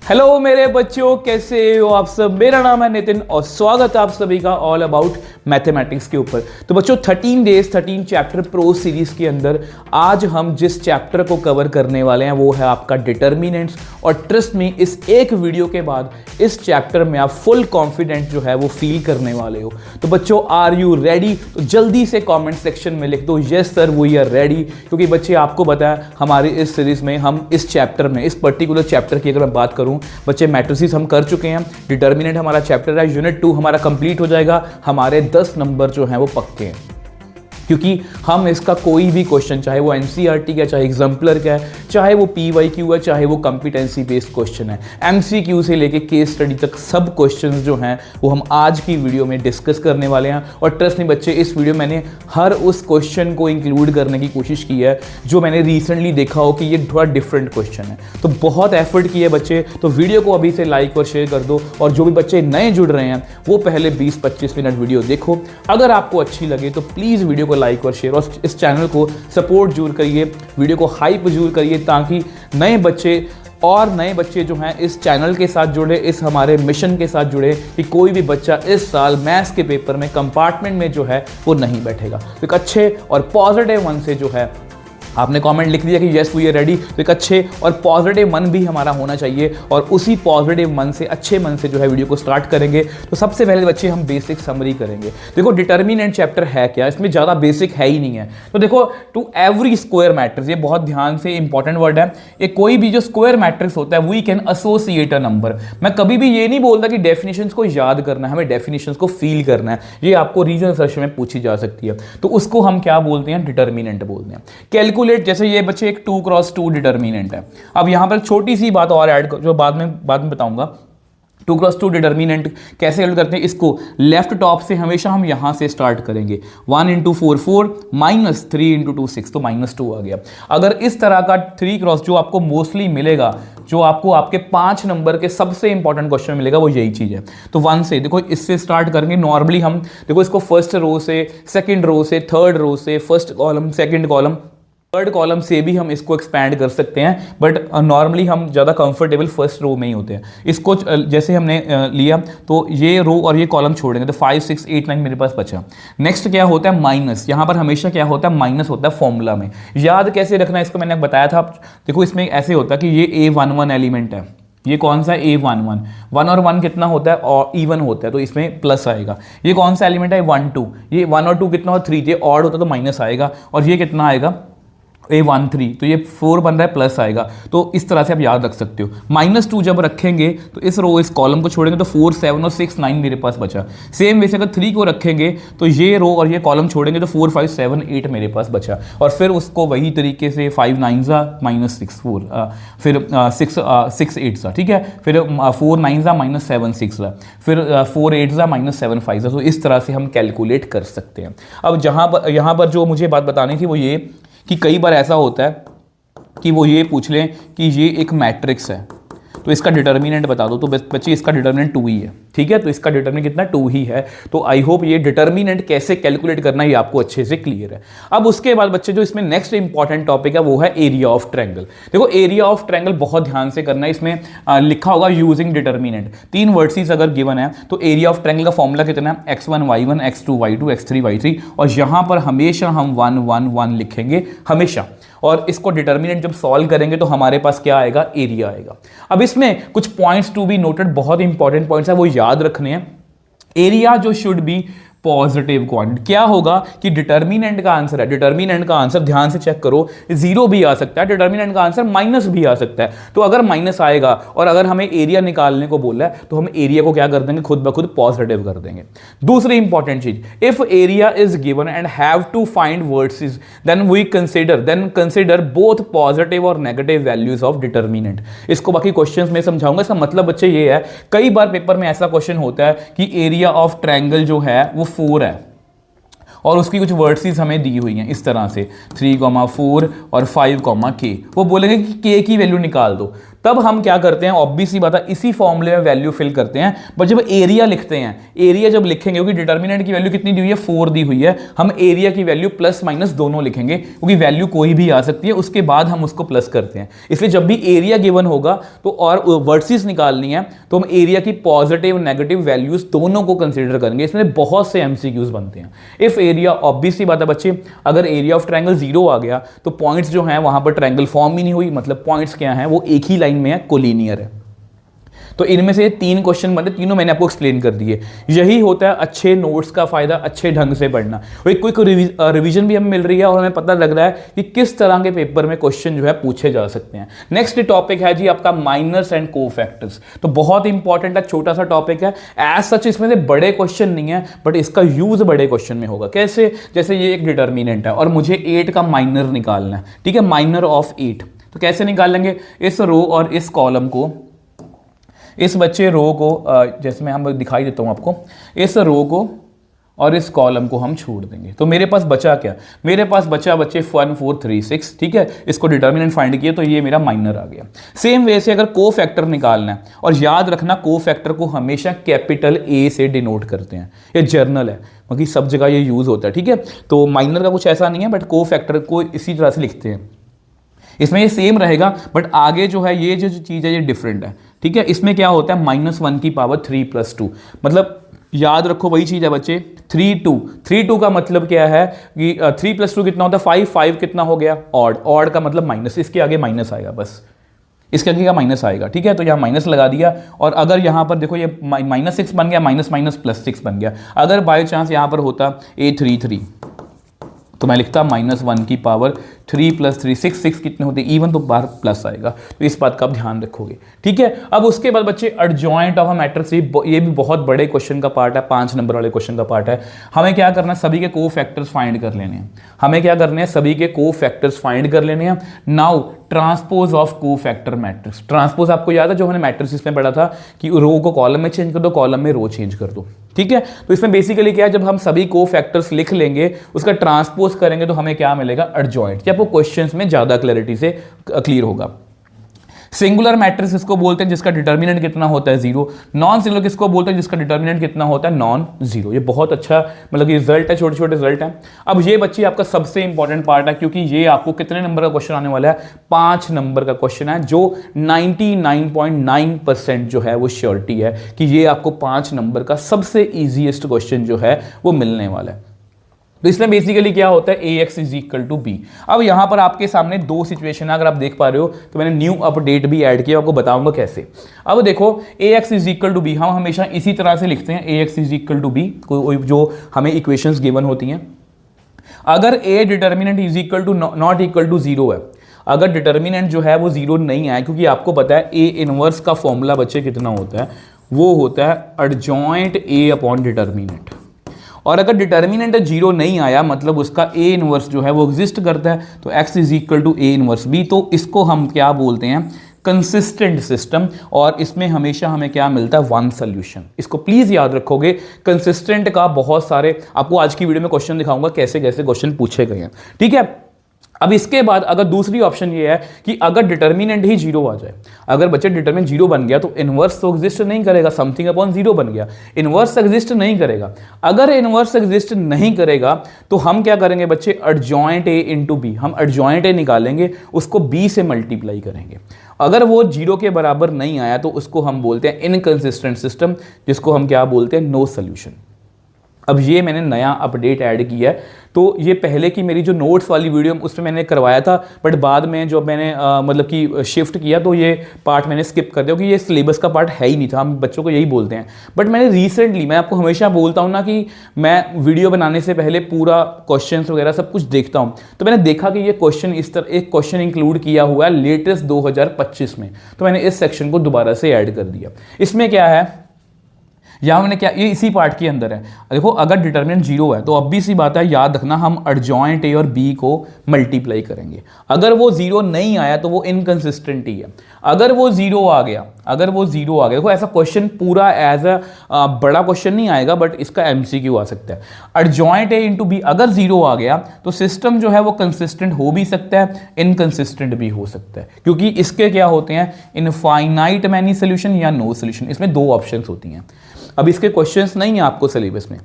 Hello मेरे बच्चों, कैसे हो आप सब। मेरा नाम है नितिन और स्वागत है आप सभी का ऑल अबाउट मैथमेटिक्स के ऊपर। तो बच्चों 13 डेज 13 चैप्टर प्रो सीरीज के अंदर आज हम जिस चैप्टर को कवर करने वाले हैं वो है आपका डिटर्मिनेंट्स। और ट्रस्ट मी, इस एक वीडियो के बाद इस चैप्टर में आप फुल कॉन्फिडेंट जो है वो फील करने वाले हो। तो बच्चों आर यू रेडी? तो जल्दी से कॉमेंट सेक्शन में लिख दो yes sir we are ready. क्योंकि बच्चे आपको पता है हमारी इस सीरीज में हम इस चैप्टर में, इस पर्टिकुलर चैप्टर की अगर मैं बात करूं बच्चे, मैट्रिसेस हम कर चुके हैं, डिटर्मिनेंट हमारा चैप्टर है, यूनिट 2 हमारा कंप्लीट हो जाएगा। हमारे 10 नंबर जो हैं वो पक्के हैं, क्योंकि हम इसका कोई भी क्वेश्चन, चाहे वो एनसीईआरटी का, चाहे एग्जाम्पलर का है, चाहे वो पीवाईक्यू है, चाहे वो कॉम्पिटेंसी बेस्ड क्वेश्चन है, एमसीक्यू से लेके केस स्टडी तक सब क्वेश्चंस जो हैं वो हम आज की वीडियो में डिस्कस करने वाले हैं। और ट्रस्ट नहीं बच्चे, इस वीडियो में मैंने हर उस क्वेश्चन को इंक्लूड करने की कोशिश की है जो मैंने रिसेंटली देखा हो कि ये थोड़ा डिफरेंट क्वेश्चन है। तो बहुत एफर्ट किए बच्चे, तो वीडियो को अभी से लाइक और शेयर कर दो। और जो भी बच्चे नए जुड़ रहे हैं वो पहले 20-25 मिनट वीडियो देखो। अगर आपको अच्छी लगे तो प्लीज़ वीडियो को लाइक और शेयर, और इस चैनल को सपोर्ट जरूर करिए, वीडियो को हाइप जरूर करिए, ताकि नए बच्चे जो हैं इस चैनल के साथ जुड़े, इस हमारे मिशन के साथ जुड़े कि कोई भी बच्चा इस साल मैथ्स के पेपर में कंपार्टमेंट में जो है वो नहीं बैठेगा। तो एक अच्छे और पॉजिटिव मन से जो है, आपने कमेंट लिख दिया कि यस वी आर रेडी, तो एक अच्छे और पॉजिटिव मन भी हमारा होना चाहिए। और उसी पॉजिटिव मन से, अच्छे मन से जो है वीडियो को स्टार्ट करेंगे। तो सबसे पहले बच्चे हम बेसिक समरी करेंगे। देखो डिटर्मिनेंट चैप्टर है क्या, इसमें ज़्यादा बेसिक है ही नहीं है। तो देखो टू एवरी स्क्वायर मैट्रिक्स, ये बहुत ध्यान से इंपॉर्टेंट वर्ड है। ये कोई भी जो स्क्वायर मैट्रिक्स होता है we can associate a number. मैं कभी भी ये नहीं बोलता कि डेफिनेशंस को याद करना है, हमें डेफिनेशंस को फील करना है। ये आपको रीजनल सर्च में पूछी जा सकती है, तो उसको हम क्या बोलते हैं, डिटर्मिनेंट बोलते हैं। कैलकुलेट, जैसे ये बच्चे एक 2x2 डिटर्मिनेंट है। अब यहां पर छोटी सी बात और ऐड जो बाद में बताऊंगा। 2x2 डिटर्मिनेंट कैसे कैलकुलेट करते हैं, इसको लेफ्ट टॉप से हमेशा हम यहां से स्टार्ट करेंगे। 1 × 4 4 -3 × 2 6, तो -2 आ गया। अगर इस तरह का 3x जो आपको मोस्टली मिलेगा, जो आपको आपके 5 नंबर के सबसे इंपॉर्टेंट क्वेश्चन मिलेगा, वो यही चीज है। तो 1 से देखो, इससे स्टार्ट करेंगे। नॉर्मली हम देखो इसको फर्स्ट रो से, सेकंड रो से, थर्ड रो से, first column, second column, third column से भी हम इसको एक्सपैंड कर सकते हैं, बट नॉर्मली हम ज़्यादा कंफर्टेबल फर्स्ट रो में ही होते हैं। इसको जैसे हमने लिया तो ये रो और ये कॉलम छोड़ेंगे, तो 5 6 8 9 मेरे पास बचा। नेक्स्ट क्या होता है, माइनस। यहाँ पर हमेशा क्या होता है, माइनस होता है फॉर्मूला में। याद कैसे रखना है इसको मैंने बताया था। देखो इसमें ऐसे होता है कि ये A11 एलिमेंट है, ये कौन सा है, A11। 1 और 1 कितना होता है, और इवन होता है, तो इसमें प्लस आएगा। ये कौन सा एलिमेंट है, 1 2। ये 1 और 2 कितना हो, 3। ये ऑड होता है तो माइनस आएगा। और ये कितना आएगा, A13, तो ये 4 बन रहा है, प्लस आएगा। तो इस तरह से आप याद रख सकते हो। -2 जब रखेंगे तो इस रो, इस कॉलम को छोड़ेंगे तो 4 7 और 6 9 मेरे पास बचा। सेम वैसे अगर 3 को रखेंगे तो ये रो और ये कॉलम छोड़ेंगे तो 4 5 7 8 मेरे पास बचा। और फिर उसको वही तरीके से 5 9 -6 4, फिर 6 8, ठीक है। फिर 4 9 -7 6, फिर 4 8 -7 5। तो इस तरह से हम कैलकुलेट कर सकते हैं। अब यहाँ पर जो मुझे बात बतानी थी वो ये कि कई बार ऐसा होता है कि वो ये पूछ लें कि ये एक मैट्रिक्स है तो इसका डिटर्मिनेंट बता दो। तो बच्चे इसका डिटर्मिनेंट 2 ही है, ठीक है। तो इसका डिटर्मिनेंट कितना, 2 ही है। तो आई होप ये डिटर्मिनेंट कैसे कैलकुलेट करना है ये आपको अच्छे से क्लियर है। अब उसके बाद बच्चे जो इसमें नेक्स्ट इंपॉर्टेंट टॉपिक है वो है एरिया ऑफ ट्रायंगल। देखो एरिया ऑफ ट्रायंगल बहुत ध्यान से करना है। इसमें लिखा होगा यूजिंग डिटर्मिनेंट। 3 वर्डसीज अगर गिवन है तो एरिया ऑफ ट्रायंगल का फॉर्मूला कितना है, x1 y1 x2 y2 x3 y3। और यहां पर हमेशा हम 1 1 1 लिखेंगे हमेशा। और इसको डिटर्मिनेंट जब सॉल्व करेंगे तो हमारे पास क्या आएगा, एरिया आएगा। अब इसमें कुछ पॉइंट्स टू बी नोटेड, बहुत इंपॉर्टेंट पॉइंट्स है, वो याद रखने हैं। एरिया जो शुड बी पॉजिटिव क्वांटिटी। क्या होगा कि डिटर्मिनेंट का आंसर है, डिटर्मिनेंट का आंसर ध्यान से चेक करो, 0 भी आ सकता है, डिटर्मिनेंट का आंसर माइनस भी आ सकता है। तो अगर माइनस आएगा और अगर हमें एरिया निकालने को बोला है तो हम एरिया को क्या कर देंगे, खुद ब खुद पॉजिटिव कर देंगे। दूसरी इंपॉर्टेंट चीज, if area is given and have to find words then consider both positive और नेगेटिव वैल्यूज ऑफ डिटर्मिनेंट। इसको बाकी क्वेश्चंस में समझाऊंगा। इसका मतलब बच्चे ये है, कई बार पेपर में ऐसा क्वेश्चन होता है कि एरिया ऑफ ट्रायंगल जो है वो 4 है और उसकी कुछ वर्डसीज हमें दी हुई हैं इस तरह से 3, 4 और 5, K। वो बोलेंगे कि K की वैल्यू निकाल दो। तब हम क्या करते हैं, ऑब्वियस सी बात है, इसी फॉर्मूले में वैल्यू फिल करते हैं। बट जब एरिया लिखते हैं, एरिया जब लिखेंगे, क्योंकि डिटर्मिनेंट की वैल्यू कितनी दी हुई है, 4 दी हुई है, हम एरिया की वैल्यू प्लस माइनस दोनों लिखेंगे, क्योंकि वैल्यू कोई भी आ सकती है, उसके बाद हम उसको प्लस करते हैं। इसलिए जब भी एरिया गिवन होगा तो और वर्सेस निकालनी है तो हम एरिया की पॉजिटिव नेगेटिव वैल्यूज दोनों को कंसीडर करेंगे। इसमें बहुत से एमसीक्यूज बनते हैं। इफ एरिया, ऑब्वियसली बात है बच्चे, अगर एरिया ऑफ ट्रायंगल 0 आ गया तो पॉइंट्स जो हैं वहां पर ट्रायंगल फॉर्म ही नहीं हुई, मतलब पॉइंट्स क्या हैं, वो एक ही लाइन में है, कोलिनियर है। तो इनमें से 3 क्वेश्चन बने, तीनों मैंने आपको एक्सप्लेन कर दिए। यही होता है अच्छे नोट्स का फायदा, अच्छे ढंग से पढ़ना। और एक क्विक रिवीजन भी हमें मिल रही है और हमें पता लग रहा है कि किस तरह के पेपर में क्वेश्चन जो है पूछे जा सकते हैं। नेक्स्ट टॉपिक है जी आपका माइनर्स एंड कोफैक्टर्स। तो बहुत इंपॉर्टेंट है, छोटा सा टॉपिक है, एज सच इसमें से बड़े क्वेश्चन नहीं है, बट इसका यूज बड़े क्वेश्चन में होगा। कैसे? जैसे ये एक डिटर्मिनेंट है और मुझे 8 का माइनर निकालना है, ठीक है, माइनर ऑफ 8। तो कैसे निकालेंगे? इस रो और इस कॉलम को, इस बच्चे रो को, जैसे मैं हम दिखाई देता हूं आपको, इस रो को और इस कॉलम को हम छोड़ देंगे। तो मेरे पास बचा क्या? मेरे पास बचा बच्चे 1 4 3 6, ठीक है। इसको डिटर्मिनेंट फाइंड किया तो ये मेरा माइनर आ गया। सेम वे से अगर को फैक्टर निकालना है, और याद रखना को फैक्टर को हमेशा कैपिटल ए से डिनोट करते हैं, ये जर्नल है, क्योंकि सब जगह ये यूज होता है, ठीक है। तो माइनर का कुछ ऐसा नहीं है, बट को फैक्टर को इसी तरह से लिखते हैं। इसमें ये सेम रहेगा, बट आगे जो है ये जो चीज़ है ये डिफरेंट है, ठीक है। इसमें क्या होता है, -1 की पावर 3 + 2, मतलब याद रखो वही चीज़ है बच्चे, 3 2 का मतलब क्या है कि 3 + 2 कितना होता है, 5 5 कितना हो गया, ऑड, ऑड का मतलब माइनस, इसके आगे माइनस आएगा, बस इसके आगे का माइनस आएगा, ठीक है। तो यहाँ माइनस लगा दिया, और अगर यहाँ पर देखो ये -6 बन गया, माइनस +6 बन गया। अगर बाय चांस यहाँ पर होता A33 तो मैं लिखता -1 की पावर 3 + 3 6 कितने होते हैं, इवन, तो बाहर प्लस आएगा। तो इस बात का आप ध्यान रखोगे, ठीक है। अब उसके बाद बच्चे एडजॉइंट ऑफ अ मैट्रिक्स, ये भी बहुत बड़े क्वेश्चन का पार्ट है, 5 नंबर वाले क्वेश्चन का पार्ट है। हमें क्या करना है, सभी के को फैक्टर्स फाइंड कर लेने हैं। हमें क्या करने हैं, सभी के को फैक्टर्स फाइंड कर लेने हैं। नाउ ट्रांसपोज ऑफ को फैक्टर मैट्रिक्स। ट्रांसपोज आपको याद है जो हमने मैट्रिक्स में पढ़ा था कि रो को कॉलम में चेंज कर दो, कॉलम में रो चेंज कर दो, ठीक है। तो इसमें बेसिकली क्या है, जब हम सभी को फैक्टर्स लिख लेंगे, उसका ट्रांसपोज करेंगे तो हमें क्या मिलेगा, एडजॉइंट। ये आपको क्वेश्चंस में ज्यादा क्लैरिटी से क्लियर होगा। सिंगुलर मैट्रिक्स इसको बोलते हैं जिसका डिटर्मिनेंट कितना होता है 0। नॉन सिंगुलर किसको बोलते हैं, जिसका डिटर्मिनेंट कितना होता है, नॉन 0। ये बहुत अच्छा मतलब रिजल्ट है, छोटे छोटे रिजल्ट है। अब ये बच्चे आपका सबसे इंपॉर्टेंट पार्ट है, क्योंकि ये आपको कितने नंबर का क्वेश्चन आने वाला है, 5 नंबर का क्वेश्चन है, जो 99.9% जो है वो श्योरिटी है कि ये आपको 5 नंबर का सबसे ईजीएस्ट क्वेश्चन जो है वो मिलने वाला है। तो इसमें बेसिकली क्या होता है, AX = B। अब यहां पर आपके सामने 2 सिचुएशन है, अगर आप देख पा रहे हो तो मैंने न्यू अपडेट भी ऐड किया, आपको बताऊंगा कैसे। अब देखो AX = B, हम हमेशा इसी तरह से लिखते हैं, AX = B, जो हमें इक्वेशंस गिवन होती हैं। अगर A determinant not equal to 0 है, अगर डिटर्मिनेंट जो है वो 0 नहीं आया, क्योंकि आपको पता है A इनवर्स का फॉर्मूला बच्चे कितना होता है, वो होता है एडजॉइंट A अपॉन डिटर्मिनेंट। और अगर डिटर्मिनेंट 0 नहीं आया, मतलब उसका A इनवर्स जो है वो एग्जिस्ट करता है, तो X = A इनवर्स B। तो इसको हम क्या बोलते हैं, कंसिस्टेंट सिस्टम। और इसमें हमेशा हमें क्या मिलता है, 1 सोल्यूशन। इसको प्लीज याद रखोगे। कंसिस्टेंट का बहुत सारे आपको आज की वीडियो में क्वेश्चन दिखाऊंगा, कैसे कैसे क्वेश्चन पूछे गए हैं, ठीक है। अब इसके बाद अगर दूसरी ऑप्शन ये है कि अगर डिटर्मिनेंट ही 0 आ जाए, अगर बच्चे डिटर्मिनेंट 0 बन गया तो इनवर्स तो एग्जिस्ट नहीं करेगा, समथिंग अपॉन 0 बन गया, इनवर्स एग्जिस्ट नहीं करेगा। अगर इनवर्स एग्जिस्ट नहीं करेगा तो हम क्या करेंगे बच्चे, एडजॉइंट A × B, हम एडजॉइंट A निकालेंगे, उसको B से मल्टीप्लाई करेंगे। अगर वो 0 के बराबर नहीं आया तो उसको हम बोलते हैं इनकंसिस्टेंट सिस्टम, जिसको हम क्या बोलते हैं, नो सोल्यूशन। अब ये मैंने नया अपडेट ऐड किया है, तो ये पहले की मेरी जो नोट्स वाली वीडियो उसमें मैंने करवाया था, बट बाद में जो मैंने मतलब कि शिफ्ट किया तो ये पार्ट मैंने स्किप कर दिया, क्योंकि ये सिलेबस का पार्ट है ही नहीं था, हम बच्चों को यही बोलते हैं। बट मैंने रिसेंटली, मैं आपको हमेशा बोलता हूँ ना कि मैं वीडियो बनाने से पहले पूरा क्वेश्चन वगैरह सब कुछ देखता हूँ, तो मैंने देखा कि ये क्वेश्चन इस तरह एक क्वेश्चन इंक्लूड किया हुआ है लेटेस्ट 2025 में, तो मैंने इस सेक्शन को दोबारा से ऐड कर दिया। इसमें क्या है, यहाँ मैंने क्या, ये इसी पार्ट के अंदर है। देखो अगर डिटर्मिनेंट 0 है तो ऑब्वियस सी बात है, याद रखना, हम एडजॉइंट A और B को मल्टीप्लाई करेंगे। अगर वो 0 नहीं आया तो वो इनकंसिस्टेंट ही है। अगर वो 0 आ गया, अगर वो 0 आ गया, देखो ऐसा क्वेश्चन पूरा एज अ बड़ा क्वेश्चन नहीं आएगा, बट इसका एमसीक्यू आ सकता है। एडजॉइंट ए इंटू बी अगर 0 आ गया तो सिस्टम जो है वो कंसिस्टेंट हो भी सकता है, इनकंसिस्टेंट भी हो सकता है, क्योंकि इसके क्या होते हैं, इनफाइनाइट मैनी सोल्यूशन या नो सोल्यूशन, इसमें 2 ऑप्शन होती हैं। अब इसके क्वेश्चंस नहीं है आपको सिलेबस में,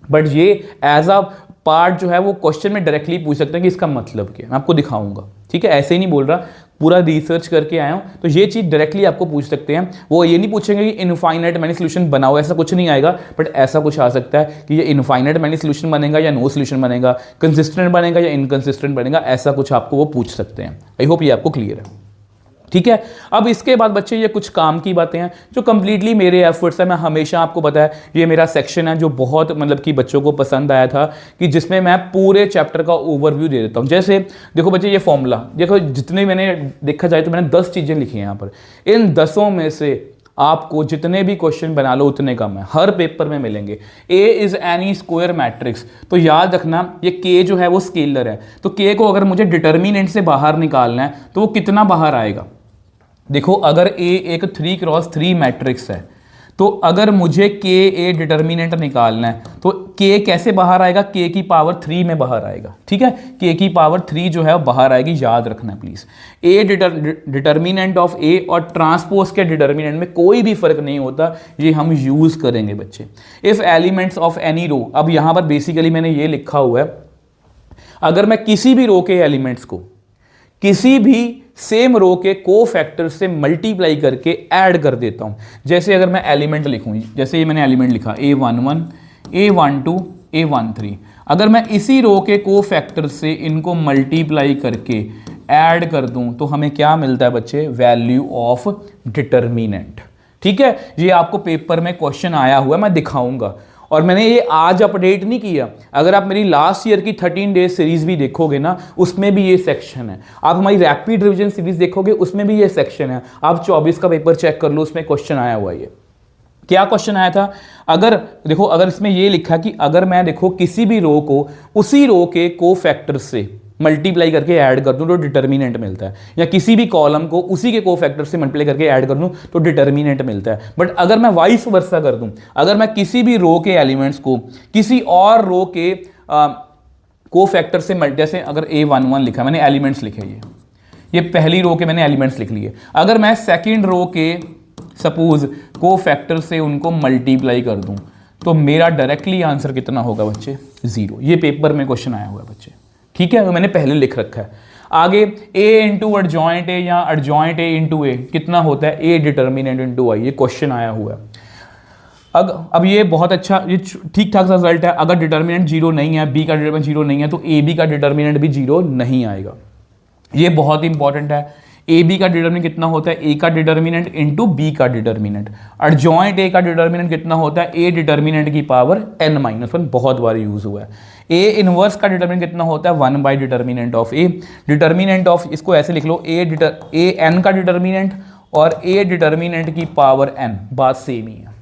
बट ये एज अ पार्ट जो है वो क्वेश्चन में डायरेक्टली पूछ सकते हैं कि इसका मतलब क्या है, मैं आपको दिखाऊंगा, ठीक है, ऐसे ही नहीं बोल रहा, पूरा रिसर्च करके आया हूं, तो ये चीज डायरेक्टली आपको पूछ सकते हैं। वो ये नहीं पूछेंगे कि इनफाइनाइट मैनी सोल्यूशन बनाओ, ऐसा कुछ नहीं आएगा, बट ऐसा कुछ आ सकता है कि ये इनफाइनाइट मैनी सोल्यूशन बनेगा या नो सोल्यूशन बनेगा, कंसिस्टेंट बनेगा या इनकंसिस्टेंट बनेगा, ऐसा कुछ आपको वो पूछ सकते हैं। आई होप ये आपको क्लियर है, ठीक है। अब इसके बाद बच्चे ये कुछ काम की बातें हैं जो कंप्लीटली मेरे एफर्ट्स है। मैं हमेशा आपको पता है ये मेरा सेक्शन है जो बहुत मतलब कि बच्चों को पसंद आया था, कि जिसमें मैं पूरे चैप्टर का ओवरव्यू दे देता हूं। जैसे देखो बच्चे ये फॉर्मूला देखो, जितने मैंने देखा जाए तो मैंने 10 चीजें लिखी हैं यहाँ पर, इन 10 में से आपको जितने भी क्वेश्चन बना लो उतने कम है, हर पेपर में मिलेंगे। ए इज एनी स्क्वायर मैट्रिक्स, तो याद रखना ये के जो है वो स्केलर है, तो के को अगर मुझे डिटर्मिनेंट से बाहर निकालना है तो वो कितना बाहर आएगा। देखो अगर ए एक 3x3 मैट्रिक्स है, तो अगर मुझे के ए डिटर्मिनेंट निकालना है तो के कैसे बाहर आएगा, के की पावर 3 में बाहर आएगा, ठीक है, के की पावर 3 जो है वो बाहर आएगी, याद रखना है प्लीज। ए डिटर्मिनेंट ऑफ ए और ट्रांसपोज के डिटर्मिनेंट में कोई भी फर्क नहीं होता, ये हम यूज करेंगे बच्चे। If elements of any row, अब यहां पर बेसिकली मैंने ये लिखा हुआ है, अगर मैं किसी भी रो के एलिमेंट्स को किसी भी सेम रो के कोफैक्टर से मल्टीप्लाई करके ऐड कर देता हूं, जैसे अगर मैं एलिमेंट लिखूं, जैसे ये मैंने एलिमेंट लिखा A11 A12 A13, अगर मैं इसी रो के कोफैक्टर से इनको मल्टीप्लाई करके ऐड कर दूं तो हमें क्या मिलता है बच्चे, वैल्यू ऑफ डिटर्मिनेंट, ठीक है। ये आपको पेपर में क्वेश्चन आया हुआ है, मैं दिखाऊंगा, और मैंने ये आज अपडेट नहीं किया। अगर आप मेरी लास्ट ईयर की 13 डेज सीरीज भी देखोगे ना, उसमें भी ये सेक्शन है। आप हमारी रैपिड रिवीजन सीरीज देखोगे, उसमें भी ये सेक्शन है। आप 24 का पेपर चेक कर लो, उसमें क्वेश्चन आया हुआ है। ये क्या क्वेश्चन आया था, अगर देखो, अगर इसमें ये लिखा कि अगर मैं देखो किसी भी रो को उसी रो के कोफैक्टर से मल्टीप्लाई करके ऐड कर दूं तो डिटर्मिनेंट मिलता है, या किसी भी कॉलम को उसी के कोफैक्टर से मल्टीप्लाई करके ऐड कर दूं तो डिटर्मिनेंट मिलता है। बट अगर मैं वाइस वर्सा कर दूं, अगर मैं किसी भी रो के एलिमेंट्स को किसी और रो के कोफैक्टर से जैसे अगर A11 लिखा, मैंने एलिमेंट्स लिखे, ये पहली रो के मैंने एलिमेंट्स लिख लिए, अगर मैं सेकेंड रो के सपोज कोफैक्टर से उनको मल्टीप्लाई कर दूं तो मेरा डायरेक्टली आंसर कितना होगा बच्चे, 0। ये पेपर में क्वेश्चन आया हुआ है बच्चे, ठीक है, वो मैंने पहले लिख रखा है। आगे ए इंटू एडजॉइंट ए या एडजॉइंट ए इंटू ए कितना होता है, ए डिटर्मिनेंट इंटू आई, ये क्वेश्चन आया हुआ है। अब ये बहुत अच्छा, ये ठीक ठाक सा रिजल्ट है। अगर डिटर्मिनेंट 0 नहीं है, बी का डिटर्मिनेंट 0 नहीं है, तो ए बी का डिटर्मिनेंट भी 0 नहीं आएगा। ये बहुत इंपॉर्टेंट है। ए बी का डिटर्मिनेंट कितना होता है, ए का डिटर्मिनेंट इंटू बी का डिटर्मिनेंट। एडजॉइंट ए का डिटर्मिनेंट कितना होता है, ए डिटर्मिनेंट की पावर n-1, बहुत बार यूज हुआ है। ए इनवर्स का डिटर्मिनेंट कितना होता है, 1 by determinant of A. Determinant of, इसको ऐसे लिख लो, ए एन का डिटर्मिनेंट और ए डिटर्मिनेंट की पावर n, बात सेम ही है।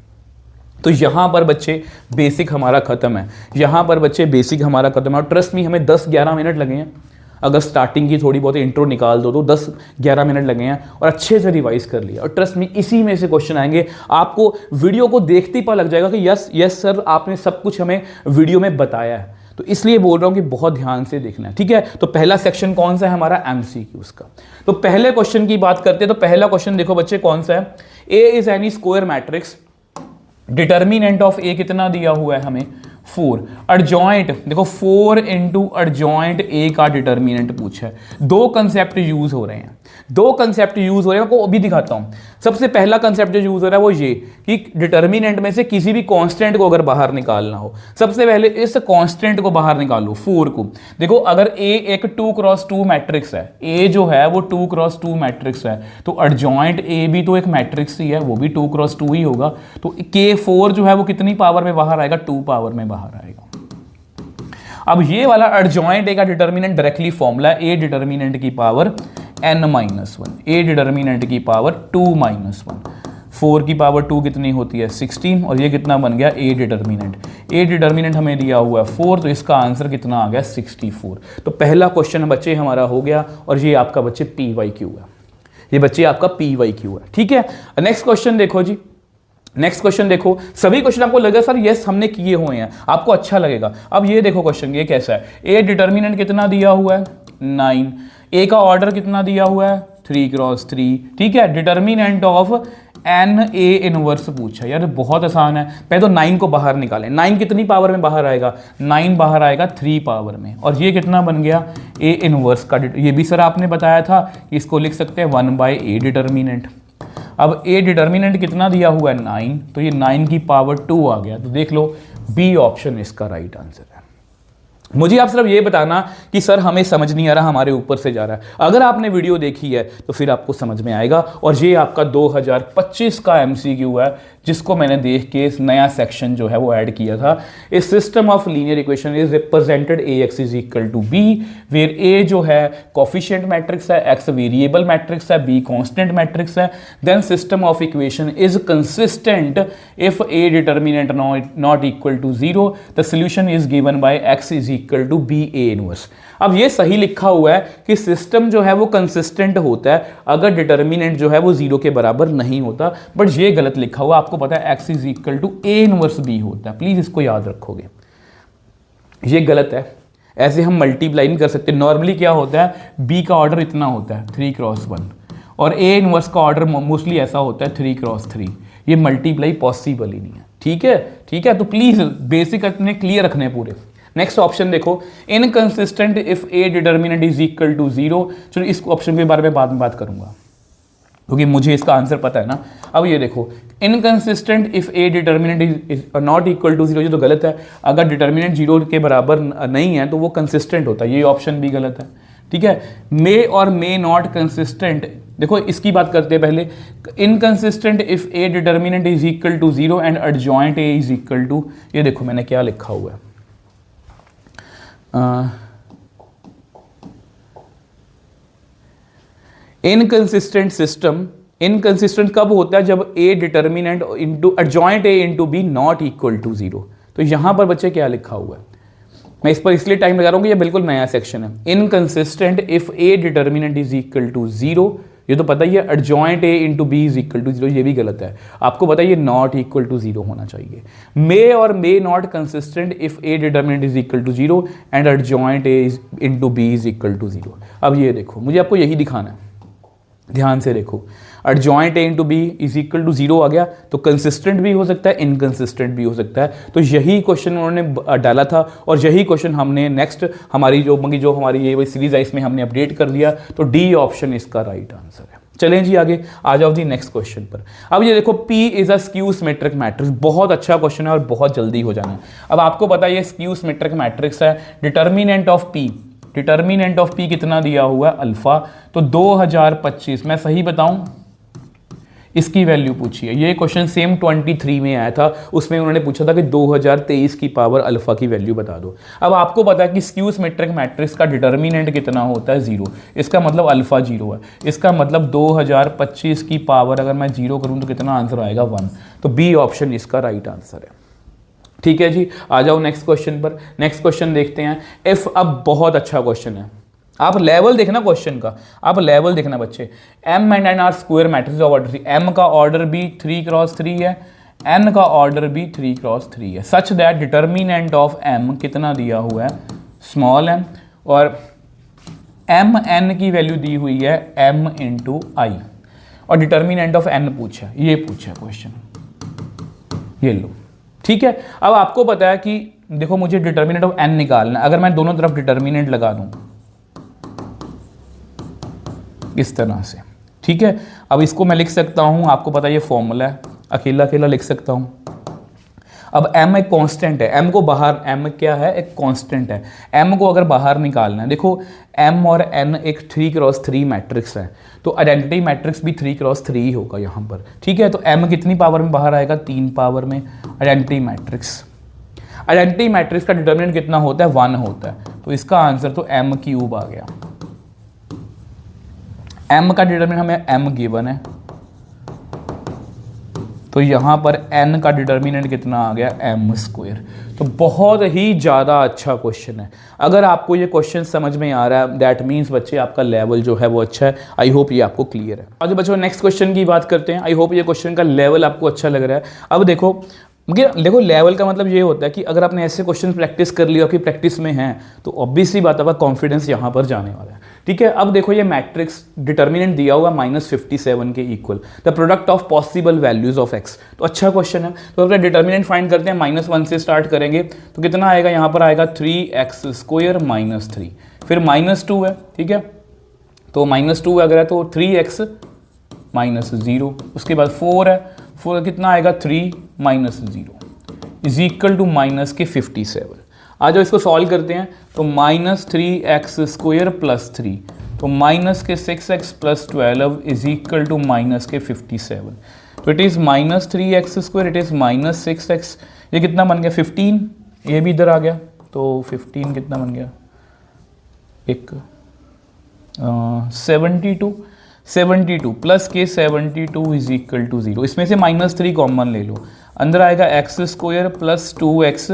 तो यहां पर बच्चे बेसिक हमारा खत्म है, यहां पर बच्चे बेसिक हमारा खत्म है। और ट्रस्ट मी, हमें 10-11 मिनट लगे हैं, अगर स्टार्टिंग की थोड़ी बहुत इंट्रो निकाल दो तो 10-11 मिनट लगे हैं, और अच्छे से रिवाइज कर लिया। और ट्रस्ट मी, इसी में से क्वेश्चन आएंगे, आपको वीडियो को देखते ही पता लग जाएगा कि यस सर, आपने सब कुछ हमें वीडियो में बताया है। तो इसलिए बोल रहा हूं कि बहुत ध्यान से देखना है, ठीक है। तो पहला सेक्शन कौन सा है हमारा, एमसीक्यूज का। तो पहले क्वेश्चन की बात करते हैं। तो पहला क्वेश्चन देखो बच्चे कौन सा है, A is any square matrix, determinant of A कितना दिया हुआ है हमें, 4। एडजॉइंट देखो 4 इंटू एडजॉइंट ए का डिटर्मिनेंट पूछा है। 2 कंसेप्ट यूज हो रहे हैं, 2 कंसेप्ट यूज हो रहे हैं, आपको अभी दिखाता हूं। सबसे पहला कंसेप्ट जो यूज हो रहा है वो ये कि डिटर्मिनेंट में से किसी भी कांस्टेंट को अगर बाहर निकालना हो, सबसे पहले इस कांस्टेंट को बाहर निकालो, 4 को। देखो अगर ए एक 2x2 मैट्रिक्स है, ए जो है वो 2x2 मैट्रिक्स है, तो एडजॉइंट ए भी तो एक मैट्रिक्स ही है, वो भी 2x2 ही होगा। तो K4 जो है वो कितनी पावर में बाहर आएगा, 2 पावर में बाहर आएगा। अब ये वाला एडजॉइंट ए का डिटर्मिनेंट डायरेक्टली फॉर्मूला, ए डिटर्मिनेंट की पावर n-1, ए डिटर्मिनेंट की पावर 2-1, 4 की पावर 2 कितनी होती है, 16, और ये कितना बन गया, ए डिटर्मिनेंट। ए डिटर्मिनेंट हमें दिया हुआ है 4, तो इसका आंसर कितना आ गया, 64। तो पहला क्वेश्चन बच्चे हमारा हो गया, और ये आपका बच्चे PYQ है। ये बच्चे आपका PYQ है, ठीक है। नेक्स्ट क्वेश्चन देखो जी, नेक्स्ट क्वेश्चन देखो, सभी क्वेश्चन आपको लगेगा सर यस हमने किए हुए हैं, आपको अच्छा लगेगा। अब ये देखो क्वेश्चन, ये कैसा है, ए डिटर्मिनेंट कितना दिया हुआ है 9, ए का ऑर्डर कितना दिया हुआ है 3x3, ठीक है। Determinant of an A inverse पूछा, यार बहुत आसान है। पहले तो 9 को बाहर निकालें, 9 कितनी पावर में बाहर आएगा, 9 बाहर आएगा 3 पावर में, और ये कितना बन गया ए इनवर्स का। ये भी सर आपने बताया था कि इसको लिख सकते हैं 1/a डिटर्मिनेंट। अब ए डिटर्मिनेंट कितना दिया हुआ है 9, तो ये 9 की पावर 2 आ गया, तो देख लो बी ऑप्शन इसका राइट आंसर है। मुझे आप सिर्फ ये बताना कि सर हमें समझ नहीं आ रहा, हमारे ऊपर से जा रहा है। अगर आपने वीडियो देखी है तो फिर आपको समझ में आएगा। और ये आपका 2025 का MCQ है, जिसको मैंने देख के इस नया सेक्शन जो है वो ऐड किया था। A system of linear equation is represented AX is equal to B, where A जो है कोफिशिएंट मैट्रिक्स है, X वेरिएबल मैट्रिक्स है, B कांस्टेंट मैट्रिक्स है। Then system of equation is consistent if A determinant not equal to 0, the solution is given by X is equal to B A inverse. अब ये सही लिखा हुआ है कि सिस्टम जो है वो कंसिस्टेंट होता है अगर डिटर्मिनेंट जो है वो 0 के बराबर नहीं होता, बट ये गलत लिखा हुआ, आपको पता है X is equal to A inverse B होता है। प्लीज इसको याद रखोगे, ये गलत है, ऐसे हम मल्टीप्लाई नहीं कर सकते। नॉर्मली क्या होता है, B का ऑर्डर इतना होता है 3x1, और A इनवर्स का ऑर्डर मोस्टली ऐसा होता है 3x3। ये मल्टीप्लाई पॉसिबल ही नहीं है, ठीक है, ठीक है। तो प्लीज बेसिक अपने क्लियर रखने पूरे। नेक्स्ट ऑप्शन देखो, inconsistent if A determinant is equal to 0। चलो इस ऑप्शन के बारे में बाद में बात करूंगा, क्योंकि मुझे इसका आंसर पता है ना। अब ये देखो, inconsistent if A determinant is not equal to 0, ये तो गलत है। अगर डिटर्मिनेंट 0 के बराबर नहीं है तो वो कंसिस्टेंट होता है, ये ऑप्शन भी गलत है, ठीक है। मे और मे नॉट कंसिस्टेंट, देखो इसकी बात करते हैं पहले। Inconsistent if A determinant is equal to 0 and adjoint A is equal to, ये देखो मैंने क्या लिखा हुआ है, इनकंसिस्टेंट सिस्टम, इनकंसिस्टेंट कब होता है, जब A determinant into adjoint A into B not equal to 0। तो यहां पर बच्चे क्या लिखा हुआ है, मैं इस पर इसलिए टाइम लगा रहा हूं कि ये बिल्कुल नया सेक्शन है। Inconsistent if A determinant is equal to 0, ये तो पता ही है। Adjoint A into B is equal to 0, ये भी गलत है, आपको पता है ये नॉट इक्वल टू 0 होना चाहिए। मे और may not consistent if A determinant is equal to 0 and adjoint A into B is equal to 0। अब ये देखो, मुझे आपको यही दिखाना है, ध्यान से देखो। Adjoint A into B is equal to 0 आ गया, तो कंसिस्टेंट भी हो सकता है, इनकंसिस्टेंट भी हो सकता है। तो यही क्वेश्चन उन्होंने डाला था, और यही क्वेश्चन हमने नेक्स्ट हमारी जो हमारी ये सीरीज है इसमें हमने अपडेट कर दिया। तो डी ऑप्शन इसका राइट आंसर है। चलें जी आगे, आ जाओ जी नेक्स्ट क्वेश्चन पर। अब ये देखो, P is a skew symmetric matrix, बहुत अच्छा क्वेश्चन है और बहुत जल्दी हो जाना है। अब आपको पता है ये स्क्यू सिमेट्रिक मैट्रिक्स है। Determinant of P, determinant of P कितना दिया हुआ है अल्फा, तो 2025, मैं सही बताऊं इसकी वैल्यू पूछी है। ये क्वेश्चन सेम 23 में आया था, उसमें उन्होंने पूछा था कि 2023 की पावर अल्फा की वैल्यू बता दो। अब आपको पता है कि स्क्यू सिमेट्रिक मैट्रिक्स का डिटर्मिनेंट कितना होता है 0, इसका मतलब अल्फा 0 है, इसका मतलब 2025 की पावर अगर मैं 0 करूं तो कितना आंसर आएगा 1। तो बी ऑप्शन इसका राइट आंसर है, ठीक है जी। आ जाओ नेक्स्ट क्वेश्चन पर। नेक्स्ट क्वेश्चन देखते हैं इफ। अब बहुत अच्छा क्वेश्चन है, आप लेवल देखना क्वेश्चन का, आप लेवल देखना बच्चे। M and N are square matrix of order 3, M का ऑर्डर भी 3x3 है, N का ऑर्डर भी 3x3 है, such that determinant of M कितना दिया हुआ है स्मॉल m, और M N की वैल्यू दी हुई है M इंटू आई, और डिटर्मिनेंट ऑफ N पूछा, ये पूछा क्वेश्चन, ये लो, ठीक है। अब आपको पता है कि देखो मुझे डिटर्मिनेंट ऑफ N निकालना है। अगर मैं दोनों तरफ डिटर्मिनेंट लगा दूं इस तरह से, ठीक है। अब इसको मैं लिख सकता हूं, आपको पता है ये फॉर्मूला है, अकेला अकेला लिख सकता हूं। अब m एक कांस्टेंट है, m को बाहर, m क्या है, एक कांस्टेंट है, m को अगर बाहर निकालना है, देखो m और n एक 3x3 मैट्रिक्स है, तो आइडेंटिटी मैट्रिक्स भी 3x3 ही होगा यहाँ पर, ठीक है। तो m कितनी पावर में बाहर आएगा, 3 पावर में। आइडेंटिटी मैट्रिक्स, आइडेंटिटी मैट्रिक्स का डिटर्मिनेंट कितना होता है 1 होता है, तो इसका आंसर तो m³ आ गया। m का डिटर्मिनेंट हमें m गिवन है, तो यहाँ पर n का डिटर्मिनेंट कितना आ गया m स्क्वायर। तो बहुत ही ज़्यादा अच्छा क्वेश्चन है। अगर आपको ये क्वेश्चन समझ में आ रहा है दैट मीन्स बच्चे आपका लेवल जो है वो अच्छा है। आई होप ये आपको क्लियर है। आगे बच्चों नेक्स्ट क्वेश्चन की बात करते हैं। आई होप ये क्वेश्चन का लेवल आपको अच्छा लग रहा है। अब देखो लेवल का मतलब ये होता है कि अगर आपने ऐसे क्वेश्चन प्रैक्टिस कर लिया कि प्रैक्टिस में हैं तो ऑब्वियसली बात आपका कॉन्फिडेंस यहाँ पर जाने वाला है। ठीक है, अब देखो ये मैट्रिक्स डिटर्मिनेंट दिया हुआ -57 के equal the product of possible values of x। तो अच्छा क्वेश्चन है। तो अपना डिटर्मिनेंट फाइंड करते हैं, -1 से स्टार्ट करेंगे तो कितना आएगा, यहाँ पर आएगा 3x² -3, फिर -2 है। ठीक है, तो -2 अगर है तो 3x -0, उसके बाद 4 है, 4 कितना आएगा 3 -0 इज इक्वल टू -57। आ जाओ इसको सॉल्व करते हैं। तो -3x² + 3 तो -6x + 12 इज इक्वल टू -57। तो it is -3x², it is -6x, ये कितना बन गया 15, ये भी इधर आ गया तो 15 कितना बन गया 72 प्लस के 72 इज इक्वल टू 0। इसमें से -3 कॉमन ले लो, अंदर आएगा x² + 2x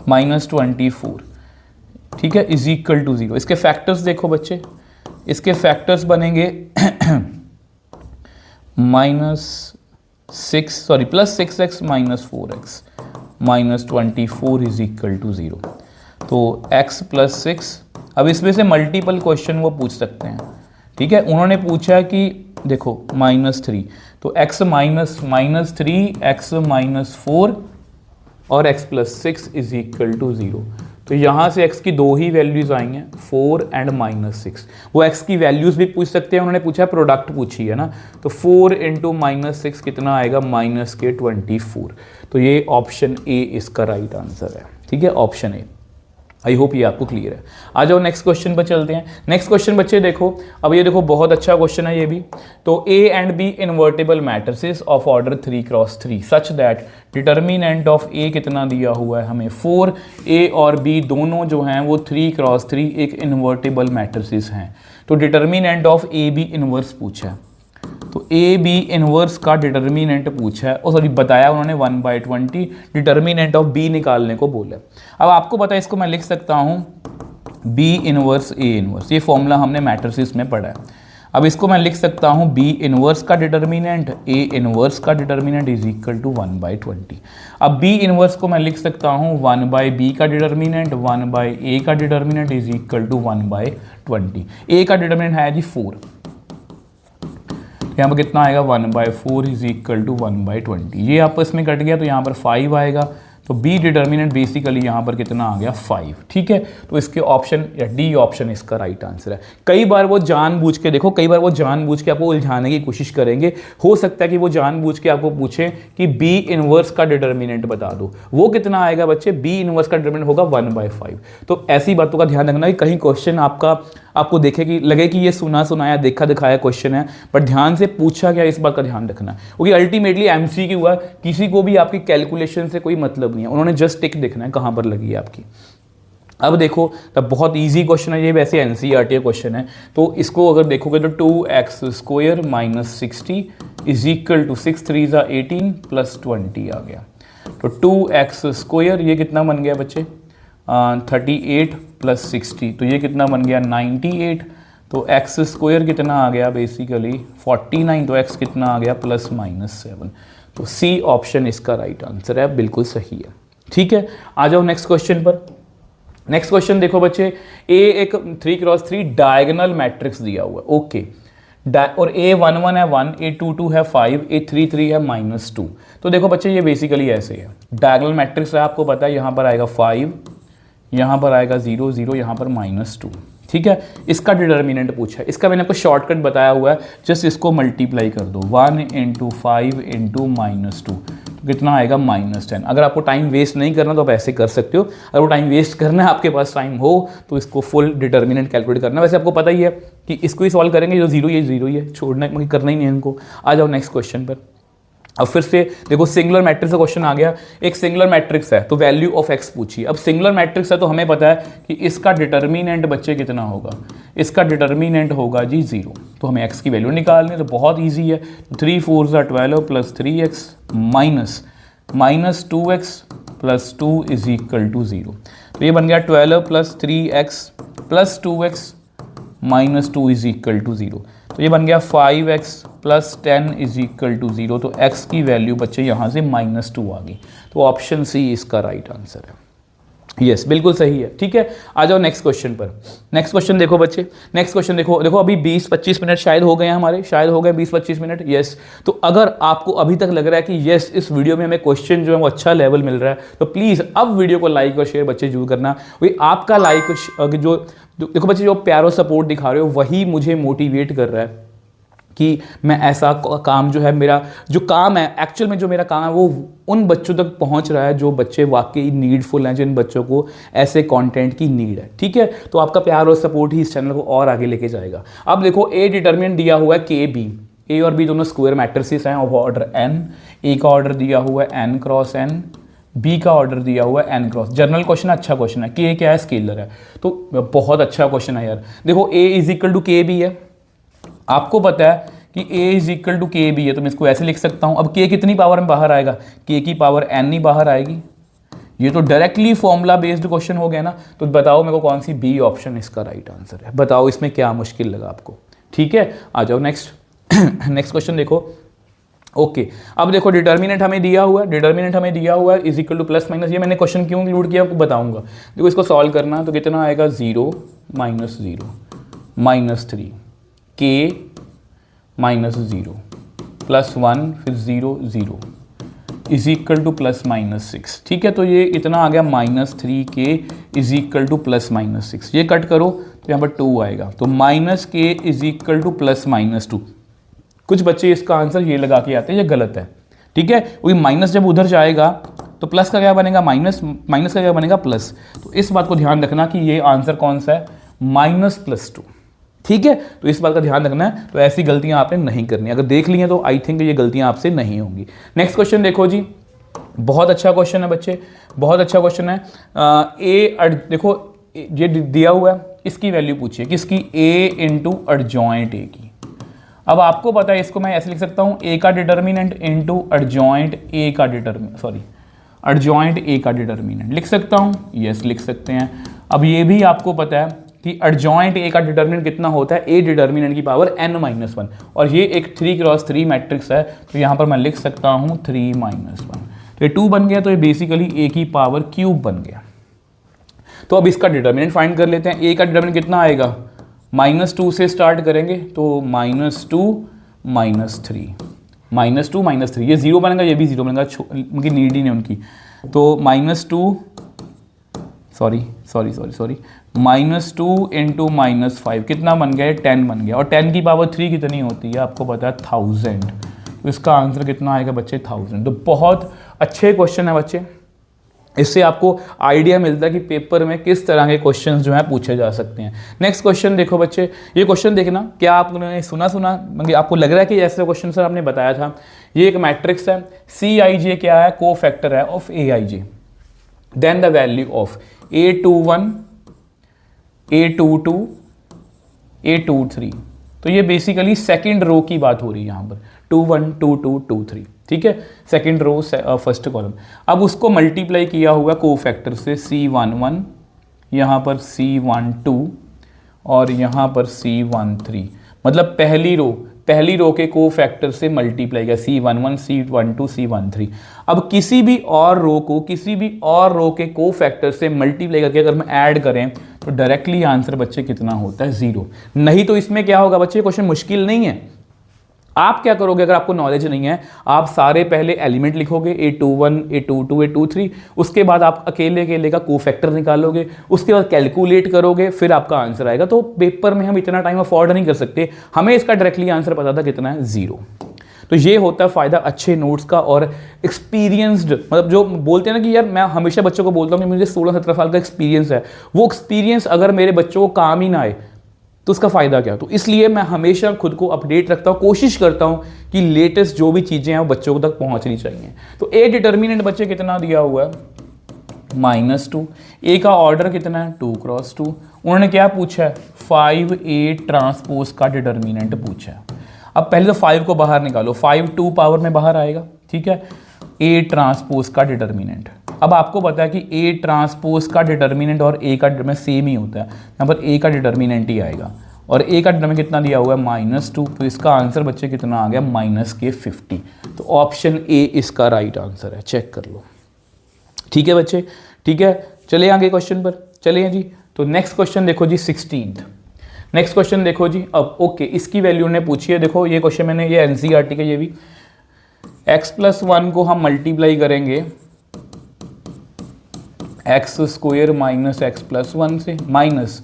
-24, ठीक है, इज इक्वल टू 0। इसके फैक्टर्स देखो बच्चे, इसके फैक्टर्स बनेंगे +6x -4x -24 is equal to 0। तो x + 6, अब इसमें से मल्टीपल क्वेश्चन वो पूछ सकते हैं। ठीक है, उन्होंने पूछा कि देखो -3 तो x -3 x -4 और x + 6 इज इक्वल टू 0। तो यहाँ से x की दो ही वैल्यूज आई हैं, 4 एंड -6। वो x की वैल्यूज भी पूछ सकते हैं, उन्होंने पूछा प्रोडक्ट पूछी है ना। तो 4 × -6 कितना आएगा -24। तो ये ऑप्शन ए इसका राइट आंसर है। ठीक है, ऑप्शन ए। आई होप ये आपको क्लियर है। आ जाओ नेक्स्ट क्वेश्चन पर चलते हैं। नेक्स्ट क्वेश्चन बच्चे देखो, अब ये देखो बहुत अच्छा क्वेश्चन है ये भी। तो A and B invertible matrices of order 3×3 such that determinant of A कितना दिया हुआ है हमें 4। A और B दोनों जो हैं वो 3×3 एक इन्वर्टेबल मैट्रिसेस हैं। तो डिटर्मिनेंट ऑफ AB इन्वर्स पूछा है, तो AB इन्वर्स का डिटर्मिनेंट पूछा है, और सॉरी बताया उन्होंने 1/20, डिटर्मिनेंट ऑफ B निकालने को बोला। अब आपको पता है इसको मैं लिख सकता हूँ B इन्वर्स A इन्वर्स, ये फॉर्मूला हमने मैट्रिसेस में पढ़ा है। अब इसको मैं लिख सकता हूँ B इन्वर्स का डिटर्मिनेंट A इन्वर्स का डिटर्मिनेंट इज इक्वल टू 1/20। अब B इन्वर्स को मैं लिख सकता हूँ 1/B का डिटर्मिनेंट 1/A का determinant is equal to 1/20। A का डिटर्मिनेंट है जी 4, यहाँ पर कितना आएगा 1/4 इज इक्वल टू 1/20। ये आपस में कट गया तो यहाँ पर 5 आएगा। तो बी डिटर्मिनेंट बेसिकली यहाँ पर कितना आ गया 5। ठीक है, तो इसके ऑप्शन या डी ऑप्शन इसका राइट आंसर है। कई बार वो जानबूझ के देखो, कई बार वो जानबूझ के आपको उलझाने की कोशिश करेंगे। हो सकता है कि वो जानबूझ के आपको पूछे कि बी इनवर्स का डिटर्मिनेंट बता दो। वो कितना आएगा बच्चे, बी इनवर्स का डिटर्मिनेंट होगा 1/5। तो ऐसी बातों का ध्यान रखना कि कहीं क्वेश्चन आपको देखे कि लगे कि ये सुना सुनाया देखा दिखाया क्वेश्चन है, बट ध्यान से पूछा गया, इस बात का ध्यान रखना। क्योंकि अल्टीमेटली एमसीक्यू हुआ, किसी को भी आपकी कैलकुलेशन से कोई मतलब नहीं है, उन्होंने जस्ट टिक देखना है कहाँ पर लगी है आपकी। अब देखो तब बहुत इजी क्वेश्चन है ये, वैसे एनसीईआरटी क्वेश्चन है। तो इसको अगर देखोगे तो 2x² - 60 इज इक्वल टू 6 3 18 + 20 आ गया। तो 2x² ये कितना बन गया बच्चे 38 + 60, तो ये कितना बन गया 98। तो x² कितना आ गया बेसिकली 49, तो x कितना आ गया +-7। तो सी ऑप्शन इसका राइट आंसर है, बिल्कुल सही है। ठीक है, आ जाओ नेक्स्ट क्वेश्चन पर। नेक्स्ट क्वेश्चन देखो बच्चे, ए एक 3×3 डायगोनल मैट्रिक्स दिया हुआ है, ओके, और A11 है 1, A22 है 5, A33 है -2। तो देखो बच्चे ये बेसिकली ऐसे है, डायगोनल मैट्रिक्स है, आपको पता है यहाँ पर आएगा 5, यहाँ पर आएगा 0 0, यहाँ पर -2। ठीक है, इसका डिटर्मिनेंट पूछा है, इसका मैंने आपको शॉर्टकट बताया हुआ है, जस्ट इसको मल्टीप्लाई कर दो 1 × 5 × -2, तो कितना आएगा -10। अगर आपको टाइम वेस्ट नहीं करना तो आप ऐसे कर सकते हो, अगर वो टाइम वेस्ट करना है, आपके पास टाइम हो तो इसको फुल डिटर्मिनेंट कैलकुलेट करना। वैसे आपको पता ही है कि इसको ही सॉल्व करेंगे, जो 0 ये 0 ही है, छोड़ना करना ही नहीं है इनको। आ जाओ नेक्स्ट क्वेश्चन पर। अब फिर से देखो सिंगुलर मैट्रिक्स का क्वेश्चन आ गया, एक सिंगुलर मैट्रिक्स है तो वैल्यू ऑफ एक्स पूछिए। अब सिंगुलर मैट्रिक्स है तो हमें पता है कि इसका डिटर्मिनेंट बच्चे कितना होगा, इसका डिटर्मिनेंट होगा जी 0, तो हमें एक्स की वैल्यू निकालनी है, तो बहुत ईजी है। 3 4 12 plus 3x minus 2x plus 2 is equal to 0। तो ये बन गया 12 plus 3x plus 2x minus 2 is equal to 0। तो ये बन गया 5x plus 10 is equal to 0। तो x की वैल्यू बच्चे यहाँ से -2 आ गई। तो ऑप्शन सी इसका राइट आंसर है। यस बिल्कुल सही है। ठीक है, आ जाओ नेक्स्ट क्वेश्चन पर। नेक्स्ट क्वेश्चन देखो बच्चे, नेक्स्ट क्वेश्चन देखो। देखो अभी 20-25 मिनट शायद हो गए हैं हमारे, शायद हो गए 20-25 मिनट। यस, तो अगर आपको अभी तक लग रहा है कि यस इस वीडियो में हमें क्वेश्चन जो है वो अच्छा लेवल मिल रहा है, तो प्लीज़ अब वीडियो को लाइक और शेयर बच्चे जरूर करना। वही आपका लाइक जो देखो बच्चे जो प्यार और सपोर्ट दिखा रहे हो वही मुझे मोटिवेट कर रहा है कि मैं ऐसा काम जो है, मेरा जो काम है एक्चुअल में जो मेरा काम है वो उन बच्चों तक पहुंच रहा है जो बच्चे वाकई नीडफुल हैं, जिन बच्चों को ऐसे कंटेंट की नीड है। ठीक है, तो आपका प्यार और सपोर्ट ही इस चैनल को और आगे लेके जाएगा। अब देखो ए डिटर्मिनेंट दिया हुआ है के बी, ए और बी दोनों स्क्वायर मैट्रिसेस हैं ऑफ ऑर्डर n। ए का ऑर्डर दिया हुआ है n क्रॉस n, बी का ऑर्डर दिया हुआ है n क्रॉस। जनरल क्वेश्चन अच्छा क्वेश्चन है, के क्या है स्केलर है, तो बहुत अच्छा क्वेश्चन है यार। देखो a इज इक्वल टू के बी है, आपको पता है कि a इज इक्वल टू के बी है, तो मैं इसको ऐसे लिख सकता हूं। अब k कितनी पावर में बाहर आएगा, k की पावर n ही बाहर आएगी। ये तो डायरेक्टली फॉर्मूला बेस्ड क्वेश्चन हो गया ना। तो बताओ मेरे को कौन सी बी ऑप्शन इसका राइट आंसर है, बताओ इसमें क्या मुश्किल लगा आपको। ठीक है, आ जाओ नेक्स्ट नेक्स्ट क्वेश्चन देखो। ओके, अब देखो डिटर्मिनेंट हमें दिया हुआ है, डिटर्मिनेंट हमें दिया हुआ है is equal two plus minus. ये मैंने क्वेश्चन क्यों इंक्लूड किया आपको बताऊंगा। देखो इसको सॉल्व करना तो कितना आएगा, 0 -3 k -0 प्लस 1 फिर 0 0 इज इक्वल टू प्लस -6। ठीक है, तो ये इतना आ गया -3k is equal two plus -6। ये कट करो तो यहाँ पर 2 आएगा, तो -k is equal two plus -2। कुछ बच्चे इसका आंसर ये लगा के आते हैं, ये गलत है। ठीक है, वही माइनस जब उधर जाएगा तो प्लस का क्या बनेगा, माइनस का क्या बनेगा, प्लस। तो इस बात को ध्यान रखना कि ये आंसर कौन सा है, -+2। ठीक है, तो इस बात का ध्यान रखना है। तो ऐसी गलतियां आपने नहीं करनी, अगर देख ली हैं तो आई थिंक ये गलतियां आपसे नहीं होंगी। नेक्स्ट क्वेश्चन देखो जी, बहुत अच्छा क्वेश्चन है बच्चे, बहुत अच्छा क्वेश्चन है। देखो ये दिया हुआ है, इसकी वैल्यू पूछिए किसकी, a इंटू एडजॉइंट a की। अब आपको पता है इसको मैं ऐसे लिख सकता हूँ, a का डिटर्मिनेंट इंटू एडजॉइंट a का एडजॉइंट a का डिटर्मिनेंट लिख सकता हूँ। यस लिख सकते हैं। अब ये भी आपको पता है कि एडजॉइंट a का डिटर्मिनेंट कितना होता है, a डिटर्मिनेंट की पावर n-1, और ये एक 3x3 मैट्रिक्स है, तो यहाँ पर मैं लिख सकता हूँ 3-1। तो ये 2 बन गया, तो ये बेसिकली a की पावर क्यूब बन गया। तो अब इसका डिटर्मिनेंट फाइंड कर लेते हैं। a का डिटर्मिनेंट कितना आएगा, -2 से स्टार्ट करेंगे, तो -2 -3 ये 0 बनेगा, ये भी 0 बनेगा, उनकी नीड ही नहीं उनकी। तो -2 इंटू -5 कितना बन गया, 10 बन गया। और 10 की पावर 3 कितनी होती है आपको पता है, 1000। तो इसका आंसर कितना आएगा बच्चे, 1000। तो बहुत अच्छे क्वेश्चन है बच्चे, इससे आपको आइडिया मिलता है कि पेपर में किस तरह के क्वेश्चंस जो है पूछे जा सकते हैं। नेक्स्ट क्वेश्चन देखो बच्चे, ये क्वेश्चन देखना, क्या आपने सुना मतलब आपको लग रहा है कि ऐसे क्वेश्चन सर आपने बताया था। ये एक मैट्रिक्स है, Cij क्या है, को फैक्टर है of Aij। Then the value of A21 A22 A23। तो ये बेसिकली सेकेंड रो की बात हो रही है यहाँ पर, 21 22 23। ठीक है, सेकेंड रो फर्स्ट कॉलम। अब उसको मल्टीप्लाई किया हुआ को फैक्टर से, C11 यहाँ पर C12 और यहाँ पर C13, मतलब पहली रो के को फैक्टर से मल्टीप्लाई किया, C11 C12 C13। अब किसी भी और रो के को फैक्टर से मल्टीप्लाई करके अगर हम ऐड करें तो डायरेक्टली आंसर बच्चे कितना होता है, 0। नहीं तो इसमें क्या होगा बच्चे, क्वेश्चन मुश्किल नहीं है। आप क्या करोगे, अगर आपको नॉलेज नहीं है, आप सारे पहले एलिमेंट लिखोगे, A21 A22 A23, उसके बाद आप अकेले का कोफैक्टर निकालोगे, उसके बाद कैलकुलेट करोगे, फिर आपका आंसर आएगा। तो पेपर में हम इतना टाइम अफोर्ड नहीं कर सकते, हमें इसका डायरेक्टली आंसर पता था कितना है, 0। तो ये होता है फ़ायदा अच्छे नोट्स का और एक्सपीरियंसड, मतलब जो बोलते हैं ना कि यार मैं हमेशा बच्चों को बोलता हूँ कि मुझे 16-17 साल का एक्सपीरियंस है, वो एक्सपीरियंस अगर मेरे बच्चों को काम ही ना आए तो उसका फ़ायदा क्या। तो इसलिए मैं हमेशा खुद को अपडेट रखता हूँ, कोशिश करता हूँ कि लेटेस्ट जो भी चीज़ें हैं वो बच्चों तक पहुंचनी चाहिए। तो ए डिटर्मिनेंट बच्चे कितना दिया हुआ है, -2। ए का ऑर्डर कितना है, 2 क्रॉस 2। उन्होंने क्या पूछा है, 5A ट्रांसपोज का डिटर्मिनेंट पूछा है। अब पहले तो 5 को बाहर निकालो, 5 2 पावर में बाहर आएगा, ठीक है। ए ट्रांसपोज का डिटर्मिनेंट, अब आपको पता है कि ए ट्रांसपोज का डिटर्मिनेंट और ए का डिटर्मिनेंट सेम ही होता है, यहाँ पर ए का डिटर्मिनेंट ही आएगा और ए का डिटर्मिनेंट कितना दिया हुआ है, -2। तो इसका आंसर बच्चे कितना आ गया, -50। तो ऑप्शन ए इसका राइट आंसर है, चेक कर लो। ठीक है बच्चे, ठीक है। चले आगे क्वेश्चन पर, चले जी। तो नेक्स्ट क्वेश्चन देखो जी, 16th नेक्स्ट क्वेश्चन देखो जी। अब ओके, इसकी वैल्यू ने पूछी है, देखो ये क्वेश्चन मैंने, ये एनसीईआरटी का, ये भी x+1 को हम मल्टीप्लाई करेंगे x² - x+1 से, माइनस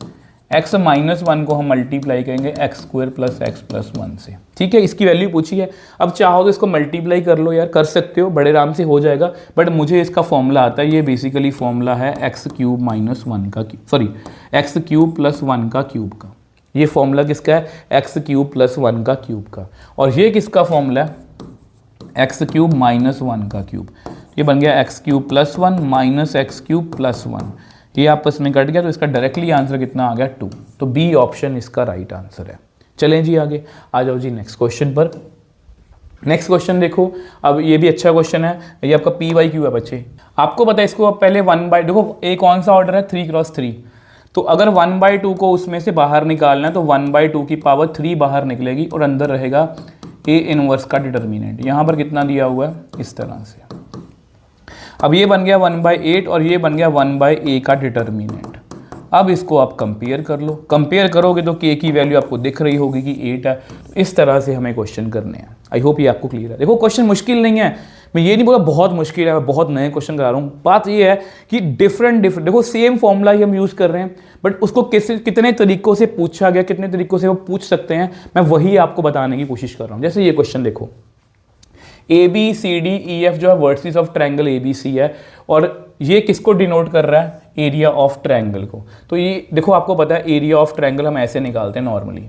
x -1 को हम मल्टीप्लाई करेंगे x² + x+1 से, ठीक है। इसकी वैल्यू पूछी है। अब चाहो तो इसको मल्टीप्लाई कर लो यार, कर सकते हो, बड़े आराम से हो जाएगा, बट मुझे इसका फॉर्मूला आता है। ये बेसिकली फॉर्मूला है x³ - 1 का, सॉरी x³ + 1 का क्यूब का। ये फॉर्मूला किसका है, x³ + 1 का क्यूब का। और ये किसका फॉर्मूला है, x³ - 1 का क्यूब। ये बन गया x³ + 1 - x³ + 1, ये आपस में कट गया, तो इसका डायरेक्टली आंसर कितना आ गया, 2। तो बी ऑप्शन इसका राइट आंसर है। चलें जी आगे, आ जाओ जी नेक्स्ट क्वेश्चन पर। नेक्स्ट क्वेश्चन देखो, अब ये भी अच्छा क्वेश्चन है, ये आपका PYQ है बच्चे। आपको पता है इसको, अब पहले 1/, देखो ए कौन सा ऑर्डर है, 3 क्रॉस 3। तो अगर 1/2 को उसमें से बाहर निकालना है तो 1/2 की पावर 3 बाहर निकलेगी और अंदर रहेगा ए इनवर्स का डिटर्मिनेंट। यहाँ पर कितना दिया हुआ है, इस तरह से। अब ये बन गया 1/8 और ये बन गया 1/a का डिटर्मिनेंट। अब इसको आप कंपेयर कर लो, कंपेयर करोगे तो k की वैल्यू आपको दिख रही होगी कि 8 है। तो इस तरह से हमें क्वेश्चन करने हैं। आई होप ये आपको क्लियर है। देखो क्वेश्चन मुश्किल नहीं है, मैं ये नहीं बोला बहुत मुश्किल है, मैं बहुत नए क्वेश्चन करा रहा हूँ। बात ये है कि डिफरेंट देखो सेम फॉर्मूला ही हम यूज़ कर रहे हैं, बट उसको कितने तरीकों से पूछा गया, कितने तरीकों से वो पूछ सकते हैं, मैं वही आपको बताने की कोशिश कर रहा हूँ। जैसे ये क्वेश्चन देखो, ABCDEF जो है वर्टिसेस ऑफ ट्रायंगल ABC है, और ये किसको डिनोट कर रहा है, एरिया ऑफ ट्रायंगल को। तो ये देखो आपको पता है एरिया ऑफ ट्रायंगल हम ऐसे निकालते हैं नॉर्मली,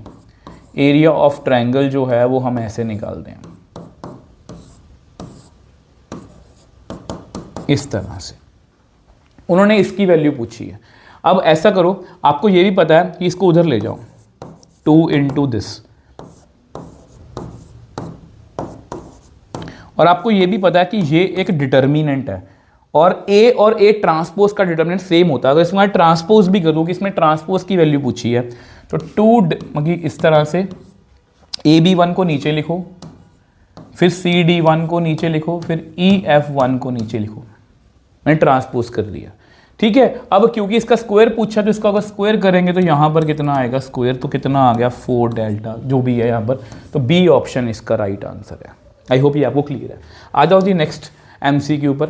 एरिया ऑफ ट्रायंगल जो है वो हम ऐसे निकालते हैं, इस तरह से। उन्होंने इसकी वैल्यू पूछी है। अब ऐसा करो, आपको ये भी पता है कि इसको उधर ले जाओ, 2 × दिस, और आपको ये भी पता है कि ये एक डिटर्मिनेंट है और A ट्रांसपोज का डिटर्मिनेंट सेम होता है। अगर इसमें ट्रांसपोज भी करूँ कि इसमें ट्रांसपोज की वैल्यू पूछी है, तो 2 इस तरह से AB1 को नीचे लिखो, फिर CD1 को नीचे लिखो, फिर EF1 को नीचे लिखो। मैंने ट्रांसपोज कर दिया, ठीक है। अब क्योंकि इसका स्क्वायर पूछा, तो इसका अगर स्क्वायर करेंगे तो यहाँ पर कितना आएगा, स्क्वायर तो कितना आ गया, 4 डेल्टा जो भी है यहाँ पर। तो बी ऑप्शन इसका राइट आंसर है। आई होप ये आपको क्लियर है। आ जाओ जी नेक्स्ट MCQ पर।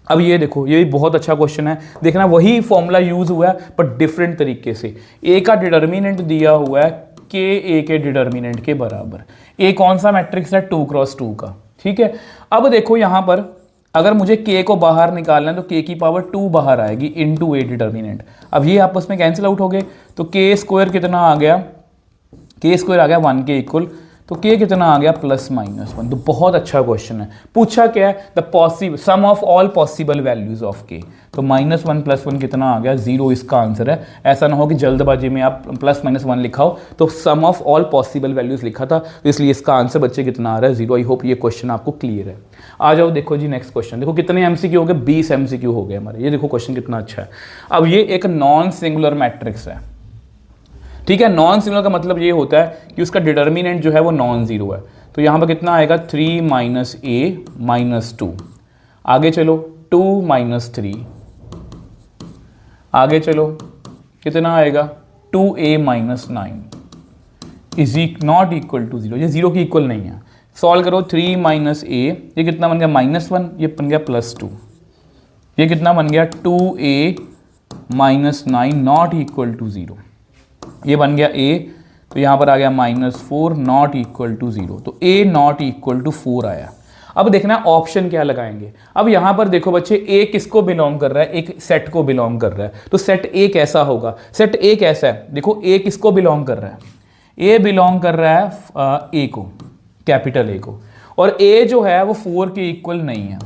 अब ये देखो, ये भी बहुत अच्छा क्वेश्चन है। देखना वही फॉर्मूला यूज हुआ है पर डिफरेंट तरीके से। ए का डिटर्मिनेंट दिया हुआ है के के डिटर्मिनेंट के बराबर। ए कौन सा मैट्रिक्स है, 2 × 2 का, ठीक है। अब देखो यहाँ पर अगर मुझे k को बाहर निकालना है तो k की पावर 2 बाहर आएगी इनटू ए डिटर्मिनेंट। अब ये आपस में कैंसिल आउट हो गए, तो k² कितना आ गया, k² आ गया 1 के इक्वल। तो k कितना आ गया, +-1। तो बहुत अच्छा क्वेश्चन है। पूछा क्या है, the possible sum of all possible values of k। तो -1 + 1 कितना आ गया, 0 इसका आंसर है। ऐसा ना हो कि जल्दबाजी में आप +-1 लिखा हो, तो सम ऑफ ऑल पॉसिबल वैल्यूज लिखा था, तो इसलिए इसका आंसर बच्चे कितना आ रहा है, 0। आई होप ये क्वेश्चन आपको क्लियर है। आ जाओ देखो जी नेक्स्ट क्वेश्चन। देखो कितने MCQ हो गए, 20 MCQ हो गए हमारे। ये देखो क्वेश्चन कितना अच्छा है। अब ये एक नॉन सिंगुलर मैट्रिक्स है, ठीक है। नॉन सिंगुलर का मतलब ये होता है कि उसका डिटर्मिनेंट जो है वो नॉन जीरो है। तो यहाँ पर कितना आएगा, 3 - A - 2। आगे चलो 2 - 3, आगे चलो कितना आएगा, 2A - 9 is not equal to 0। ये 0 की इक्वल नहीं है। सॉल्व करो, 3 - A, ये कितना बन गया, -1, ये बन गया +2। ये कितना बन गया, 2A - 9 नॉट इक्वल टू 0। ये बन गया A, तो यहाँ पर आ गया -4 नॉट इक्वल टू 0। तो A नॉट इक्वल टू 4 आया। अब देखना ऑप्शन क्या लगाएंगे। अब यहाँ पर देखो बच्चे, A किसको बिलोंग कर रहा है, एक सेट को बिलोंग कर रहा है। तो सेट A कैसा होगा, सेट A कैसा है, देखो A किसको बिलोंग कर रहा है, A बिलोंग कर रहा है A को, कैपिटल ए को, और ए जो है वो 4 के इक्वल नहीं है,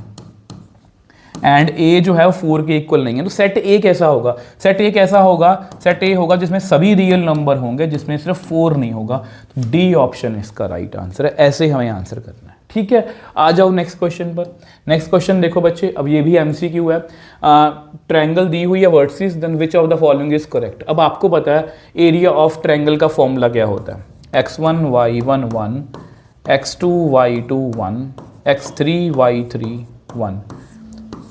एंड ए जो है वो 4 के इक्वल नहीं है। तो सेट ए कैसा होगा? सेट ए कैसा होगा? सेट ए होगा जिसमें सभी रियल नंबर होंगे, जिसमें सिर्फ 4 नहीं होगा। तो डी ऑप्शन इसका राइट आंसर है। ऐसे हमें आंसर करना है, ठीक है। आ जाओ नेक्स्ट क्वेश्चन पर। नेक्स्ट क्वेश्चन देखो बच्चे, अब ये भी एमसीक्यू है। ट्रायंगल दी हुई है vertices, then which of the following is correct. अब आपको पता है एरिया ऑफ ट्रायंगल का फॉर्मूला क्या होता है? x1 y1 1, x2 y2 1, x3 y3 1।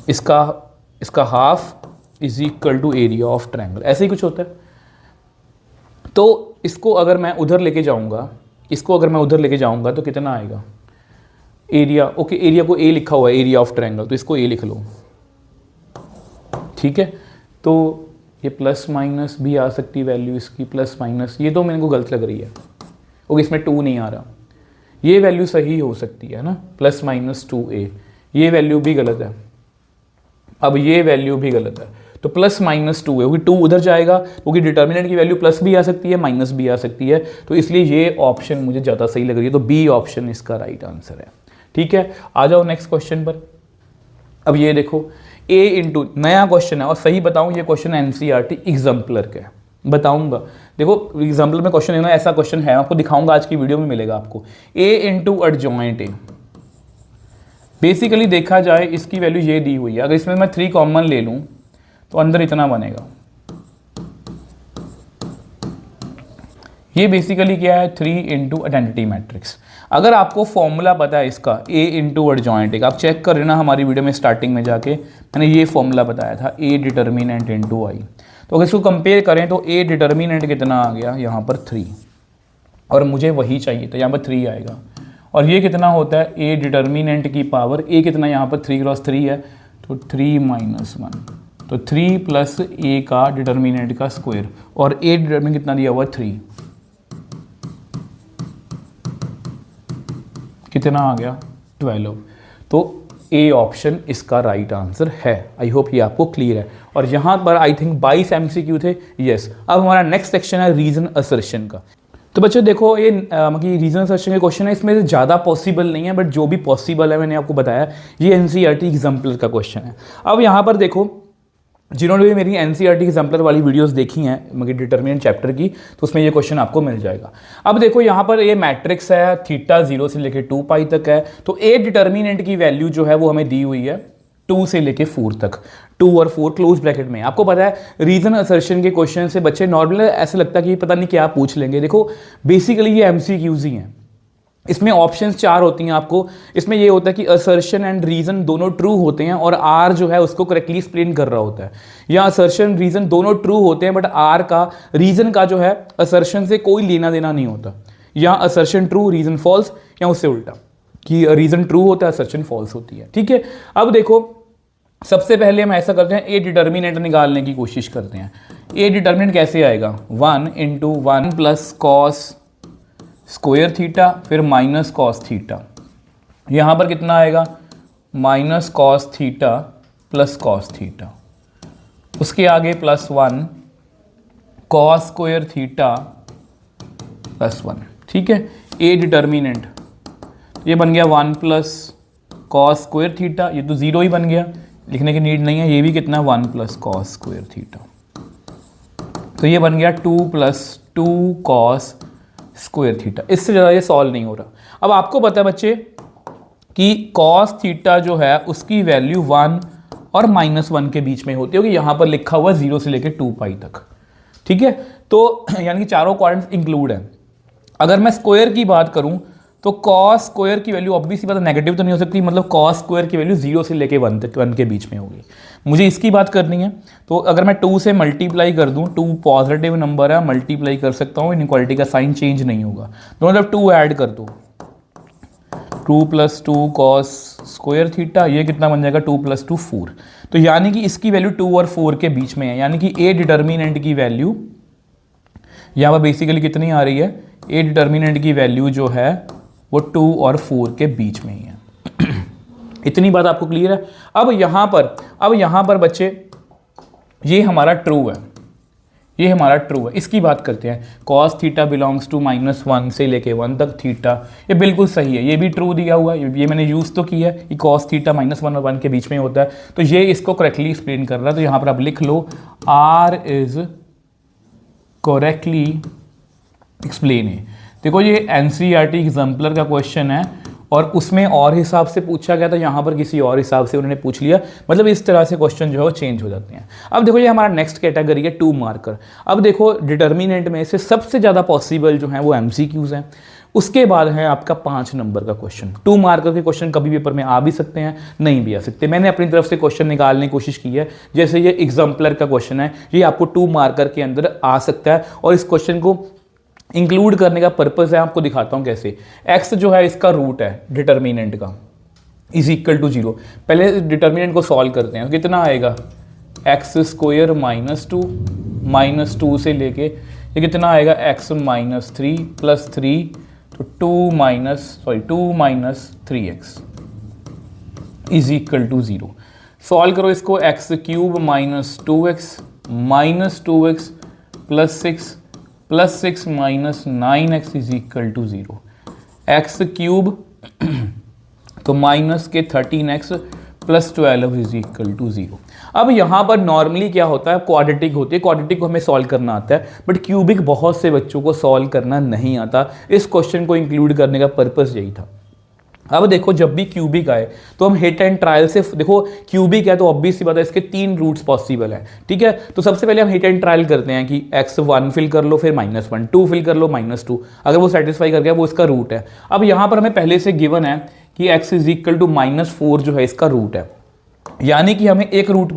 इसका half is equal to area of triangle, ऐसे ही कुछ होता है। तो इसको अगर मैं उधर लेके जाऊंगा तो कितना आएगा? एरिया, ओके, एरिया को ए लिखा हुआ है, एरिया ऑफ ट्रायंगल, तो इसको ए लिख लो, ठीक है। तो ये प्लस माइनस भी आ सकती है वैल्यू इसकी, प्लस माइनस, ये तो मेरे को गलत लग रही है, ओके, इसमें 2 नहीं आ रहा। ये वैल्यू सही हो सकती है ना, प्लस माइनस 2a, ये वैल्यू भी गलत है। अब ये वैल्यू भी गलत है, तो प्लस माइनस 2 है, क्योंकि 2 उधर जाएगा, क्योंकि डिटर्मिनेंट की वैल्यू प्लस भी आ सकती है, माइनस भी आ सकती है, तो इसलिए ये ऑप्शन मुझे ज़्यादा सही लग रही है। तो बी ऑप्शन इसका राइट आंसर है, ठीक है। आ जाओ नेक्स्ट क्वेश्चन पर। अब ये देखो a इंटू, नया क्वेश्चन है, और सही बताऊं ये क्वेश्चन एनसीईआरटी एग्जाम्पलर का है, बताऊंगा। देखो एग्जाम्पल में क्वेश्चन है ना, ऐसा क्वेश्चन है, आपको दिखाऊंगा, आज की वीडियो में मिलेगा आपको। a into adjoint A, basically देखा जाए इसकी वैल्यू ये दी हुई है, अगर इसमें मैं 3 कॉमन ले लूं तो अंदर इतना बनेगा। ये बेसिकली क्या है? 3 इंटू आइडेंटिटी मैट्रिक्स। अगर आपको फॉर्मूला पता है इसका a इंटू एडजॉइंट, आप चेक कर लेना हमारी वीडियो में स्टार्टिंग में जाके, मैंने ये फॉर्मूला बताया था, a डिटर्मिनेंट इंटू आई। तो अगर इसको कंपेयर करें तो a डिटर्मिनेंट कितना आ गया यहाँ पर 3, और मुझे वही चाहिए था, यहाँ पर 3 आएगा। और ये कितना होता है? a डिटर्मिनेंट की पावर, a कितना यहाँ पर 3 क्रॉस 3 है, तो 3 माइनस 1, तो 3 प्लस a का डिटर्मिनेंट का स्क्वायर, और a डिटर्मिनेंट कितना दिया हुआ? 3, कितना आ गया? 12। तो ए ऑप्शन इसका राइट आंसर है। आई होप ये आपको क्लियर है। और यहाँ पर आई थिंक 22 एमसीक्यू थे, यस। अब हमारा नेक्स्ट सेक्शन है रीजन असर्शन का। तो बच्चों देखो ये मतलब रीजन असर्शन के क्वेश्चन है, इसमें से ज़्यादा पॉसिबल नहीं है, बट जो भी पॉसिबल है मैंने आपको बताया, ये एनसीईआरटी एग्जाम्पलर का क्वेश्चन है। अब यहाँ पर देखो, जिन्होंने भी मेरी एनसीईआरटी एग्जाम्पलर वाली वीडियोस देखी हैं मतलब डिटर्मिनेंट चैप्टर की, तो उसमें ये क्वेश्चन आपको मिल जाएगा। अब देखो यहाँ पर ये मैट्रिक्स है, थीटा 0 से लेके 2 पाई तक है, तो ए डिटर्मिनेंट की वैल्यू जो है वो हमें दी हुई है 2 से लेके 4 तक, 2 और 4 क्लोज ब्रैकेट में। आपको पता है रीजन असर्शन के क्वेश्चन से बच्चे नॉर्मल ऐसा लगता है कि पता नहीं क्या पूछ लेंगे। देखो बेसिकली ये एमसीक्यूज ही हैं, इसमें ऑप्शंस 4 होती हैं आपको। इसमें ये होता है कि असर्शन एंड रीजन दोनों ट्रू होते हैं, और आर जो है उसको करेक्टली एक्सप्लेन कर रहा होता है। या असर्शन रीजन दोनों ट्रू होते हैं, बट आर का, रीजन का जो है असर्शन से कोई लेना देना नहीं होता। या असर्शन ट्रू रीजन फॉल्स, या उससे उल्टा कि रीजन ट्रू होता है असर्शन फॉल्स होती है, ठीक है। अब देखो सबसे पहले हम ऐसा करते हैं, ए डिटर्मिनेंट निकालने की कोशिश करते हैं। ए डिटर्मिनेंट कैसे आएगा? 1 into 1 plus cos square theta, फिर माइनस कॉस थीटा। यहाँ पर कितना आएगा? Minus cos theta plus cos theta, उसके आगे plus 1 cos square theta plus 1, ठीक है। ए डिटर्मिनेंट ये बन गया 1 प्लस कॉस स्क्वायर थीटा, ये तो 0 ही बन गया, लिखने की नीड नहीं है। ये भी कितना? 1 प्लस कॉस स्क्वायर थीटा, तो ये बन गया 2 प्लस 2 कॉस स्क्वायर थीटा। इससे ज़्यादा ये सॉल्व नहीं हो रहा। अब आपको पता है बच्चे कि कॉस थीटा जो है उसकी वैल्यू 1 और -1 के बीच में होती है, क्योंकि यहाँ पर लिखा हुआ 0 से लेकर 2 पाई तक, ठीक है। तो यानी कि चारों क्वाड्रेंट्स इंक्लूड है। अगर मैं स्क्वायर की बात करूँ तो कॉस स्क्वायर की वैल्यू ऑब्वियसली बात नेगेटिव तो नहीं हो सकती, मतलब कॉस स्क्वायर की वैल्यू 0 से लेके 1 तक, 1 के बीच में होगी। मुझे इसकी बात करनी है, तो अगर मैं 2 से मल्टीप्लाई कर दूं, 2 पॉजिटिव नंबर है, मल्टीप्लाई कर सकता हूँ, इनइक्वालिटी का साइन चेंज नहीं होगा। तो मतलब 2 ऐड कर दो, 2 प्लस 2 कॉस स्क्वायर थीटा, ये कितना बन जाएगा? 2 प्लस 2 4। तो यानी कि इसकी वैल्यू 2 और 4 के बीच में है, यानी कि ए डिटर्मिनेंट की वैल्यू यहाँ पर बेसिकली कितनी आ रही है? ए डिटर्मिनेंट की वैल्यू जो है वो 2 और 4 के बीच में ही है। इतनी बात आपको क्लियर है? अब यहाँ पर बच्चे ये हमारा ट्रू है, ये हमारा ट्रू है। इसकी बात करते हैं, cos थीटा बिलोंग्स टू -1 से लेके 1 तक थीटा, ये बिल्कुल सही है, ये भी ट्रू दिया हुआ है, ये मैंने यूज़ तो किया है, ये cos थीटा -1 और 1 के बीच में होता है, तो ये इसको करेक्टली एक्सप्लेन कर रहा है। तो यहाँ पर आप लिख लो R इज करेक्टली एक्सप्लेन है। देखो ये NCERT एग्जाम्पलर का क्वेश्चन है और उसमें और हिसाब से पूछा गया था, यहाँ पर किसी और हिसाब से उन्होंने पूछ लिया, मतलब इस तरह से क्वेश्चन जो है वो चेंज हो जाते हैं। अब देखो ये हमारा नेक्स्ट कैटेगरी है 2 मार्कर। अब देखो डिटर्मिनेंट में से सबसे ज़्यादा पॉसिबल जो है वो MCQs हैं, उसके बाद है आपका 5 नंबर का क्वेश्चन। 2 मार्कर के क्वेश्चन कभी पेपर में आ भी सकते हैं, नहीं भी आ सकते। मैंने अपनी तरफ से क्वेश्चन निकालने की कोशिश की है, जैसे ये एग्जाम्पलर का क्वेश्चन है, ये आपको 2 मार्कर के अंदर आ सकता है और इस क्वेश्चन को इंक्लूड करने का पर्पस है, आपको दिखाता हूं कैसे। x जो है इसका रूट है डिटर्मिनेंट का, इज इक्वल टू 0। पहले डिटर्मिनेंट को सॉल्व करते हैं, कितना आएगा x स्क्वायर -2 से लेके ये कितना आएगा x -3 + 3, तो 2 minus 3x is equal to 0। Solve करो इसको, x³ -2x +6 minus 9x is equal to 0। x³ तो माइनस के 13x + 12 इज इक्वल टू 0। अब यहाँ पर नॉर्मली क्या होता है, क्वाड्रेटिक होती है, क्वाड्रेटिक को हमें सॉल्व करना आता है, बट क्यूबिक बहुत से बच्चों को सॉल्व करना नहीं आता। इस क्वेश्चन को इंक्लूड करने का पर्पस यही था। अब देखो जब भी क्यूबिक आए तो हम हिट एंड ट्रायल से, देखो क्यूबिक है तो ऑब्वियस सी बात है इसके 3 रूट्स पॉसिबल हैं, ठीक है। तो सबसे पहले हम हिट एंड ट्रायल करते हैं कि x1 फिल कर लो, फिर -1, 2 फिल कर लो, -2, अगर वो सेटिस्फाई कर गया वो इसका रूट है। अब यहाँ पर हमें पहले से गिवन है कि x इज इक्वल टू -4 जो है इसका रूट है, यानी कि हमें एक रूट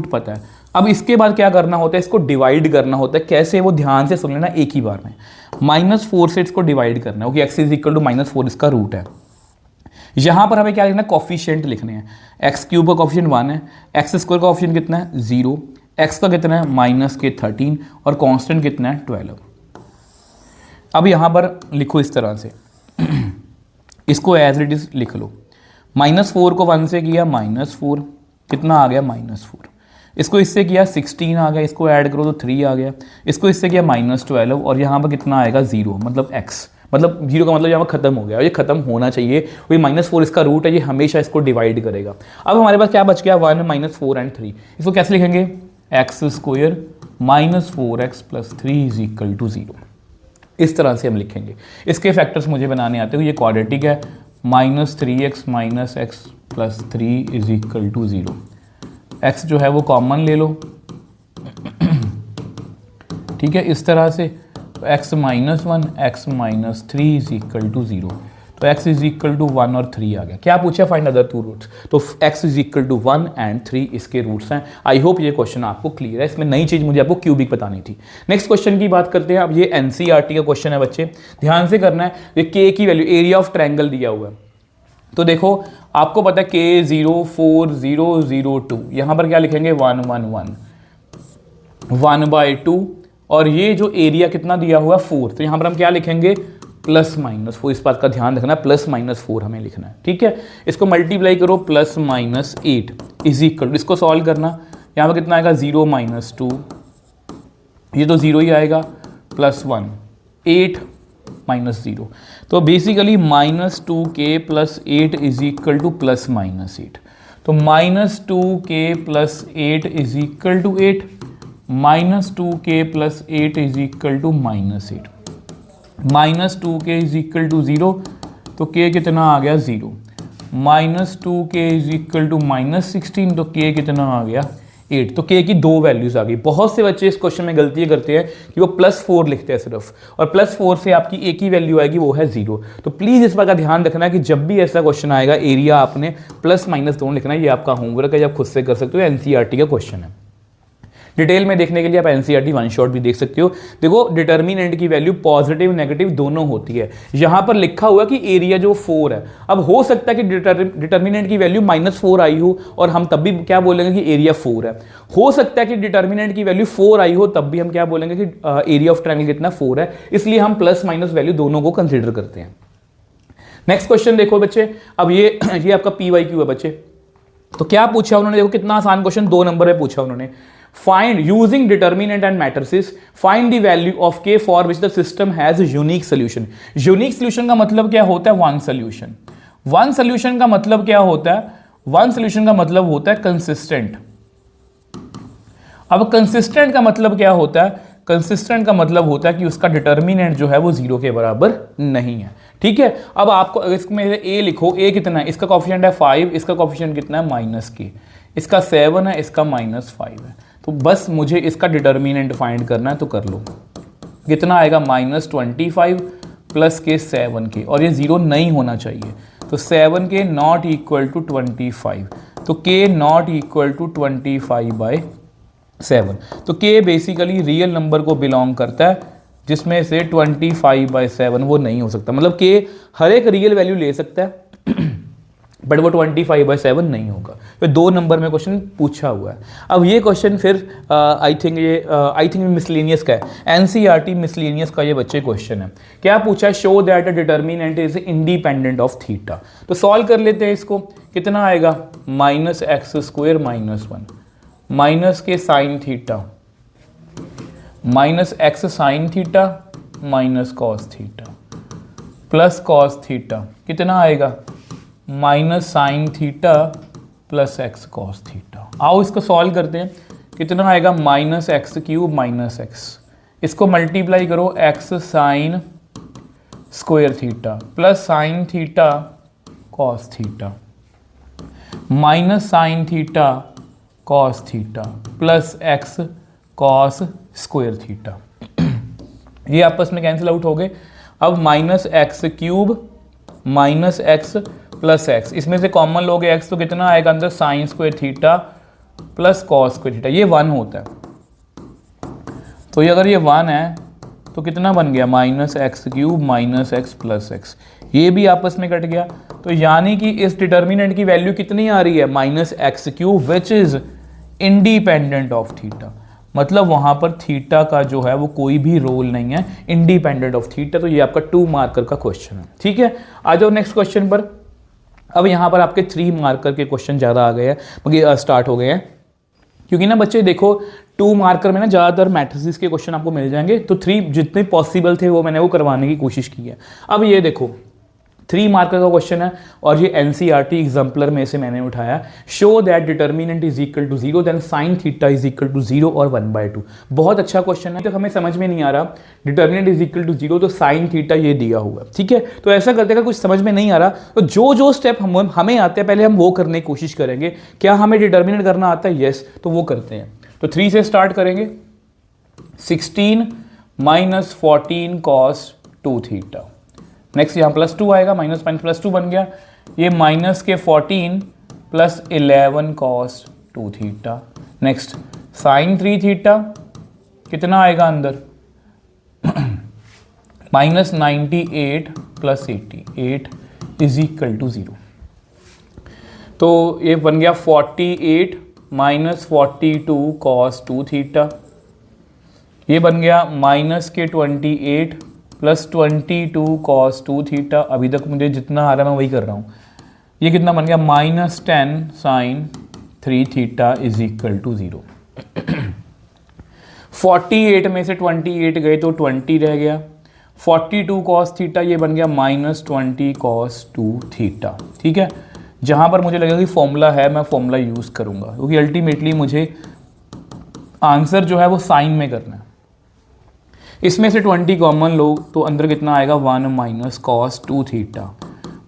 पता है, अब इसके बाद क्या करना होता है, इसको डिवाइड करना होता है। कैसे, वो ध्यान से सुन लेना एक ही बार में। -4 से इसको डिवाइड करना है, x इज इक्वल टू -4 इसका रूट है। यहां पर हमें क्या लिखना है, कॉफिशिएंट लिखने हैं। x³ का कॉफिशिएंट 1 है, x² का कॉफिशिएंट कितना है 0, x का कितना है -13 और कांस्टेंट कितना है 12। अब यहां पर लिखो इस तरह से इसको एज इट इज लिख लो। -4 को 1 से किया -4, कितना आ गया -4, इसको इससे किया 16 आ गया, इसको ऐड करो तो 3 आ गया, इसको इससे किया -12 और यहाँ पर कितना आएगा 0, मतलब x, मतलब 0 का मतलब यहाँ पर खत्म हो गया, ये खत्म होना चाहिए। वही -4 इसका रूट है, ये हमेशा इसको डिवाइड करेगा। अब हमारे पास क्या बच गया 1 -4 एंड 3, इसको कैसे लिखेंगे, x² -4x + 3 is equal to 0। इस तरह से हम लिखेंगे। इसके फैक्टर्स मुझे बनाने आते हो, ये क्वाड्रेटिक है, -3x - x + 3 is equal to 0। x जो है वो कॉमन ले लो, ठीक है, इस तरह से x -1 x -3 is equal to 0, तो x इज इक्वल टू 1 और 3 आ गया। क्या पूछा, फाइंड अदर 2 रूट्स, तो x is equal to 1 and 3 इसके रूट्स हैं। आई होप ये क्वेश्चन आपको क्लियर है, इसमें नई चीज़ मुझे आपको क्यूबिक बतानी थी। नेक्स्ट क्वेश्चन की बात करते हैं। अब ये NCERT का क्वेश्चन है बच्चे, ध्यान से करना है। ये k की वैल्यू, एरिया ऑफ ट्रायंगल दिया हुआ है, तो देखो आपको पता है k 0 4 0 0 2, यहाँ पर क्या लिखेंगे 1 1 1 1/2 और ये जो एरिया कितना दिया हुआ 4, तो यहाँ पर हम क्या लिखेंगे +-4। इस बात का ध्यान रखना, +-4 हमें लिखना है, ठीक है। इसको मल्टीप्लाई करो +-8 इज इक्वल, इसको सॉल्व करना, यहाँ पर कितना आएगा 0 - 2, ये तो 0 ही आएगा, +1 8 -0, तो basically -2k + 8 is equal to +-8, तो -2k + 8 is equal to 8, -2k + 8 is equal to -8, -2k is equal to 0, तो k कितना आ गया 0, -2k इज इक्वल टू -16, तो k कितना आ गया 8, तो k की 2 वैल्यूज आ गई। बहुत से बच्चे इस क्वेश्चन में गलतियां करते हैं कि वो +4 लिखते हैं सिर्फ, और +4 से आपकी एक ही वैल्यू आएगी, वो है 0। तो प्लीज़ इस बात का ध्यान रखना है कि जब भी ऐसा क्वेश्चन आएगा एरिया आपने +-2 लिखना है। ये आपका होमवर्क है, आप खुद से कर सकते हो, NCERT का क्वेश्चन है। डिटेल में देखने के लिए आप NCERT 1 शॉट भी देख सकते हो। देखो डिटर्मिनेंट की वैल्यू पॉजिटिव नेगेटिव दोनों होती है। यहाँ पर लिखा हुआ कि एरिया जो 4 है, अब हो सकता है कि डिटर्मिनेंट की वैल्यू -4 आई हो और हम तब भी क्या बोलेंगे कि एरिया 4 है। हो सकता है कि डिटर्मिनेंट की वैल्यू 4 आई हो, तब भी हम क्या बोलेंगे कि एरिया ऑफ ट्रायंगल कितना 4 है। इसलिए हम +- वैल्यू दोनों को कंसिडर करते हैं। नेक्स्ट क्वेश्चन देखो बच्चे, अब ये आपका PYQ है बच्चे। तो क्या पूछा उन्होंने, देखो कितना आसान क्वेश्चन 2 नंबर में पूछा उन्होंने। Find using determinant and matrices find the value of K for which the system has unique solution. Unique solution का मतलब क्या होता है? One solution. वन सोल्यूशन का मतलब क्या होता है? वन सोल्यूशन का मतलब होता है कंसिस्टेंट। अब कंसिस्टेंट का मतलब क्या होता है? कंसिस्टेंट का मतलब होता है कि उसका डिटर्मिनेंट जो है वो 0 के बराबर नहीं है। ठीक है, अब आपको इसमें ए लिखो, ए कितना है? इसका कॉफिशिएंट है 5, इसका कॉफिशिएंट कितना है? -k, इसका 7 है, इसका -5 है। तो बस मुझे इसका डिटर्मिनेंट फाइंड करना है, तो कर लो। कितना आएगा? -25 प्लस के 7k, और ये 0 नहीं होना चाहिए, तो 7k नॉट इक्वल टू 25, तो k नॉट इक्वल टू 25/7। तो k बेसिकली रियल नंबर को बिलोंग करता है, जिसमें से 25/7 वो नहीं हो सकता। मतलब k हर एक रियल वैल्यू ले सकता है बट वो 25/7 नहीं होगा। तो 2 नंबर में क्वेश्चन पूछा हुआ है। अब ये क्वेश्चन फिर आई थिंक मिसलेनियस का है, एनसीईआरटी मिसलेनियस का ये बच्चे क्वेश्चन है। क्या पूछा है? Show that a determinant is independent of theta. तो सॉल्व कर लेते हैं इसको। कितना आएगा? -x² -1 माइनस के sine theta -x sign theta minus cos theta plus cos theta. कितना आएगा? -sin theta plus x cos theta. आओ इसको सॉल्व करते हैं। कितना आएगा? -x³ -x, इसको मल्टीप्लाई करो x sign square theta plus sine theta cos theta minus sine theta cos theta plus x cos square theta. ये आपस में कैंसिल आउट हो गए। अब -x³ -x प्लस x, इसमें से कॉमन लोगे x, तो कितना आएगा अंदर? Sign square theta plus cos square theta. ये 1 होता है, तो ये अगर ये 1 है तो कितना बन गया? -x³ -x प्लस x, ये भी आपस में कट गया। तो यानी कि इस डिटर्मिनेंट की वैल्यू कितनी आ रही है? -x³ which is independent of theta. मतलब वहां पर थीटा का जो है वो कोई भी रोल नहीं है, इंडिपेंडेंट ऑफ थीटा। तो ये आपका 2 मार्कर का क्वेश्चन है। ठीक है, आ जाओ नेक्स्ट क्वेश्चन पर। अब यहाँ पर आपके 3 मार्कर के क्वेश्चन ज़्यादा आ गए हैं, स्टार्ट हो गए हैं, क्योंकि ना बच्चे देखो 2 मार्कर में ना ज़्यादातर मैट्रिसेस के क्वेश्चन आपको मिल जाएंगे, तो 3 जितने पॉसिबल थे वो मैंने वो करवाने की कोशिश की है। अब ये देखो 3 मार्कर का क्वेश्चन है और ये एनसीईआरटी एग्जाम्पलर में से मैंने उठाया। Show that determinant is equal to 0 then sine theta is equal to 0 और 1/2। बहुत अच्छा क्वेश्चन है। तो हमें समझ में नहीं आ रहा डिटर्मिनेंट इज इक्वल टू 0 तो साइन थीटा ये दिया हुआ है। ठीक है, तो ऐसा करते हैं, कुछ समझ में नहीं आ रहा तो जो स्टेप हमें आते हैं पहले हम वो करने की कोशिश करेंगे। क्या हमें डिटर्मिनेंट करना आता है? यस, तो वो करते हैं। तो 3 से स्टार्ट करेंगे। 16 - 14 cos 2 थीटा। नेक्स्ट यहाँ +2 आएगा, -2 बन गया। ये माइनस के 14 plus 11 cos 2 theta. Next sine 3 theta, कितना आएगा अंदर? -98 प्लस 88 इज इक्वल टू 0। तो ये बन गया 48 - 42 cos 2 थीटा। ये बन गया माइनस के 28 प्लस 22 cos 2 थीटा। अभी तक मुझे जितना आ रहा है मैं वही कर रहा हूँ। ये कितना बन गया? -10 sin 3 theta is equal to 0। 48 में से 28 गए तो 20 रह गया। 42 cos थीटा ये बन गया -20 cos 2 थीटा। ठीक है, जहाँ पर मुझे लगेगा कि फॉर्मूला है मैं फॉर्मूला यूज़ करूँगा, क्योंकि अल्टीमेटली मुझे आंसर जो है वो साइन में करना है। इसमें से 20 कॉमन लो तो अंदर कितना आएगा? 1 - cos 2 थीटा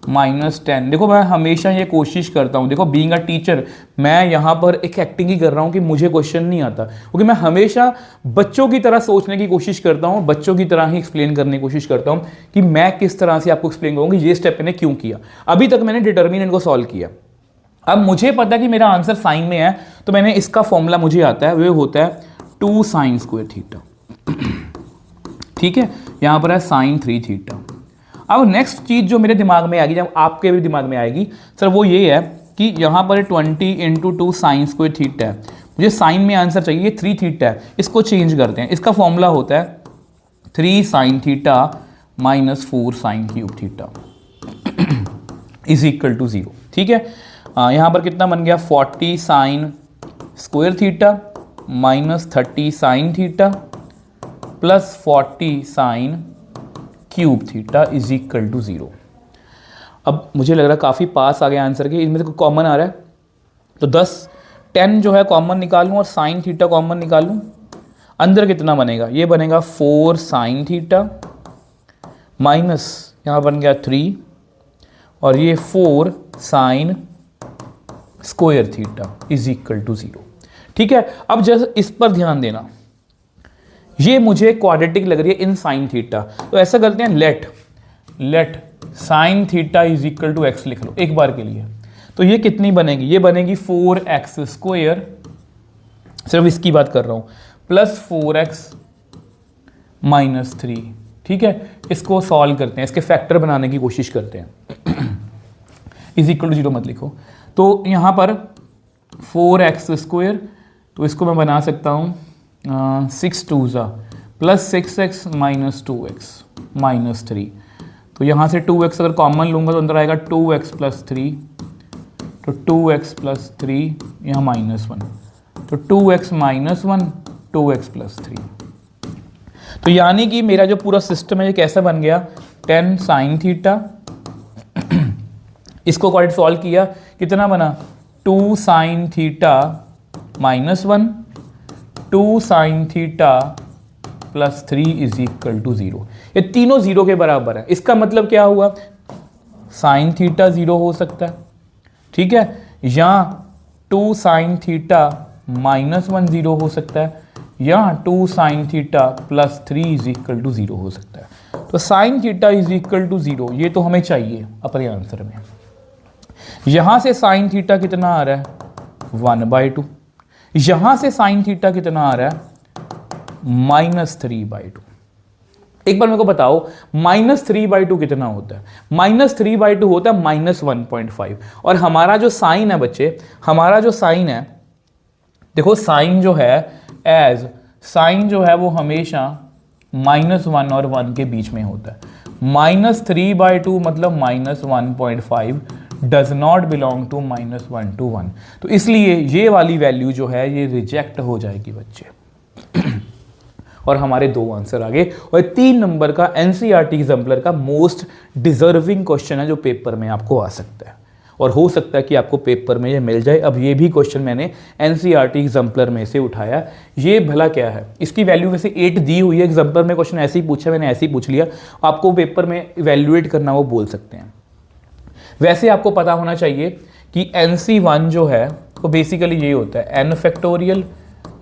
-10। देखो मैं हमेशा ये कोशिश करता हूँ, देखो बीइंग अ टीचर मैं यहाँ पर एक एक्टिंग ही कर रहा हूँ कि मुझे क्वेश्चन नहीं आता, क्योंकि मैं हमेशा बच्चों की तरह सोचने की कोशिश करता हूँ, बच्चों की तरह ही एक्सप्लेन करने की कोशिश करता हूँ कि मैं किस तरह से आपको एक्सप्लेन करूँगी, ये स्टेप मैंने क्यों किया। अभी तक मैंने डिटर्मिनेंट को सॉल्व किया, अब मुझे पता है कि मेरा आंसर साइन में है, तो मैंने इसका फॉर्मूला मुझे आता है, वो होता है 2 sin स्क्वायर थीटा। ठीक है, यहाँ पर है साइन 3 थीटा। अब नेक्स्ट चीज़ जो मेरे दिमाग में आएगी, जब आपके भी दिमाग में आएगी सर, वो ये है कि यहाँ पर 20 × 2 sin स्क्वायर थीटा है, मुझे साइन में आंसर चाहिए 3 थीटा है, इसको चेंज करते हैं। इसका फॉर्मूला होता है 3 sin theta -4 sin cube theta is equal to 0। ठीक है, यहाँ पर कितना बन गया? 40 sin square theta -30 sine theta plus 40 sine cube theta is equal to 0। अब मुझे लग रहा है काफ़ी पास आ गया आंसर के, इनमें से कोई कॉमन आ रहा है तो 10 जो है कॉमन निकालूं और साइन थीटा कॉमन निकालूं, अंदर कितना बनेगा, ये बनेगा 4 साइन थीटा माइनस यहाँ बन गया 3 और ये 4 sine square theta is equal to 0। ठीक है, अब जस्ट इस पर ध्यान देना, ये मुझे क्वाड्रेटिक लग रही है इन साइन थीटा, तो ऐसा करते हैं let sine theta is equal to X लिख लो एक बार के लिए। तो ये कितनी बनेगी, ये बनेगी 4x स्क्वायर, सिर्फ इसकी बात कर रहा हूं, प्लस 4x माइनस 3। ठीक है, इसको सॉल्व करते हैं, इसके फैक्टर बनाने की कोशिश करते हैं। इज इक्वल टू 0 मत लिखो, तो यहाँ पर 4x स्क्वायर, तो इसको मैं बना सकता हूँ 6 2 ज़ा plus 6x minus 2x minus 3। तो यहाँ से 2x अगर कॉमन लूँगा तो अंदर आएगा 2x प्लस 3, तो 2x प्लस 3 यहाँ माइनस 1, तो 2x माइनस 1 2x प्लस 3। तो यानी कि मेरा जो पूरा सिस्टम है ये कैसा बन गया, 10 साइन थीटा, इसको क्वाड्रेटिक सॉल्व किया, कितना बना 2 sine theta minus 1, 2 sine theta plus 3 is equal to 0। ये तीनों 0 के बराबर है, इसका मतलब क्या हुआ, साइन थीटा 0 हो सकता है, ठीक है, या 2 साइन थीटा माइनस 1 0 हो सकता है, या 2 sine theta plus 3 is equal to 0 हो सकता है। तो sine theta is equal to 0 ये तो हमें चाहिए अपने आंसर में। यहां से साइन थीटा कितना आ रहा है 1/2, यहां से साइन थीटा कितना आ रहा है -3/2। एक बार मेरे को बताओ -3/2 कितना होता है, -3/2 होता है -1.5। और हमारा जो साइन है बच्चे, हमारा जो साइन है, देखो साइन जो है साइन जो है वो हमेशा -1 और 1 के बीच में होता है। -3/2 मतलब -1.5 does not belong to -1 to 1, तो इसलिए ये वाली वैल्यू जो है ये रिजेक्ट हो जाएगी बच्चे। और हमारे 2 आंसर आ गए, और 3 नंबर का एनसीईआरटी एग्जाम्पलर का मोस्ट डिजर्विंग क्वेश्चन है जो पेपर में आपको आ सकता है, और हो सकता है कि आपको पेपर में ये मिल जाए। अब ये भी क्वेश्चन मैंने एनसीईआरटी एग्जाम्पलर में से उठाया, ये भला क्या है, इसकी वैल्यू वैसे 8 दी हुई है, एग्जाम्पलर में क्वेश्चन ऐसे ही पूछा, मैंने ऐसे ही पूछ लिया, आपको पेपर में इवेल्युएट करना वो बोल सकते हैं। वैसे आपको पता होना चाहिए कि NC1 जो है तो बेसिकली ये होता है n फैक्टोरियल,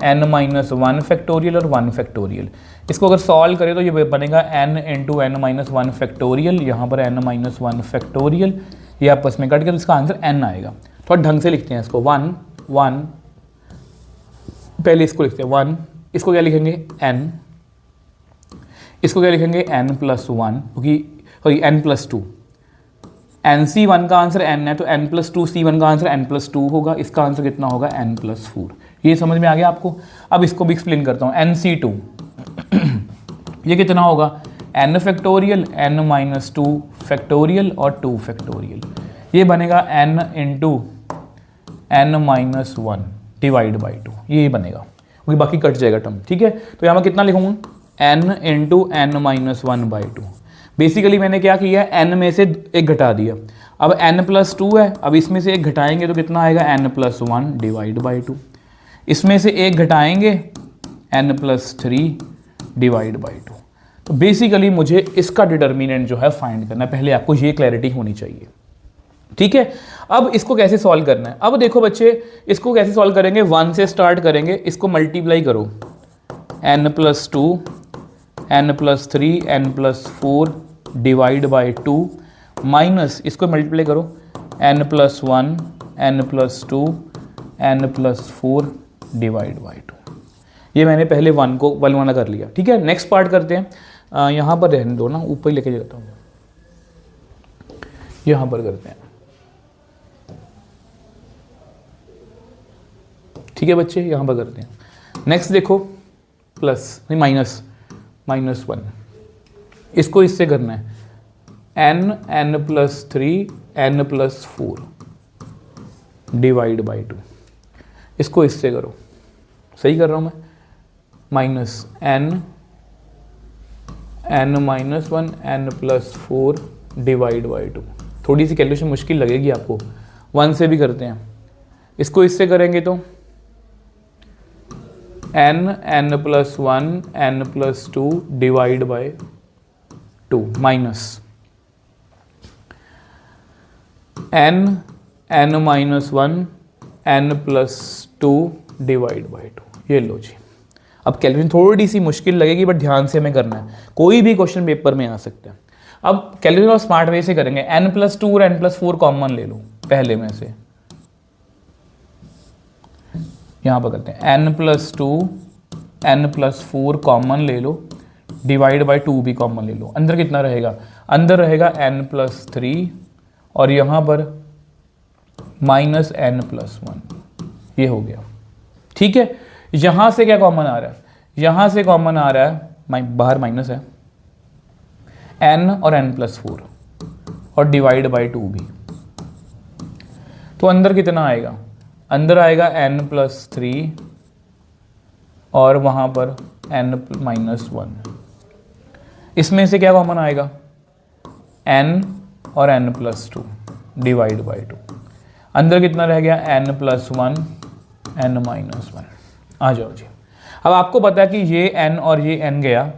n-1 फैक्टोरियल और 1 फैक्टोरियल। इसको अगर सॉल्व करें तो ये बनेगा n इंटू n-1 फैक्टोरियल, यहाँ पर n-1 फैक्टोरियल, ये आपस में कट के तो इसका आंसर n आएगा। थोड़ा ढंग से लिखते हैं इसको, 1 1, पहले इसको लिखते हैं 1, इसको क्या लिखेंगे n, इसको क्या लिखेंगे n+1, क्योंकि सॉरी n+2, NC1 का आंसर n है तो n+2, C1 का आंसर n+2 होगा, इसका आंसर कितना होगा n+4। ये समझ में आ गया आपको। अब इसको भी एक्सप्लेन करता हूँ, NC2 ये कितना होगा n फैक्टोरियल, n-2 फैक्टोरियल और 2 फैक्टोरियल, ये बनेगा n into n-1 divide by 2, ये बनेगा, क्योंकि बाकी कट जाएगा टर्म। ठीक है, तो यहाँ मैं कितना लिखूंगा n इंटू n-1/2। बेसिकली मैंने क्या किया, n में से एक घटा दिया, अब n+2 है, अब इसमें से एक घटाएंगे तो कितना आएगा n+1 डिवाइड बाई 2, इसमें से एक घटाएंगे n+3 डिवाइड बाई 2। तो बेसिकली मुझे इसका डिटर्मिनेंट जो है फाइंड करना है, पहले आपको ये क्लैरिटी होनी चाहिए। ठीक है, अब इसको कैसे सॉल्व करना है, अब देखो बच्चे इसको कैसे सॉल्व करेंगे, 1 से स्टार्ट करेंगे, इसको मल्टीप्लाई करो n+2 n+3 n+4 divide by 2 minus इसको मल्टीप्लाई करो n+1 n+2 n+4 divide by 2। ये मैंने पहले 1 को 1 वाला कर लिया। ठीक है, नेक्स्ट पार्ट करते हैं, यहाँ पर रहने दो ना, ऊपर ही लेके जाता हूँ, यहाँ पर करते हैं। ठीक है बच्चे, यहाँ पर करते हैं। नेक्स्ट देखो प्लस नहीं -1, इसको इससे करना है n+3 n+4 डिवाइड बाई 2, इसको इससे करो, सही कर रहा हूँ मैं, minus n -1 n+4 divide by 2। थोड़ी सी कैलकुलेशन मुश्किल लगेगी आपको, 1 से भी करते हैं, इसको इससे करेंगे तो n+1 n+2 divide by 2 minus n-1 n+2 divide by 2। ये लो जी। अब कैलकुलेशन थोड़ी सी मुश्किल लगेगी बट ध्यान से हमें करना है, कोई भी क्वेश्चन पेपर में आ सकता है। अब कैलकुलेशन और स्मार्ट वे से करेंगे, n+2 और n+4 कॉमन ले लो पहले में से, यहां पर करते हैं n+2 n+4 कॉमन ले लो, डिवाइड बाई 2 भी कॉमन ले लो। अंदर कितना रहेगा, अंदर रहेगा n+3 और यहां पर -n+1, ये हो गया। ठीक है, यहां से क्या कॉमन आ रहा है, यहां से कॉमन आ रहा है, बाहर माइनस है, n और n+4 और डिवाइड बाई 2 भी, तो अंदर कितना आएगा, अंदर आएगा n+3 और वहां पर n-1। इसमें से क्या कॉमन आएगा, n और n+2 डिवाइड बाई 2। अंदर कितना रह गया, n+1 n-1। आ जाओ जी। अब आपको पता है कि ये n और ये n गया,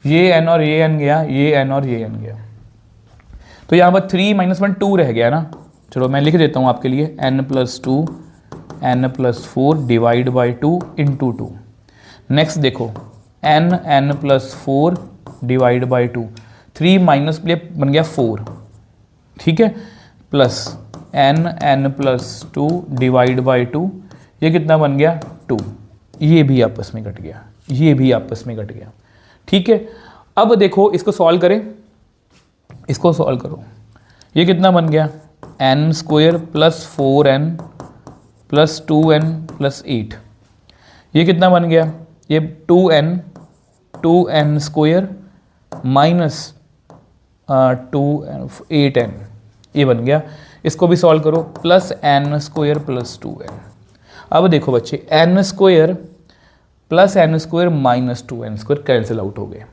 ये n और ये n गया, ये n और ये n गया, तो यहाँ पर 3 - 1 2 रह गया ना। चलो मैं लिख देता हूँ आपके लिए, n+2 n+4 divide by 2 into 2। Next देखो n+4 divide by 2, 3 minus play बन गया 4, ठीक है, प्लस n+2 डिवाइड बाई 2, ये कितना बन गया 2, ये भी आपस में कट गया, ये भी आपस में कट गया। ठीक है, अब देखो इसको सॉल्व करें, इसको सॉल्व करो, ये कितना बन गया n² plus 4n plus 2n plus 8, ये कितना बन गया, ये 2n² माइनस 8n, ये बन गया। इसको भी सॉल्व करो, प्लस n² प्लस 2n। अब देखो बच्चे, n² plus n² minus 2n² cancel out हो गए,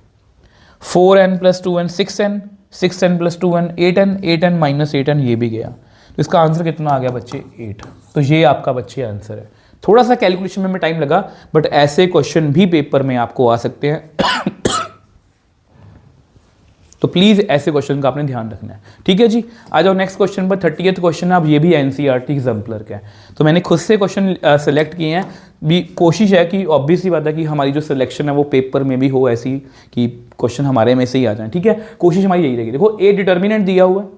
4n plus 2n 6n, 6n plus 2n 8n, 8n minus 8n ये भी गया, तो इसका आंसर कितना आ गया बच्चे 8। तो ये आपका बच्चे आंसर है। थोड़ा सा कैलकुलेशन में टाइम लगा बट ऐसे क्वेश्चन भी पेपर में आपको आ सकते हैं तो प्लीज ऐसे क्वेश्चन का आपने ध्यान रखना है। ठीक है जी, आ जाओ नेक्स्ट क्वेश्चन पर। 30th क्वेश्चन अब ये भी एनसीईआरटी एग्जाम्पलर का है, तो मैंने खुद से क्वेश्चन सेलेक्ट किए हैं। भी कोशिश है कि ऑब्वियस सी बात है कि हमारी जो सिलेक्शन है वो पेपर में भी हो ऐसी कि क्वेश्चन हमारे में से ही आ जाए। ठीक है, कोशिश हमारी यही रहेगी। देखो ए डिटर्मिनेंट दिया हुआ है,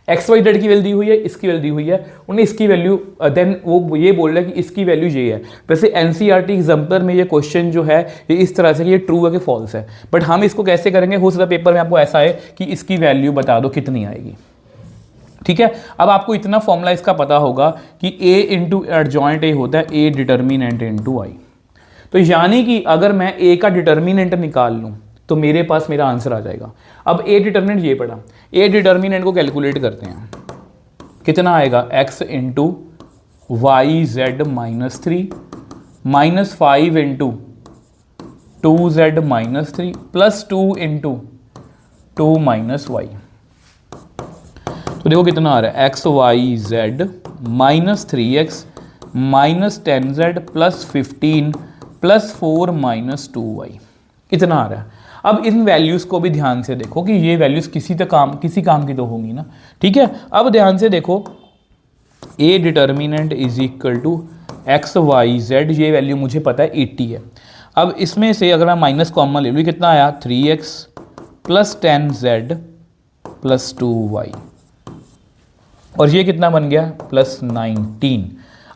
XY Z की वैल्यू दी हुई है, इसकी वैल्यू दी हुई है, उन्हें इसकी वैल्यू देन वो ये बोल रहा है कि इसकी वैल्यू ये है। वैसे एनसीईआरटी एग्जाम्पलर में ये क्वेश्चन जो है ये इस तरह से कि ये ट्रू है कि फॉल्स है, बट हम इसको कैसे करेंगे, हो सकता है पेपर में आपको ऐसा है कि इसकी वैल्यू बता दो कितनी आएगी। ठीक है, अब आपको इतना फॉर्मूला इसका पता होगा कि A इंटू एडजॉइंट A होता है A डिटर्मिनेंट इंटू I। तो यानी कि अगर मैं A का डिटर्मिनेंट निकाल लूँ तो मेरे पास मेरा आंसर आ जाएगा। अब A डिटर्मिनेंट ये पड़ा, A डिटर्मिनेंट को कैलकुलेट करते हैं, कितना आएगा x into Y Z minus 3 minus 5 into 2z minus 3 plus 2 into 2 minus Y. तो देखो कितना आ रहा है, X Y Z minus 3x minus 10z plus 15 plus 4 minus 2y, इतना आ रहा है। अब इन वैल्यूज़ को भी ध्यान से देखो कि ये वैल्यूज़ किसी काम की तो होंगी ना। ठीक है, अब ध्यान से देखो, A determinant is equal to X Y Z, ये वैल्यू मुझे पता है 80 है। अब इसमें से अगर मैं माइनस कॉमन ले लूँ, कितना आया 3x plus 10z plus 2y, और ये कितना बन गया प्लस 19।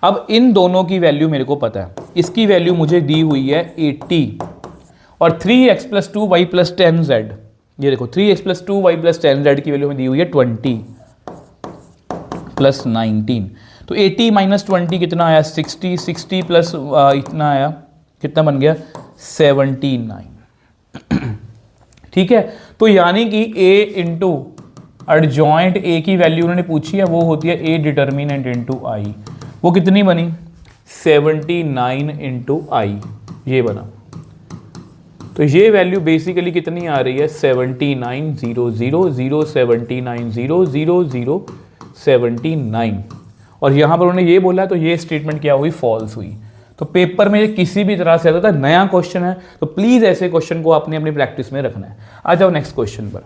अब इन दोनों की वैल्यू मेरे को पता है, इसकी वैल्यू मुझे दी हुई है 80 और 3x plus 2y plus 10z, ये देखो 3x plus 2y plus 10z की वैल्यू में दी हुई है 20 प्लस 19। तो 80 माइनस 20 कितना आया 60, 60 प्लस इतना आया, कितना बन गया 79। ठीक है, तो यानी कि A इंटू एडजॉइंट A की वैल्यू उन्होंने पूछी है, वो होती है A डिटर्मिनेंट इंटू I। वो कितनी बनी 79 इंटू आई, ये बना। तो ये वैल्यू बेसिकली कितनी आ रही है 79,000,079 और यहाँ पर उन्होंने ये बोला तो ये स्टेटमेंट क्या हुई, फॉल्स हुई। तो पेपर में ये किसी भी तरह से आता था, नया क्वेश्चन है तो प्लीज़ ऐसे क्वेश्चन को आपने अपनी प्रैक्टिस में रखना है। आ जाओ नेक्स्ट क्वेश्चन पर।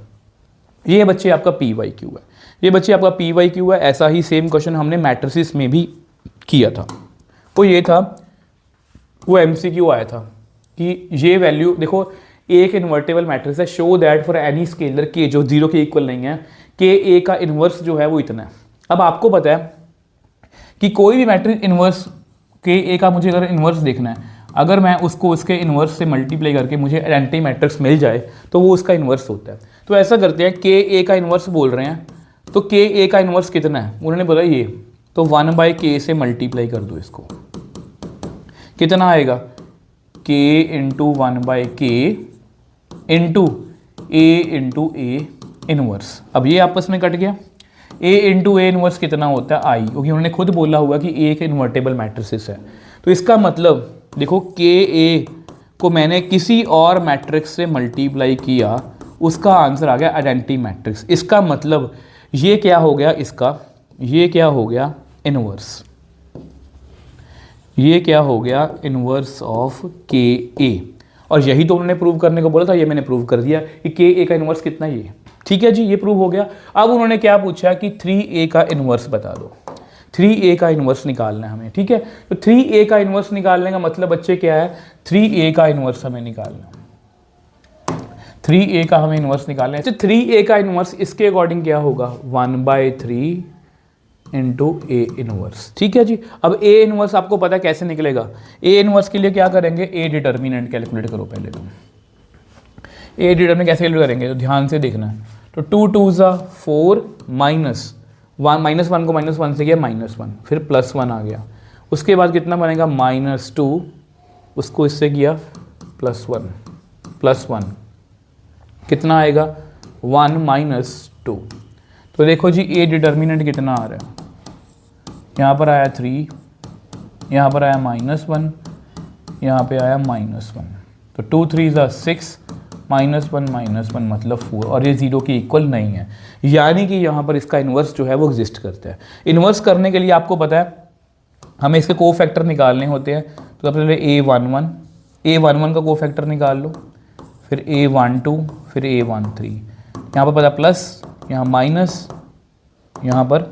ये बच्चे आपका PYQ है, ये बच्चे आपका PYQ है। ऐसा ही सेम क्वेश्चन हमने मैट्रिसेस में भी किया था। वो ये था, वो MCQ आया था कि ये वैल्यू देखो, एक इन्वर्टेबल मैट्रिक्स है, show that for any scalar के जो 0 के इक्वल नहीं है, के ए का इन्वर्स जो है वो इतना है। अब आपको पता है कि कोई भी मैट्रिक्स इन्वर्स के ए का मुझे अगर इन्वर्स देखना है, अगर मैं उसको उसके इन्वर्स से मल्टीप्लाई करके मुझे आइडेंटिटी मैट्रिक्स मिल जाए तो वो उसका इन्वर्स होता है। तो ऐसा करते हैं, के ए का इन्वर्स बोल रहे हैं तो के ए का इन्वर्स कितना है, उन्होंने बोला ये, तो 1/k से मल्टीप्लाई कर दो इसको, कितना आएगा k into 1/k into a inverse. अब ये आपस में कट गया, a इंटू ए इनवर्स कितना होता है i, क्योंकि उन्होंने खुद बोला हुआ कि एक इन्वर्टेबल मैट्रिसेस है। तो इसका मतलब देखो k a को मैंने किसी और मैट्रिक्स से मल्टीप्लाई किया, उसका आंसर आ गया आइडेंटिटी मैट्रिक्स। इसका मतलब ये क्या हो गया, इसका ये क्या हो गया, इनवर्स। ये क्या हो गया, इनवर्स ऑफ के ए। और यही तो उन्होंने प्रूव करने को बोला था, ये मैंने प्रूव कर दिया कि के ए का इनवर्स कितना, ये ठीक है जी, ये प्रूव हो गया। अब उन्होंने क्या पूछा कि 3a का इनवर्स बता दो, 3a का इनवर्स निकालना है हमें, ठीक है। तो 3a का इनवर्स निकालने का मतलब बच्चे क्या है, 3a का इनवर्स हमें निकालना, 3a का हमें इनवर्स निकालना है। 3a का इनवर्स इसके अकॉर्डिंग क्या होगा, 1/3 इंटू ए इनवर्स, ठीक है जी। अब ए इनवर्स आपको पता है कैसे निकलेगा, ए इनवर्स के लिए क्या करेंगे, ए डिटर्मिनेंट कैलकुलेट करो पहले तुम। ए डिटर्मिनेंट कैसे कैलकुलेट करेंगे, तो ध्यान से देखना है। तो 2 2 4 -1 को -1 से किया -1, फिर +1 आ गया। उसके बाद कितना बनेगा -2, उसको इससे किया +1 कितना आएगा 1 - 2। तो देखो जी ए डिटर्मिनेंट कितना आ रहा है, यहाँ पर आया 3, यहाँ पर आया -1, यहाँ पे आया -1। तो 2 3 6, -1 मतलब 4, और ये 0 के इक्वल नहीं है, यानी कि यहाँ पर इसका इन्वर्स जो है वो एग्जिस्ट करता है। इन्वर्स करने के लिए आपको पता है हमें इसके को फैक्टर निकालने होते हैं। तो सबसे पहले A11 का को फैक्टर निकाल लो, फिर A12, फिर A13, यहाँ पर पता प्लस, यहाँ माइनस, यहाँ पर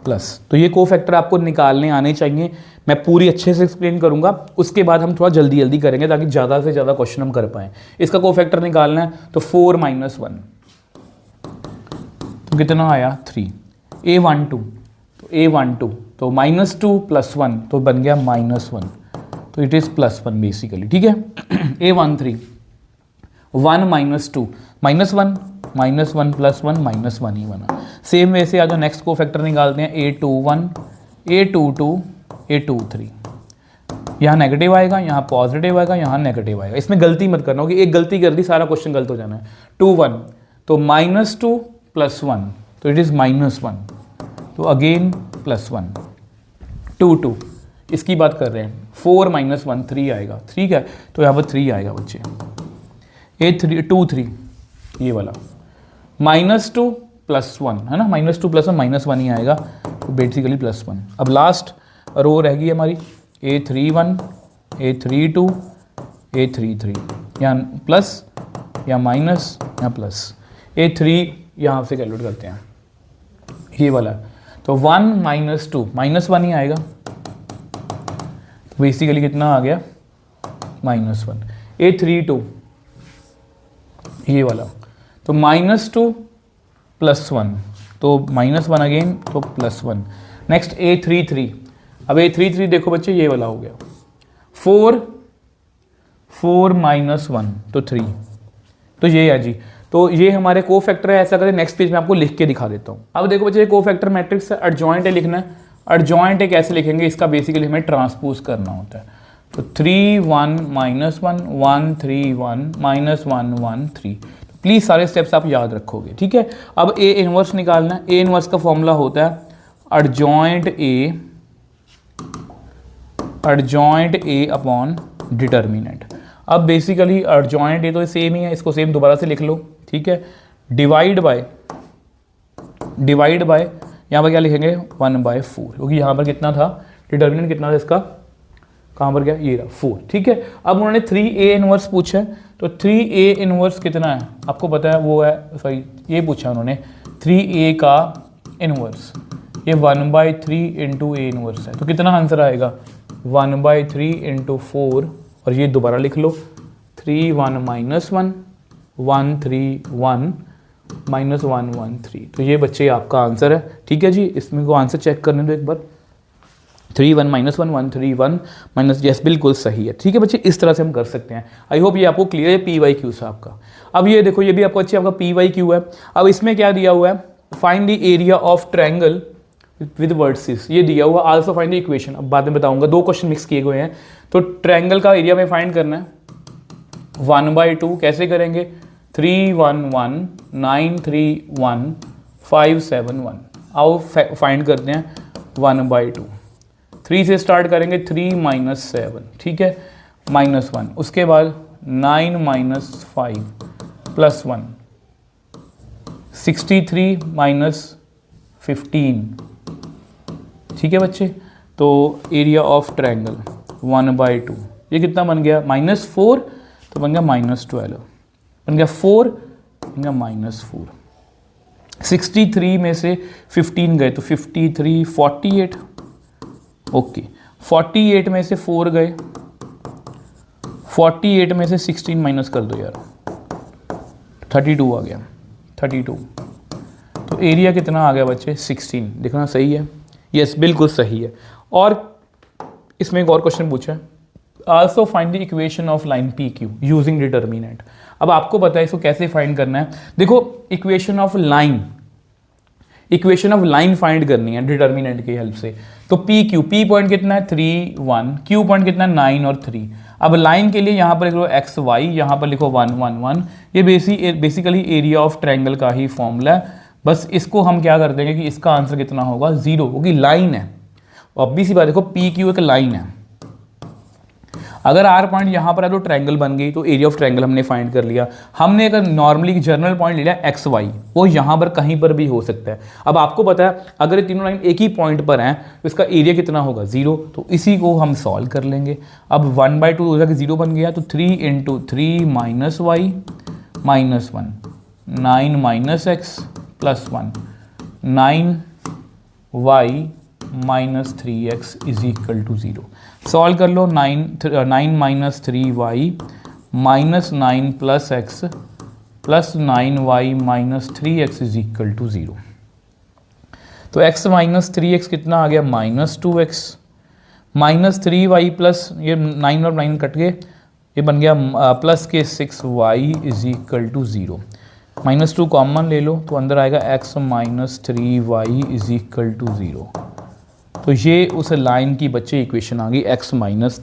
प्लस। तो ये को फैक्टर आपको निकालने आने चाहिए। मैं पूरी अच्छे से एक्सप्लेन करूँगा, उसके बाद हम थोड़ा जल्दी करेंगे ताकि ज़्यादा से ज़्यादा क्वेश्चन हम कर पाएँ। इसका को फैक्टर निकालना है तो 4 - 1 तो कितना आया 3। A12 तो -2 + 1 तो बन गया -1, तो इट इज़ +1 बेसिकली, ठीक है। A13 1 - 2 -1 -1 + 1 -1 ही बना। सेम वे से आ जाओ नेक्स्ट को फैक्टर निकालते हैं, A21 A22 A23, यहाँ नेगेटिव आएगा, यहाँ पॉजिटिव आएगा, यहाँ नेगेटिव आएगा। इसमें गलती मत करना कि एक गलती कर दी सारा क्वेश्चन गलत हो जाना है। 21 तो -2 + 1 तो इट इज़ -1, तो अगेन +1। 22 इसकी बात कर रहे हैं, 4 - 1 3 आएगा, ठीक है। तो यहाँ पर 3 आएगा बच्चे। A23 ये वाला -2 + 1 है ना, -2 + 1 -1 ही आएगा, तो बेसिकली +1। अब लास्ट रो रह गई हमारी A31 A32 A33, यहाँ प्लस, यहाँ माइनस, यहाँ प्लस। A3 यहाँ से कैलकुलेट करते हैं, ये वाला। तो 1 - 2 -1 ही आएगा, तो बेसिकली कितना आ गया -1। A32 ये वाला, तो -2 + 1 तो -1 अगेन, तो +1। नेक्स्ट A33, अब A33 देखो बच्चे ये वाला हो गया, 4 - 1 तो 3, तो ये है जी। तो ये हमारे को फैक्टर है। ऐसा करें नेक्स्ट पेज में आपको लिख के दिखा देता हूँ। अब देखो बच्चे को फैक्टर मैट्रिक्स है, एडजॉइंट है लिखना है। एडजॉइंट है कैसे लिखेंगे, इसका बेसिकली हमें ट्रांसपोज करना होता है। तो 3 1 - 1 1 3 1 -1 1 3। प्लीज़ सारे स्टेप्स आप याद रखोगे, ठीक है। अब ए इनवर्स निकालना है। ए इनवर्स का फॉर्मूला होता है adjoint A adjoint A upon determinant. अब बेसिकली एडजॉइंट ए तो सेम ही है, इसको सेम दोबारा से लिख लो, ठीक है। डिवाइड बाय यहाँ पर क्या लिखेंगे 1/4, क्योंकि यहाँ पर कितना था, डिटर्मिनेंट कितना था इसका, कहाँ पर गया, ये रहा 4, ठीक है। अब उन्होंने 3A इनवर्स पूछा है, तो 3A इनवर्स कितना है आपको पता है, वो है, सॉरी ये पूछा उन्होंने 3A का इनवर्स, ये 1/3 इंटू ए इनवर्स है, तो कितना आंसर आएगा 1/3 इंटू 4, और ये दोबारा लिख लो 3 1 -1 1 3 1 -1 1 3, तो ये बच्चे आपका आंसर है, ठीक है जी। इसमें को आंसर चेक करने दो एक बार, 3 1 -1 1 3 1 माइनस, यस बिल्कुल सही है, ठीक है बच्चे। इस तरह से हम कर सकते हैं। आई होप ये आपको क्लियर है PYQ से आपका। अब ये देखो, ये भी आपको अच्छी आपका PYQ है। अब इसमें क्या दिया हुआ है, find the area of triangle with vertices, ये दिया हुआ, आल्सो फाइंड द इक्वेशन। अब बाद में बताऊंगा, दो क्वेश्चन मिक्स किए हुए हैं। तो ट्रायंगल का एरिया में फाइंड करना है 1/2, कैसे करेंगे 3 1 1 9 3 1 5 7 1, आओ फाइंड करते हैं 1/2। 3 से स्टार्ट करेंगे, 3 - 7, ठीक है, -1, उसके बाद 9 - 5 +1, 63 - 15, ठीक है बच्चे। तो एरिया ऑफ ट्रायंगल 1/2, ये कितना बन गया -4, तो बन गया -12, बन गया 4, बन गया -4। 63 में से 15 गए तो 53 48, ओके 48 में से 4 गए, 48 में से 16 माइनस कर दो यार, 32 आ गया, 32। तो एरिया कितना आ गया बच्चे 16, देखना सही है, यस बिल्कुल सही है। और इसमें एक और क्वेश्चन पूछा है, also find the equation of line PQ using determinant. अब आपको पता है इसको कैसे फाइंड करना है, देखो इक्वेशन ऑफ लाइन फाइंड करनी है डिटर्मिनेंट की हेल्प से। तो P पॉइंट कितना है 3 1, Q पॉइंट कितना है 9 और 3। अब लाइन के लिए यहाँ पर लिखो x y, यहाँ पर लिखो 1 1 1, ये बेसिकली एरिया ऑफ ट्रायंगल का ही फॉर्मूला है। बस इसको हम क्या कर देंगे कि इसका आंसर कितना होगा 0, क्योंकि लाइन है, ऑब्वियस सी बात, देखो PQ एक लाइन है। अगर R पॉइंट यहाँ पर है तो ट्रायंगल बन गई, तो एरिया ऑफ ट्रायंगल हमने फाइंड कर लिया। हमने अगर नॉर्मली जनरल पॉइंट ले लिया x y, वो यहाँ पर कहीं पर भी हो सकता है। अब आपको पता है अगर ये तीनों लाइन एक ही पॉइंट पर हैं तो इसका एरिया कितना होगा 0, तो इसी को हम सॉल्व कर लेंगे। अब 1/2 हो जाएगा, 0 बन गया, तो 3 × 3 - y -1, 9 - x +1, 9y -3x = 0। Solve कर लो, 9 - 3y -9 + x + 9y -3x = 0। तो x - 3x कितना आ गया -2x, -3y प्लस ये 9 और 9 कट गए, ये बन गया प्लस के 6y = 0। -2 कॉमन ले लो तो अंदर आएगा x - 3y = 0। तो ये उस लाइन की बच्चे इक्वेशन आ गई x -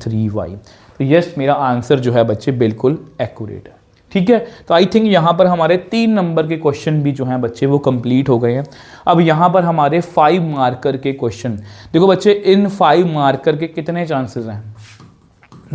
3y। तो यस मेरा आंसर जो है बच्चे बिल्कुल एक्यूरेट है, ठीक है। तो आई थिंक यहाँ पर हमारे 3 नंबर के क्वेश्चन भी जो हैं बच्चे वो कंप्लीट हो गए हैं। अब यहाँ पर हमारे 5 मार्कर के क्वेश्चन, देखो बच्चे इन 5 मार्कर के कितने चांसेस हैं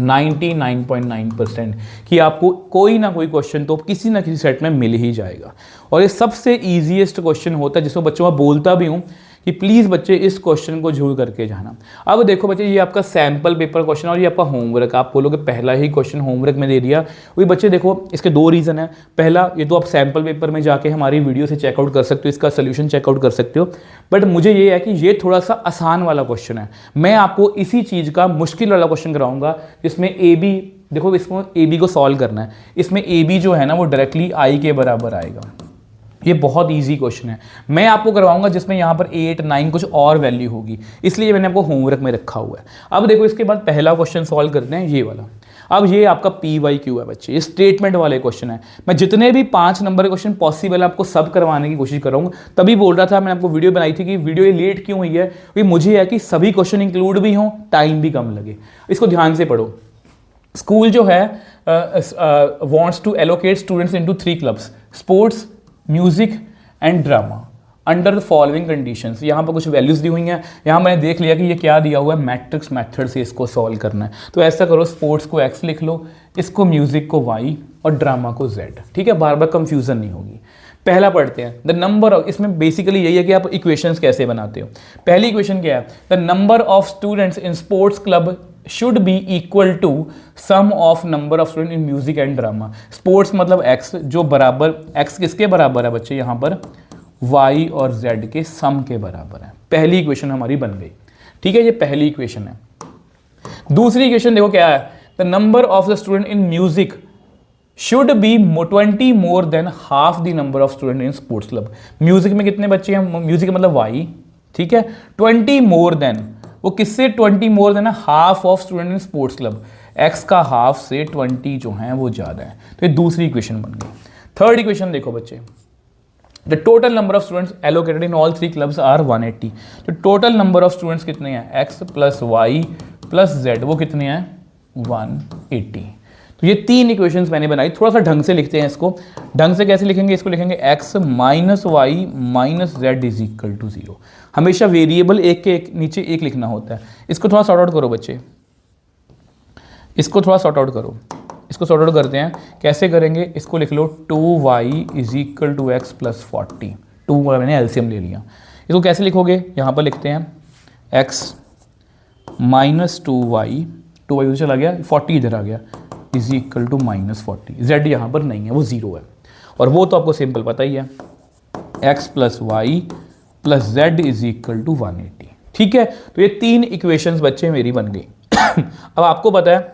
99.9% कि आपको कोई ना कोई क्वेश्चन तो किसी ना किसी सेट में मिल ही जाएगा। और ये सबसे ईजीएस्ट क्वेश्चन होता है जिसको बच्चों मैं बोलता भी हूँ कि प्लीज़ बच्चे इस क्वेश्चन को जरूर करके जाना। अब देखो बच्चे ये आपका सैम्पल पेपर क्वेश्चन और ये आपका होमवर्क, आप बोलोगे पहला ही क्वेश्चन होमवर्क में दे दिया। वही बच्चे देखो इसके 2 रीज़न है। पहला, ये तो आप सैम्पल पेपर में जाके हमारी वीडियो से चेकआउट कर सकते हो, इसका सोल्यूशन चेकआउट कर सकते हो। बट मुझे ये है कि ये थोड़ा सा आसान वाला क्वेश्चन है। मैं आपको इसी चीज़ का मुश्किल वाला क्वेश्चन कराऊंगा जिसमें AB, देखो इसको AB को सॉल्व करना है। इसमें AB जो है ना वो डायरेक्टली I के बराबर आएगा। ये बहुत इजी क्वेश्चन है। मैं आपको करवाऊंगा जिसमें यहाँ पर 8 9 कुछ और वैल्यू होगी, इसलिए मैंने आपको होमवर्क में रखा हुआ है। अब देखो इसके बाद पहला क्वेश्चन सॉल्व करते हैं, ये वाला। अब ये आपका PYQ है बच्चे, ये स्टेटमेंट वाले क्वेश्चन है। मैं जितने भी 5 नंबर के क्वेश्चन पॉसिबल है आपको सब करवाने की कोशिश करूँगा। तभी बोल रहा था, मैंने आपको वीडियो बनाई थी कि वीडियो ये लेट क्यों हुई है, क्योंकि मुझे है कि सभी क्वेश्चन इंक्लूड भी हों, टाइम भी कम लगे। इसको ध्यान से पढ़ो। स्कूल जो है wants to allocate students into 3 clubs, sports, music and drama. Under the following conditions. यहाँ पर कुछ वैल्यूज़ दी हुई हैं, यहाँ मैंने देख लिया कि ये क्या दिया हुआ है, मैट्रिक्स मेथड से इसको सॉल्व करना है। तो ऐसा करो, स्पोर्ट्स को x लिख लो, इसको म्यूजिक को y और ड्रामा को z। ठीक है, बार बार कंफ्यूजन नहीं होगी। पहला पढ़ते हैं, द नंबर ऑफ, इसमें बेसिकली यही है कि आप इक्वेशंस कैसे बनाते हो। पहली इक्वेशन क्या है, the number of students in sports club should be equal to sum of number of student in music and drama. Sports मतलब x, जो बराबर x किसके बराबर है बच्चे, यहाँ पर y और z के सम के बराबर है। पहली इक्वेशन हमारी बन गई। ठीक है, ये पहली इक्वेशन है। दूसरी इक्वेशन देखो क्या है, the number of the student in music should be 20 more than half the number of student in sports club. Music में कितने बच्चे हैं, म्यूजिक मतलब y, ठीक है, 20 मोर देन, वो किससे 20 more than half of student in sports club, x का हाफ से 20 जो है वो ज़्यादा है। तो ये दूसरी इक्वेशन बन गई। थर्ड इक्वेशन देखो बच्चे, the total number of students allocated in all 3 clubs are 180। तो टोटल नंबर ऑफ स्टूडेंट्स कितने हैं, x plus Y plus z, वो कितने हैं 180। तो ये 3 इक्वेशंस मैंने बनाई। थोड़ा सा ढंग से लिखते हैं इसको। ढंग से कैसे लिखेंगे, इसको लिखेंगे x minus Y minus Z is equal to 0। हमेशा वेरिएबल एक के नीचे एक लिखना होता है। इसको थोड़ा सॉर्ट आउट करो बच्चे, इसको थोड़ा सॉर्ट आउट करो। इसको सॉर्ट आउट करते हैं, कैसे करेंगे, इसको लिख लो 2y is equal to X plus 40। 2 मैंने एलसीएम ले लिया। इसको कैसे लिखोगे, यहाँ पर लिखते हैं x माइनस 2y, 2y उधर चला गया, 40 इधर आ गया, is equal to minus 40। z यहाँ पर नहीं है, वो 0 है, और वो तो आपको सिंपल पता ही है, x plus Y plus Z is equal to 180। ठीक है, तो ये 3 इक्वेशंस बच्चे मेरी बन गई। अब आपको पता है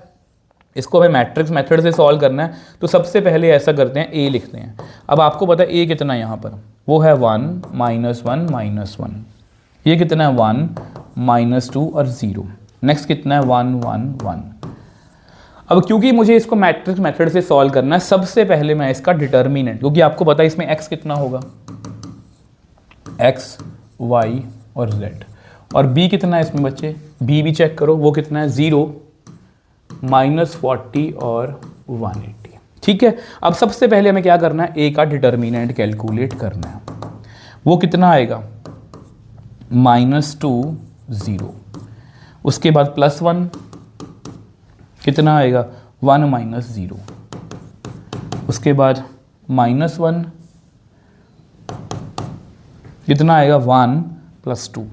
इसको हमें मैट्रिक्स मेथड से सॉल्व करना है, तो सबसे पहले ऐसा करते हैं, a लिखते हैं। अब आपको पता है a कितना है यहाँ पर, वो है 1 माइनस 1 माइनस 1। ये कितना है 1 माइनस 2 और 0। नेक्स्ट कितना है 1 1 1। अब क्योंकि मुझे इसको मैट्रिक्स मेथड से सॉल्व करना है, सबसे पहले मैं इसका डिटर्मिनेंट, क्योंकि आपको पता है इसमें x कितना होगा, x y और z, और b कितना है इसमें बच्चे, b भी चेक करो, वो कितना है 0 माइनस 40 और 180। ठीक है, अब सबसे पहले हमें क्या करना है, a का डिटर्मिनेंट कैलकुलेट करना है। वो कितना आएगा -2 0, उसके बाद +1 कितना आएगा 1 माइनस 0, उसके बाद -1 कितना आएगा 1 + 2।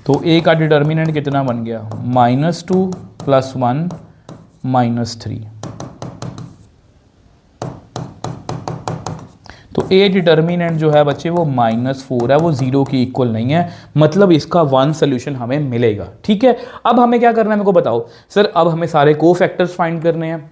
तो a का डिटर्मिनेंट कितना बन गया -2 + 1 -3। तो a डिटर्मिनेंट जो है बच्चे वो -4 है, वो 0 की इक्वल नहीं है, मतलब इसका 1 सोल्यूशन हमें मिलेगा। ठीक है, अब हमें क्या करना है मेरे को बताओ सर। अब हमें सारे कोफैक्टर्स फाइंड करने हैं,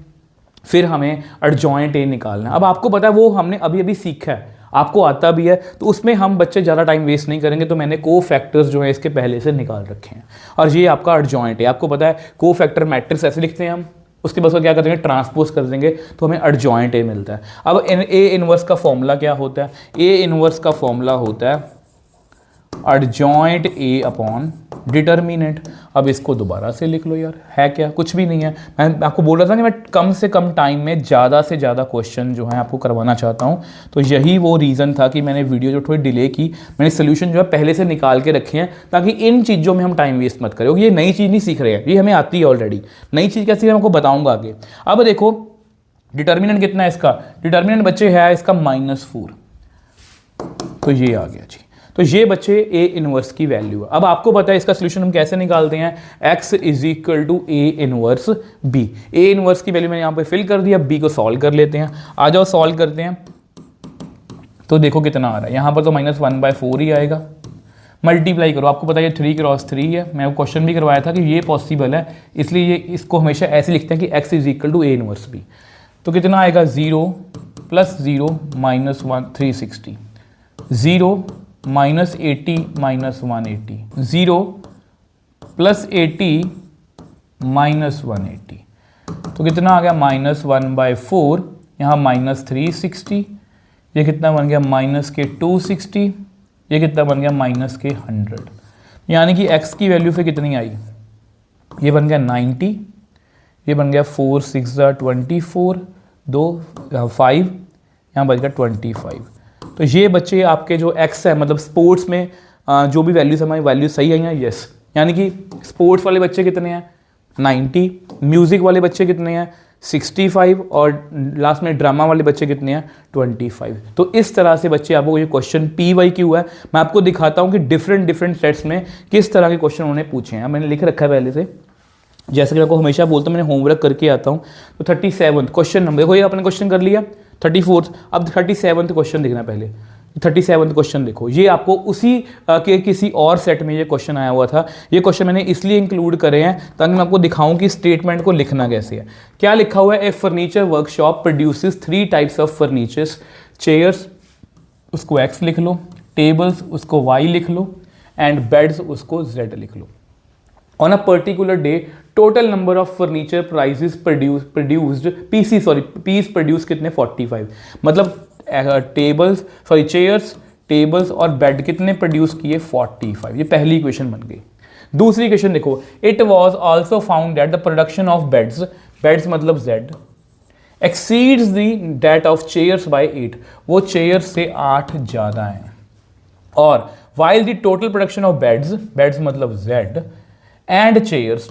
फिर हमें एडजॉइंट a निकालना है। अब आपको पता है वो हमने अभी अभी सीखा है, आपको आता भी है, तो उसमें हम बच्चे ज़्यादा टाइम वेस्ट नहीं करेंगे। तो मैंने कोफैक्टर्स जो है इसके पहले से निकाल रखे हैं, और ये आपका एडजॉइंट है। आपको पता है कोफैक्टर मैट्रिक्स ऐसे लिखते हैं हम, उसके बाद क्या करेंगे ट्रांसपोज कर देंगे, तो हमें एडजॉइंट ए मिलता है। अब ए इनवर्स का फॉर्मूला क्या होता है, ए इनवर्स का फॉर्मूला होता है एडजॉइंट ए अपॉन डिटर्मिनेंट। अब इसको दोबारा से लिख लो यार, है क्या, कुछ भी नहीं है। मैं आपको बोल रहा था कि मैं कम से कम टाइम में ज़्यादा से ज़्यादा क्वेश्चन जो है आपको करवाना चाहता हूँ, तो यही वो रीज़न था कि मैंने वीडियो जो थोड़ी डिले की, मैंने सोल्यूशन जो है पहले से निकाल के रखे हैं, ताकि इन चीज़ों में हम टाइम वेस्ट मत करें। ये नई चीज़ नहीं सीख रहे हैं, ये हमें आती है ऑलरेडी। नई चीज़ कैसी है मैं आपको बताऊँगा आगे। अब देखो डिटर्मिनेंट कितना है इसका, डिटर्मिनेंट बच्चे है इसका -4, तो ये आ गया जी। तो ये बच्चे ए इनवर्स की वैल्यू है। अब आपको पता है इसका सोल्यूशन हम कैसे निकालते हैं, x is equal to A inverse B. A inverse की वैल्यू मैंने यहाँ पे फिल कर दिया, बी को सॉल्व कर लेते हैं। आ जाओ सॉल्व करते हैं, तो देखो कितना आ रहा है, यहाँ पर तो -1/4 ही आएगा। मल्टीप्लाई करो, आपको पता है ये 3 क्रॉस 3 है। मैं क्वेश्चन भी करवाया था कि ये पॉसिबल है, इसलिए ये इसको हमेशा ऐसे लिखते हैं कि x is equal to A inverse B. तो कितना आएगा 0 + 0 -1 360, 0 -80 -180, 0 + 80 -180, तो कितना आ गया -1/4, यहाँ -360, ये कितना बन गया -260, ये कितना बन गया -100। यानी कि x की वैल्यू फिर कितनी आई, ये बन गया 90, ये बन गया 4 6 24, 2 5, यहाँ बच गया 25। तो ये बच्चे आपके जो एक्स है, मतलब स्पोर्ट्स में जो भी वैल्यूज हमारी वैल्यूज सही आई हैं, यस, यानी कि स्पोर्ट्स वाले बच्चे कितने हैं 90, म्यूजिक वाले बच्चे कितने हैं 65 और लास्ट में ड्रामा वाले बच्चे कितने हैं 25। तो इस तरह से बच्चे आपको ये क्वेश्चन PYQ है। मैं आपको दिखाता हूँ कि डिफरेंट सेट्स में किस तरह के क्वेश्चन उन्होंने पूछे हैं। मैंने लिख रखा है पहले से, जैसे कि मैं आपको हमेशा बोलता हूँ, मैंने होमवर्क करके आता हूँ। तो 37 क्वेश्चन नंबर देखो, ये आपने क्वेश्चन कर लिया 34, अब 37 क्वेश्चन देखना पहले। 37 क्वेश्चन देखो, ये आपको उसी के किसी और सेट में ये क्वेश्चन आया हुआ था। ये क्वेश्चन मैंने इसलिए इंक्लूड करे हैं ताकि मैं आपको दिखाऊं कि स्टेटमेंट को लिखना कैसे है। क्या लिखा हुआ है, a furniture workshop produces 3 types of furnitures, chairs उसको X लिख लो, टेबल्स उसको Y लिख लो, एंड बेड्स उसको Z लिख लो। On a particular day total number of furniture prizes produced piece produce कितने 45, मतलब चेयर्स, टेबल्स और बेड कितने प्रोड्यूस किए 45। ये पहली इक्वेशन बन गई। दूसरी इक्वेशन देखो, it was also found that the production of beds मतलब Z exceeds that of chairs by 8, वो चेयर्स से 8 ज़्यादा हैं। और while the total production of beds मतलब Z and chairs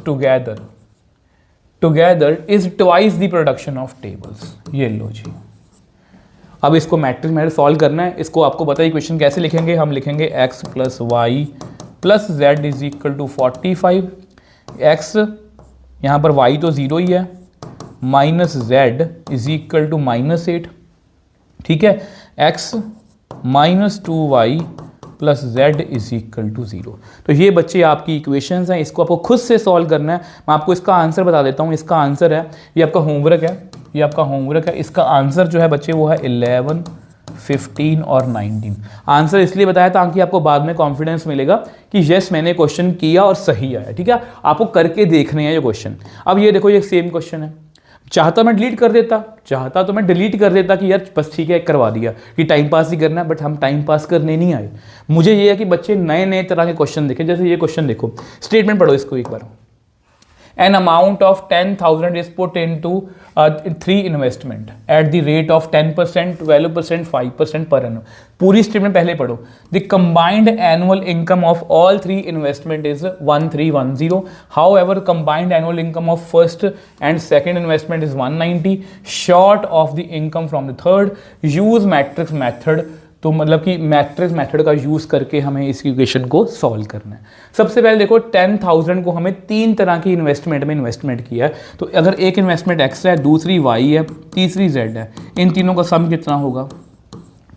together is twice the production of tables. ये लो जी, अब इसको मैट्रिक्स में सॉल्व करना है। इसको आपको पता है इक्वेशन कैसे लिखेंगे, हम लिखेंगे x + y + z = 45। x यहाँ पर y तो 0 ही है, माइनस z = -8, ठीक है। x - 2y + z = 0। तो ये बच्चे आपकी इक्वेशंस हैं, इसको आपको खुद से सॉल्व करना है। मैं आपको इसका आंसर बता देता हूँ। इसका आंसर है, ये आपका होमवर्क है, इसका आंसर जो है बच्चे वो है 11, 15 और 19। आंसर इसलिए बताया ताकि आपको बाद में कॉन्फिडेंस मिलेगा कि यस मैंने क्वेश्चन किया और सही आया, ठीक है। आपको करके देखने हैं ये क्वेश्चन। अब ये देखो, ये सेम क्वेश्चन है। चाहता मैं डिलीट कर देता कि यार बस ठीक है करवा दिया कि टाइम पास ही करना है, बट हम टाइम पास करने नहीं आए। मुझे ये है कि बच्चे नए तरह के क्वेश्चन देखें। जैसे ये क्वेश्चन देखो, स्टेटमेंट पढ़ो इसको एक बार। An amount of 10,000 is put into 3 investment at the rate of 10%, 12%, 5% per annum. पूरी स्टेटमेंट पहले पढ़ो। The combined annual income of all 3 investment is 1310. However, combined annual income of first and second investment is 190, short of the income from the third. Use matrix method. तो मतलब कि matrix method का use करके हमें इस equation को solve करना है। सबसे पहले देखो 10,000 को हमें 3 तरह की इन्वेस्टमेंट में इन्वेस्टमेंट किया है। तो अगर एक इन्वेस्टमेंट X है, दूसरी Y है, तीसरी Z है, इन तीनों का सम कितना होगा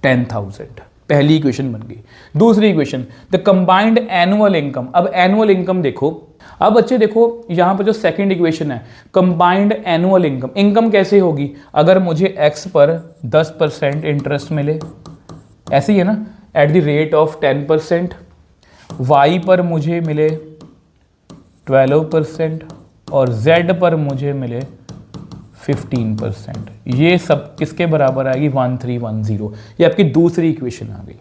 10,000। पहली इक्वेशन बन गई। दूसरी equation, the combined annual income. अब एनुअल इनकम देखो, अब बच्चे देखो यहाँ पर जो सेकंड इक्वेशन है, कंबाइंड एनुअल इनकम कैसे होगी। अगर मुझे X पर 10% इंटरेस्ट मिले, ऐसे ही है ना, at the rate of 10%, Y पर मुझे मिले 12% और Z पर मुझे मिले 15%, ये सब किसके बराबर आएगी 1310। ये आपकी दूसरी इक्वेशन आ गई।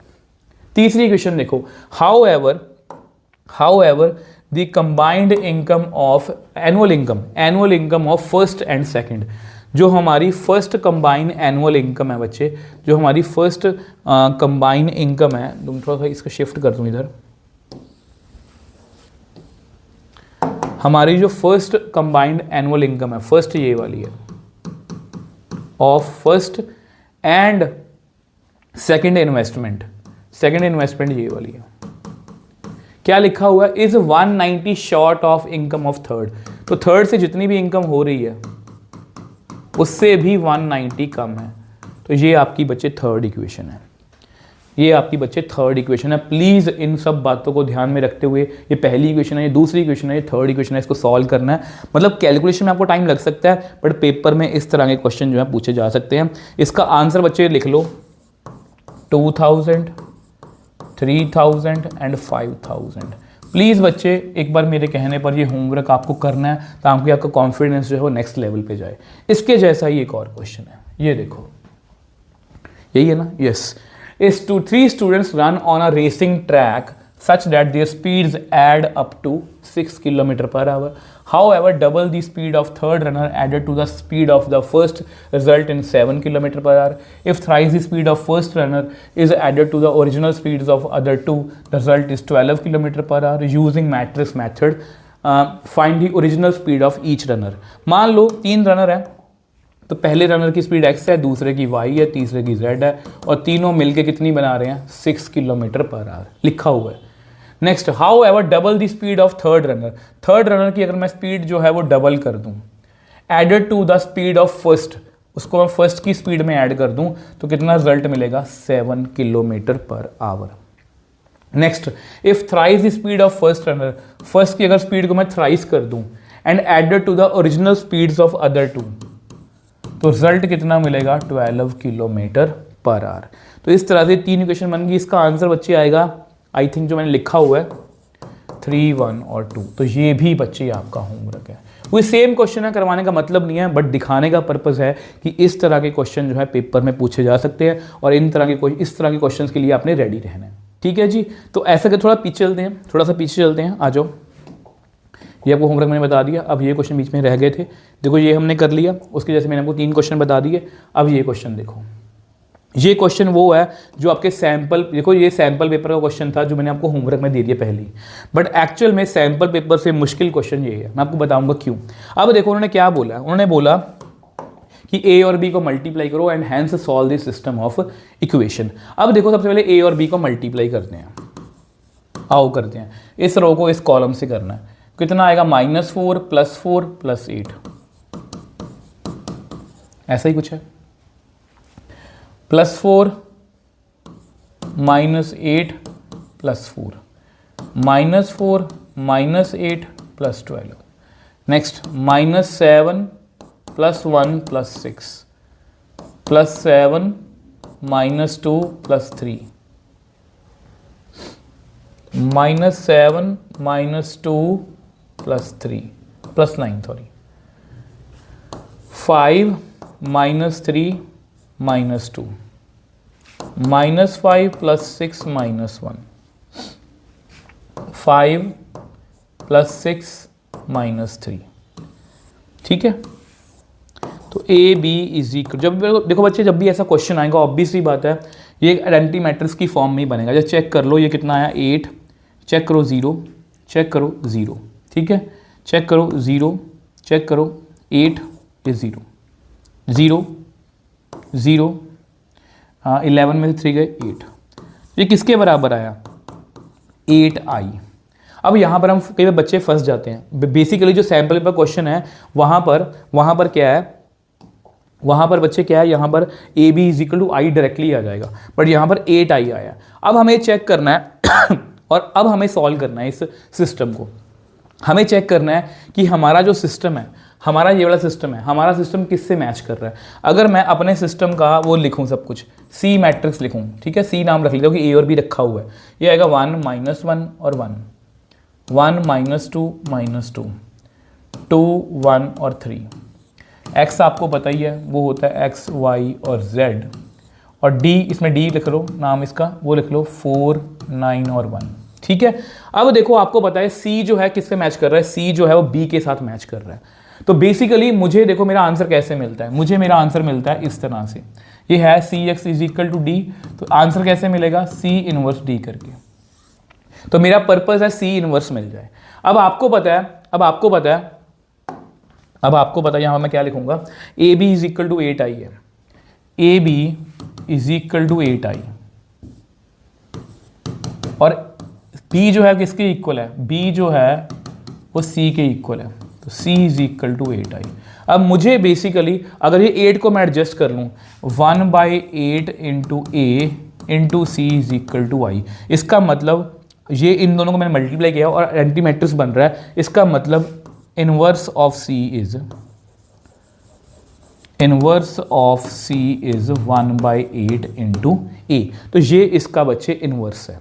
तीसरी इक्वेशन देखो, however the combined income of annual income of first and second, जो हमारी फर्स्ट कंबाइन एनुअल इनकम है बच्चे, जो हमारी फर्स्ट कंबाइन इनकम है, तुम थोड़ा सा इसको शिफ्ट कर दूँ इधर, हमारी जो फर्स्ट कंबाइंड एनुअल इनकम है, फर्स्ट ये वाली है, of first and second investment ये वाली है। क्या लिखा हुआ है, is 190 short of income of third. तो थर्ड से जितनी भी इनकम हो रही है उससे भी 190 कम है। तो ये आपकी बच्चे थर्ड इक्वेशन है। प्लीज इन सब बातों को ध्यान में रखते हुए, ये पहली इक्वेशन है, ये दूसरी इक्वेशन है, ये थर्ड इक्वेशन है, इसको सॉल्व करना है। मतलब कैलकुलेशन में आपको टाइम लग सकता है, बट पेपर में इस तरह के क्वेश्चन जो है पूछे जा सकते हैं। इसका आंसर बच्चे लिख लो 2000, 3000 एंड 5000। प्लीज़ बच्चे एक बार मेरे कहने पर ये होमवर्क आपको करना है ताकि आपका कॉन्फिडेंस जो है वो नेक्स्ट लेवल पे जाए। इसके जैसा ही एक और क्वेश्चन है, ये देखो, यही है ना, yes. 3 students run on a racing track such that their speeds add up to 6 km per hour. However, double the speed of third runner added to the speed of the first result in 7 km per hour. If thrice the speed of first runner is added to the original speeds of other two, the result is 12 km per hour. Using matrix method, find the original speed of each runner. मान लो 3 runner है, तो पहले runner की speed x है, दूसरे की y है, तीसरे की z है, और तीनों मिलके कितनी बना रहे हैं 6 km per hour लिखा हुआ है. Next, how ever double the speed of third runner. Third runner की अगर मैं स्पीड जो है वो डबल कर दूं, added to the speed of first, उसको मैं फर्स्ट की स्पीड में ऐड कर दूं तो कितना रिजल्ट मिलेगा 7 km per hour. Next, if thrice the speed of first runner, first की अगर स्पीड को मैं थ्राइस कर दूं and added to the original speeds of other two, तो रिजल्ट कितना मिलेगा 12 km per hour. तो इस तरह से 3 इक्वेशन बन गई. इसका आंसर बच्चे आएगा आई थिंक जो मैंने लिखा हुआ है 3, 1 और 2. तो ये भी बच्चे आपका होमवर्क है. वही सेम क्वेश्चन है, करवाने का मतलब नहीं है, बट दिखाने का पर्पस है कि इस तरह के क्वेश्चन जो है पेपर में पूछे जा सकते हैं और इस तरह के क्वेश्चन के लिए आपने रेडी रहना है. ठीक है जी. तो ऐसा कि थोड़ा पीछे चलते हैं, थोड़ा सा पीछे चलते हैं. आ जाओ, ये आपको होमवर्क मैंने बता दिया. अब ये क्वेश्चन बीच में रह गए थे, देखो ये हमने कर लिया. उसके जैसे मैंने आपको 3 क्वेश्चन बता दिए. अब ये क्वेश्चन देखो, ये क्वेश्चन वो है जो आपके सैंपल, देखो ये सैंपल पेपर का क्वेश्चन था जो मैंने आपको होमवर्क में दे दिया पहले ही, बट एक्चुअल में सैंपल पेपर से मुश्किल क्वेश्चन ये है. मैं आपको बताऊंगा क्यों. अब देखो उन्होंने क्या बोला. उन्होंने बोला कि ए और बी को मल्टीप्लाई करो and hence solve the system of equation. अब देखो सबसे पहले ए और बी को मल्टीप्लाई करते हैं. आओ करते हैं. इस रो को इस कॉलम से करना है. कितना आएगा -4 + 4 + 8, ऐसा ही कुछ है. +4 -8 + 4, -4 -8 + 12. Next -7 + 1 + 6 +7 -2 + 3 -7 -2 + 3 + 9 sorry 5 -3 -2 -5 + 6 -1 5 + 6 -3. ठीक है. तो ए बी इज इक्वल, जब देखो बच्चे जब भी ऐसा क्वेश्चन आएगा ऑब्वियसली बात है ये आइडेंटिटी मैट्रिक्स की फॉर्म में ही बनेगा. जब चेक कर लो ये कितना आया 8, चेक करो 0, चेक करो 0. ठीक है. चेक करो 0, चेक करो 8 इज 0 0 0, 11 में से 3 गए 8. ये किसके बराबर आया 8i. अब यहाँ पर हम कई बार बच्चे फंस जाते हैं. बेसिकली जो सैम्पल पेपर क्वेश्चन है वहाँ पर क्या है, वहाँ पर बच्चे क्या है, यहाँ पर A B is equal to I directly आ जाएगा, बट यहाँ पर 8i आया. अब हमें चेक करना है और अब हमें सॉल्व करना है इस सिस्टम को. हमें चेक करना है कि हमारा जो सिस्टम है, हमारा ये वाला सिस्टम है, हमारा सिस्टम किससे मैच कर रहा है. अगर मैं अपने सिस्टम का वो लिखूं सब कुछ सी मैट्रिक्स लिखूं, ठीक है, सी नाम रख लेता हूँ कि ए और बी रखा हुआ है. ये आएगा 1 -1 और 1 1 -2 -2 2 1 और 3. एक्स आपको पता ही है वो होता है एक्स वाई और जेड, और डी, इसमें डी लिख लो नाम इसका, वो लिख लो 4 9 और 1. ठीक है. अब देखो आपको पता है सी जो है किससे मैच कर रहा है, सी जो है वो बी के साथ मैच कर रहा है. तो बेसिकली मुझे देखो मेरा आंसर कैसे मिलता है, मुझे मेरा आंसर मिलता है इस तरह से. ये है C X is equal to D, तो आंसर कैसे मिलेगा सी इनवर्स डी करके. तो मेरा पर्पस है सी इनवर्स मिल जाए. अब आपको पता है यहां मैं क्या लिखूंगा, A B is equal to 8i है. A B is equal to 8i और b जो है किसके इक्वल है, b जो है वो c के इक्वल है, तो c is equal to 8i. अब मुझे बेसिकली अगर ये 8 को मैं एडजस्ट कर लूँ 1/8 into A into C is equal to i, इसका मतलब ये इन दोनों को मैंने मल्टीप्लाई किया और एंटी मैट्रिक्स बन रहा है. इसका मतलब inverse of c is 1/8 into A. तो ये इसका बच्चे इनवर्स है,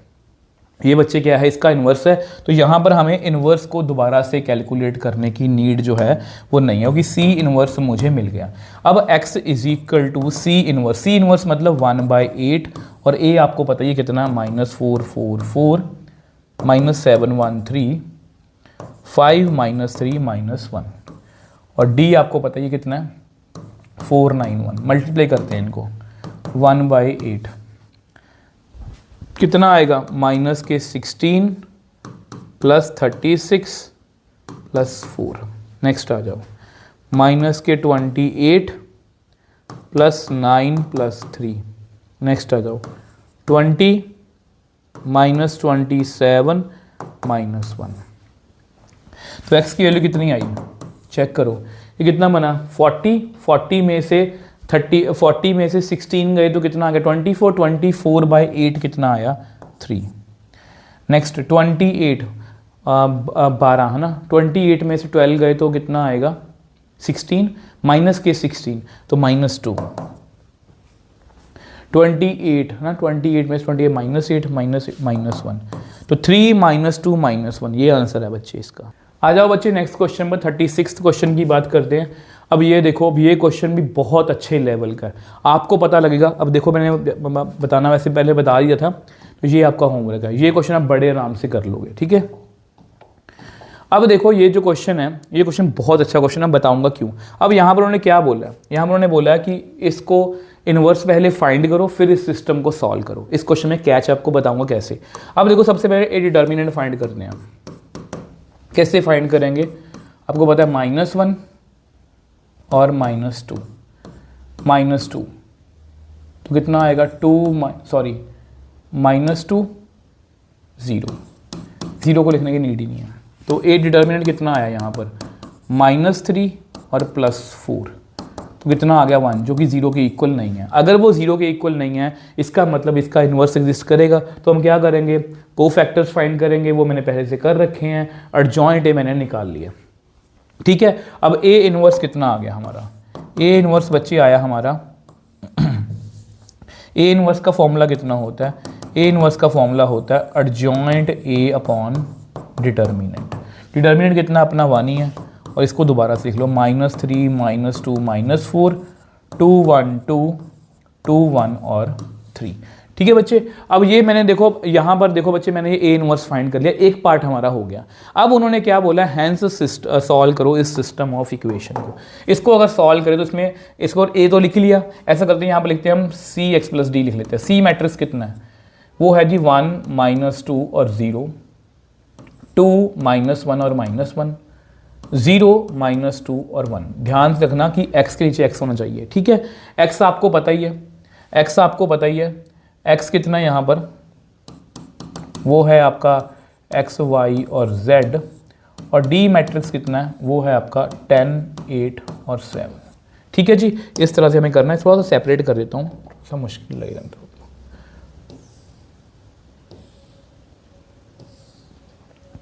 ये बच्चे क्या है इसका इन्वर्स है. तो यहाँ पर हमें इन्वर्स को दोबारा से कैलकुलेट करने की नीड जो है वो नहीं है, क्योंकि सी इन्वर्स मुझे मिल गया. अब x is equal to C inverse मतलब 1/8 और a आपको पता ही कितना -4 4 4 -713, 5 -3 -1, और D आपको पता है कितना है 491। मल्टीप्लाई करते हैं इनको 1/8, कितना आएगा -16 +36 +4। नेक्स्ट आ जाओ -28 +9 +3। नेक्स्ट आ जाओ 20 -27 -1। तो x की वैल्यू कितनी आई चेक करो, ये कितना बना 40 में से 40 में से 16 गए तो कितना आ गया 24, 24/8 कितना आया 3। नेक्स्ट 28 12 है ना, 28 में से 12 गए तो कितना आएगा 16 -16 तो -2। 28 है ना, 28 में से 28 -8 तो 3 -2 -1, ये आंसर है बच्चे इसका। आ जाओ बच्चे नेक्स्ट क्वेश्चन नंबर 36 क्वेश्चन की बात करते हैं। अब ये देखो, अब ये क्वेश्चन भी बहुत अच्छे लेवल का है, आपको पता लगेगा। अब देखो मैंने बताना वैसे पहले बता दिया था, तो ये आपका होमवर्क है, ये क्वेश्चन आप बड़े आराम से कर लोगे, ठीक है। अब देखो ये जो क्वेश्चन है, ये क्वेश्चन बहुत अच्छा क्वेश्चन है, बताऊंगा क्यों। अब यहाँ पर उन्होंने क्या बोला है, यहाँ पर उन्होंने बोला है कि इसको इन्वर्स पहले फाइंड करो फिर इस सिस्टम को सॉल्व करो। इस क्वेश्चन में कैच आपको बताऊंगा कैसे। अब देखो सबसे पहले ए डिटर्मिनेंट फाइंड करते हैं। कैसे फाइंड करेंगे, आपको पता है -1 और -2 तो कितना आएगा -2 0 को लिखने की नीड ही नहीं है। तो ए डिटर्मिनेंट कितना आया यहाँ पर -3 और +4 तो कितना आ गया 1, जो कि 0 के इक्वल नहीं है। अगर वो 0 के इक्वल नहीं है इसका मतलब इसका इन्वर्स एग्जिस्ट करेगा। तो हम क्या करेंगे, कोफैक्टर्स फाइंड करेंगे, वो मैंने पहले से कर रखे हैं, और जॉइंट ए मैंने निकाल लिया, ठीक है। अब ए इन्वर्स कितना आ गया हमारा, ए इन्वर्स बच्चे आया हमारा ए इन्वर्स का फॉर्मूला कितना होता है, ए इन्वर्स का फॉर्मूला होता है एडजॉइंट ए अपॉन डिटर्मिनेंट। डिटर्मिनेंट कितना अपना 1 ही है, और इसको दोबारा से लिख लो -3 -2 -4 2 1 2 2 1 और 3, ठीक है बच्चे। अब ये मैंने देखो यहाँ पर देखो बच्चे, मैंने ये ए इनवर्स फाइंड कर लिया, एक पार्ट हमारा हो गया। अब उन्होंने क्या बोला, हैंस सॉल्व करो इस सिस्टम ऑफ इक्वेशन को। इसको अगर सॉल्व करें तो इसमें इसको ए तो लिख लिया, ऐसा करते हैं यहाँ पर लिखते हैं हम CX + D लिख लेते हैं। सी मैट्रिक्स कितना है, वो है जी 1 -2 और 0, 2 -1 और -1, 0 -2 और 1। ध्यान से रखना कि x के नीचे x होना चाहिए, ठीक है। x आपको पता ही है, x आपको पता ही है, x कितना है यहाँ पर, वो है आपका x y और z, और D मैट्रिक्स कितना है, वो है आपका 10 8 और 7, ठीक है जी। इस तरह से हमें करना है, थोड़ा सा सेपरेट कर देता हूँ, थोड़ा मुश्किल लग रहा है,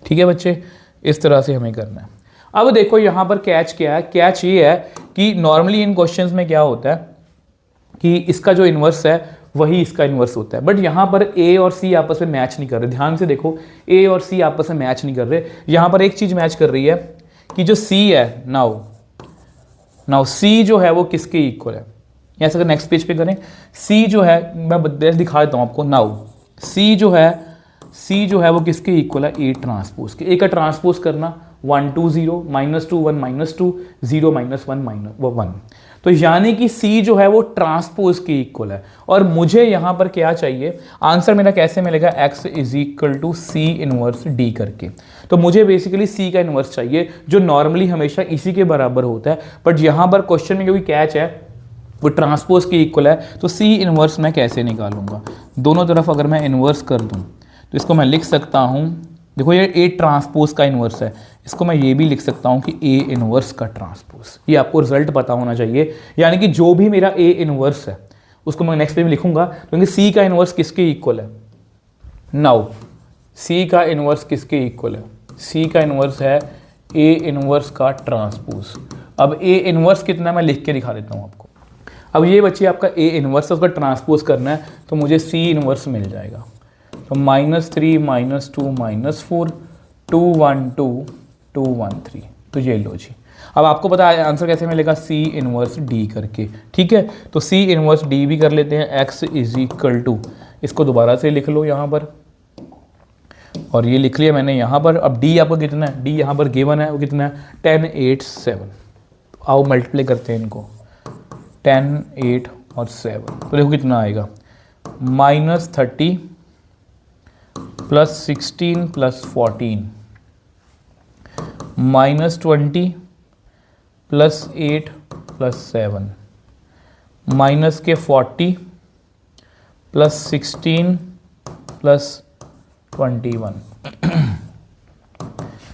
ठीक है बच्चे। इस तरह से हमें करना है। अब देखो यहाँ पर कैच क्या है, कैच ये है कि नॉर्मली इन क्वेश्चंस में क्या होता है कि इसका जो इन्वर्स है वही इसका इन्वर्स होता है, बट यहाँ पर ए और सी आपस में मैच नहीं कर रहे। ध्यान से देखो, ए और सी आपस में मैच नहीं कर रहे। यहाँ पर एक चीज मैच कर रही है कि जो सी है, नाउ सी जो है वो किसके इक्वल है, ऐसा अगर नेक्स्ट पेज पे करें, सी जो है, मैं दिखा देता हूँ आपको। नाउ सी जो है वो किसके इक्वल है, ए ट्रांसपोज के। ए का ट्रांसपोज करना 1 2 0 -2 1 -2 0 -1 1, तो यानी कि C जो है वो ट्रांसपोज के इक्वल है। और मुझे यहाँ पर क्या चाहिए, आंसर मेरा कैसे मिलेगा, x = C इनवर्स D करके। तो मुझे बेसिकली C का इनवर्स चाहिए, जो नॉर्मली हमेशा इसी के बराबर होता है, बट यहाँ पर क्वेश्चन में क्योंकि कैच है वो ट्रांसपोज के इक्वल है, तो C इनवर्स मैं कैसे निकालूंगा। दोनों तरफ अगर मैं इनवर्स कर दूँ तो इसको मैं लिख सकता हूँ, देखो ये ए ट्रांसपोज का इन्वर्स है, इसको मैं ये भी लिख सकता हूँ कि ए इन्वर्स का ट्रांसपोज। ये आपको रिजल्ट पता होना चाहिए, यानी कि जो भी मेरा ए इन्वर्स है उसको मैं नेक्स्ट पेज में लिखूंगा, क्योंकि सी का इन्वर्स किसके इक्वल है। नाउ सी का इन्वर्स किसके इक्वल है, सी का इन्वर्स है ए इन्वर्स का ट्रांसपोज। अब ए इन्वर्स कितना मैं लिख के दिखा देता हूँ आपको। अब ये बच्चे आपका ए इन्वर्स, उसका ट्रांसपोज करना है, तो मुझे सी इन्वर्स मिल जाएगा। तो -3 -2 -4 2 1 2 2 1 3, तो ये लो जी। अब आपको पता है आंसर कैसे मिलेगा, C इनवर्स D करके, ठीक है। तो C इनवर्स D भी कर लेते हैं, x = इसको दोबारा से लिख लो यहाँ पर, और ये लिख लिया मैंने यहाँ पर। अब डी आपका कितना है, डी यहाँ पर गिवन है, वो कितना है 10, 8, 7। आओ मल्टीप्लाई करते हैं इनको, 10, 8 और 7, तो देखो कितना आएगा, -30 + 16 + 14 -20 + 8 + 7 माइनस के 40 + 16 + 21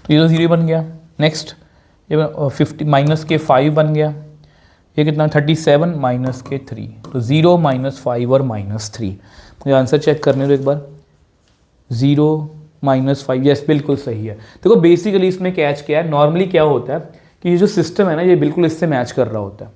तो ये तो 0 बन गया। नेक्स्ट ये 50 माइनस के 5 बन गया, ये कितना 37 माइनस के 3, तो 0 -5 और -3। मुझे आंसर चेक करने दो एक बार, 0 -5, यस बिल्कुल सही है। देखो बेसिकली इसमें कैच क्या है, नॉर्मली क्या होता है कि ये जो सिस्टम है ना ये बिल्कुल इससे मैच कर रहा होता है,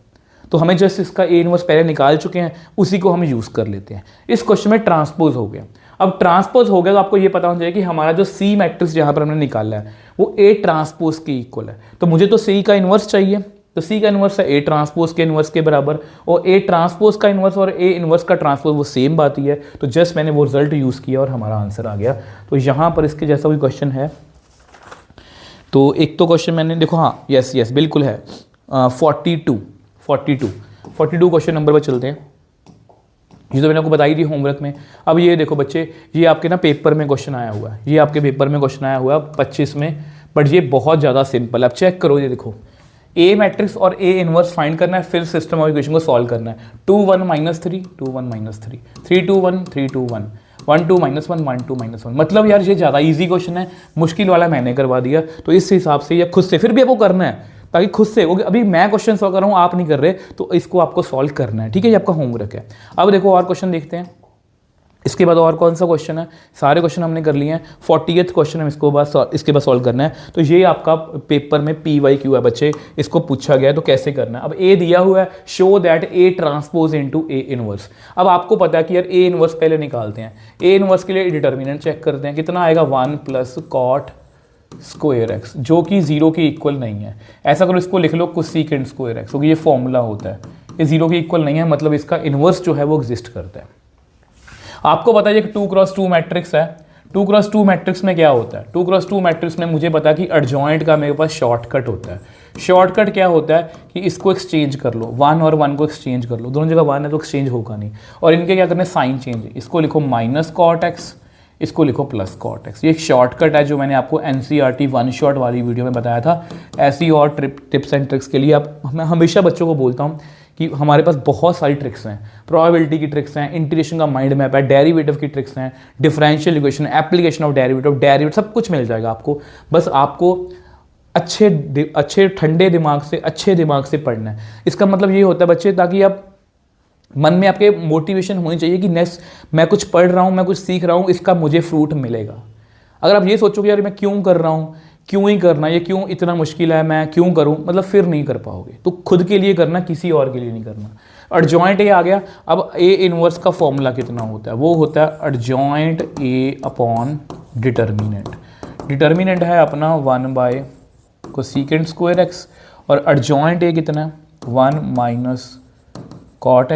तो हमें जस्ट इसका ए इनवर्स पहले निकाल चुके हैं, उसी को हम यूज़ कर लेते हैं। इस क्वेश्चन में ट्रांसपोज हो गया। अब ट्रांसपोज हो गया तो आपको ये पता होना चाहिए कि हमारा जो सी मैट्रिक्स जहाँ पर हमने निकाला है वो ए ट्रांसपोज के इक्वल है। तो मुझे तो सी का इन्वर्स चाहिए, तो सी का इन्वर्स है ए ट्रांसपोज के इन्वर्स के बराबर, और ए ट्रांसपोज का इन्वर्स और ए इन्वर्स का ट्रांसपोज वो सेम बात ही है। तो जस्ट मैंने वो रिजल्ट यूज़ किया और हमारा आंसर आ गया। तो यहाँ पर इसके जैसा कोई क्वेश्चन है, तो एक तो क्वेश्चन मैंने देखो, हाँ यस बिल्कुल है, 42 क्वेश्चन नंबर पर चलते हैं। ये तो मैंने आपको बताई थी होमवर्क में। अब ये देखो बच्चे, ये आपके ना पेपर में क्वेश्चन आया हुआ है, ये आपके पेपर में क्वेश्चन आया हुआ है 25 में, बट ये बहुत ज़्यादा सिंपल है। अब चेक करो, ये देखो ए मैट्रिक्स और ए इनवर्स फाइंड करना है, फिर सिस्टम ऑफ इक्वेशन को सॉल्व करना है। 2 1 -3 2 1 -3 3 2 1 3 2 1 1 2 -1 1 2 -1। मतलब यार ये ज़्यादा इजी क्वेश्चन है, मुश्किल वाला मैंने करवा दिया। तो इस हिसाब से ये खुद से फिर भी आपको करना है, ताकि खुद से, अभी मैं क्वेश्चन सॉल्व कर रहा हूँ आप नहीं कर रहे, तो इसको आपको सॉल्व करना है, ठीक है, ये आपका होमवर्क है। अब देखो और क्वेश्चन देखते हैं, इसके बाद और कौन सा क्वेश्चन है, सारे क्वेश्चन हमने कर लिए हैं। 40th क्वेश्चन हम इसके बाद सॉल्व करना है। तो ये आपका पेपर में PYQ है बच्चे, इसको पूछा गया है तो कैसे करना है। अब ए दिया हुआ है, show that A transpose into A inverse. अब आपको पता है कि यार ए इनवर्स पहले निकालते हैं। ए इनवर्स के लिए डिटर्मिनेंट चेक करते हैं, कितना आएगा 1 + cot स्क्वायर एक्स, जो कि 0 के इक्वल नहीं है। ऐसा करो, इसको लिख लो कोसेकेंट स्क्वायर एक्स, क्योंकि ये फॉर्मूला होता है, ये 0 के इक्वल नहीं है, मतलब इसका इन्वर्स जो है वो एग्जिस्ट करता है। आपको पता है ये 2 × 2 मैट्रिक्स है। 2 × 2 मैट्रिक्स में क्या होता है, 2 × 2 मैट्रिक्स में मुझे पता है कि एडजॉइंट का मेरे पास शॉर्टकट होता है। शॉर्टकट क्या होता है कि इसको एक्सचेंज कर लो, 1 और 1 को एक्सचेंज कर लो, दोनों जगह 1 है तो एक्सचेंज होगा नहीं, और इनके क्या करना है साइन चेंज। इसको लिखो -cot x, इसको लिखो +cot x। ये एक शॉर्टकट है जो मैंने आपको NCERT 1 शॉट वाली वीडियो में बताया था। ऐसी और टिप्स एंड ट्रिक्स के लिए मैं हमेशा बच्चों को बोलता हूँ कि हमारे पास बहुत सारी ट्रिक्स हैं, प्रोबेबिलिटी की ट्रिक्स हैं, इंटीग्रेशन का माइंड मैप है, डेरिवेटिव की ट्रिक्स हैं, differential equation, application of derivative सब कुछ मिल जाएगा आपको। बस आपको अच्छे ठंडे दिमाग से, अच्छे दिमाग से पढ़ना है। इसका मतलब ये होता है बच्चे, ताकि आप मन में आपके मोटिवेशन होनी चाहिए कि नेक्स्ट मैं कुछ पढ़ रहा हूँ, मैं कुछ सीख रहा हूँ, इसका मुझे फ्रूट मिलेगा। अगर आप ये सोचोगे यार मैं क्यों कर रहा हूँ, क्यों ही करना, ये क्यों इतना मुश्किल है, मैं क्यों करूँ, मतलब फिर नहीं कर पाओगे। तो खुद के लिए करना, किसी और के लिए नहीं करना। एडजॉइंट ए आ गया। अब ए इनवर्स का फॉर्मूला कितना होता है, वो होता है एडजॉइंट ए अपॉन डिटर्मिनेंट। डिटर्मिनेंट है अपना 1 कोसेकेंट स्क्वायर एक्स, और एडजॉइंट ए कितना है 1 - cot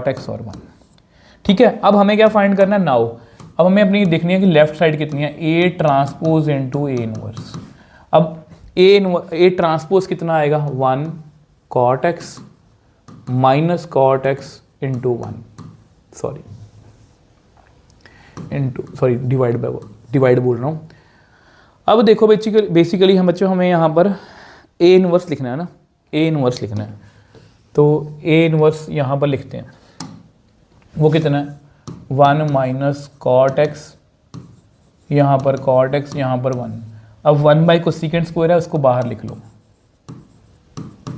x और 1। ठीक है, अब हमें क्या फाइंड करना है नाउ, अब हमें अपनी देखनी है कि लेफ्ट साइड कितनी है, A transpose into A inverse. अब ए ट्रांसपोज कितना आएगा 1 cot x - cot x into 1, divide बोल रहा हूँ। अब देखो बेसिकली हमें यहाँ पर ए इनवर्स लिखना है ना, ए इनवर्स लिखना है, तो ए इनवर्स यहाँ पर लिखते हैं, वो कितना है 1 - cot x, यहाँ पर cot x, यहाँ पर 1। अब 1 कोसेकेंट स्क्वायर है, उसको बाहर लिख लो,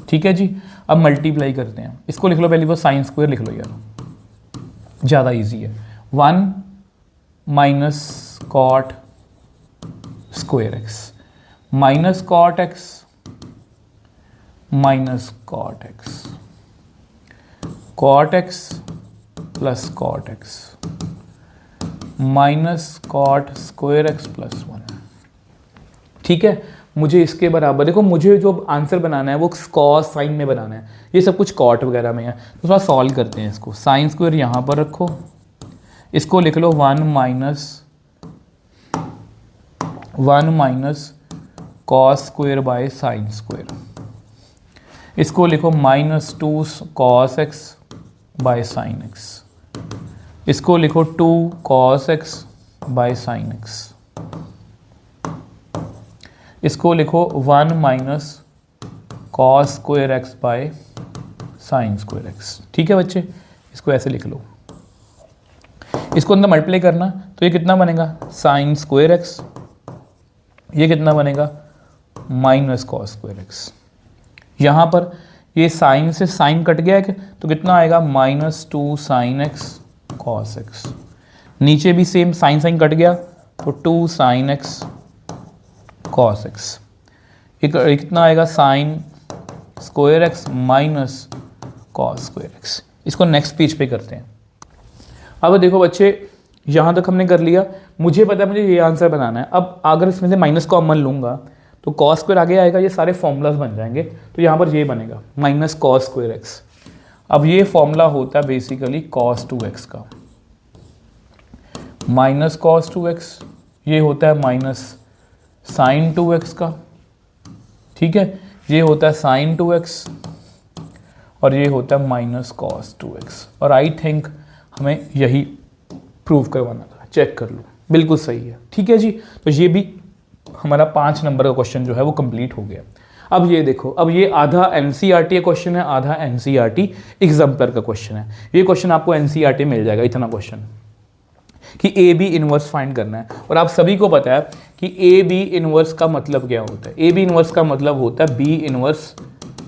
ठीक है जी। अब मल्टीप्लाई करते हैं, इसको लिख लो पहले, वो साइन स्क्वायर लिख लो यार, ज़्यादा इजी है। 1 - cot square x -cot x -cot x, cot x + cot x -cot square x + 1। ठीक है, मुझे इसके बराबर, देखो मुझे जो आंसर बनाना है वो कॉस साइन में बनाना है, ये सब कुछ कॉट वगैरह में है, तो थोड़ा सॉल्व करते हैं इसको। साइन स्क्वायर यहाँ पर रखो, इसको लिख लो 1 - 1 minus cos square by sine square. इसको लिखो -2 cos x by sine x. इसको लिखो 2 cos x by sine x. इसको लिखो 1 minus cos square x by sine square x. ठीक है बच्चे, इसको ऐसे लिख लो। इसको अंदर मल्टीप्लाई करना तो ये कितना बनेगा साइन स्क्वायर एक्स, ये कितना बनेगा माइनस कॉस स्क्वायर एक्स। यहाँ पर ये साइन से साइन कट गया है तो कितना आएगा -2 साइन एक्स कॉस एक्स। नीचे भी सेम साइन साइन कट गया तो 2 साइन एक्स कॉस एक्स। ये कितना आएगा sine square x minus cos square x. इसको नेक्स्ट पेज पे करते हैं। अब देखो बच्चे, यहाँ तक हमने कर लिया, मुझे पता है मुझे ये आंसर बनाना है। अब अगर इसमें से माइनस कॉमन लूँगा तो कॉस स्क्वायर आगे आएगा, ये सारे फॉर्मूलाज बन जाएंगे। तो यहाँ पर ये बनेगा माइनस कॉस स्क्वायर एक्स। अब ये फॉर्मूला होता है बेसिकली कॉस 2x का, माइनस कॉस 2x, ये होता है माइनस साइन 2x का। ठीक है, ये होता है साइन 2x और ये होता है माइनस कॉस 2x। और आई थिंक हमें यही प्रूव करवाना था, चेक कर लो, बिल्कुल सही है। ठीक है जी, तो ये भी हमारा 5 नंबर का क्वेश्चन जो है वो कंप्लीट हो गया। अब ये देखो, अब ये आधा एनसीईआरटी का क्वेश्चन है, आधा एनसीईआरटी एग्जाम्पलर का क्वेश्चन है। ये क्वेश्चन आपको एनसीईआरटी मिल जाएगा, इतना क्वेश्चन कि ए बी इनवर्स फाइंड करना है। और आप सभी को पता है कि ए बी इनवर्स का मतलब क्या होता है। ए बी इनवर्स का मतलब होता है बी इनवर्स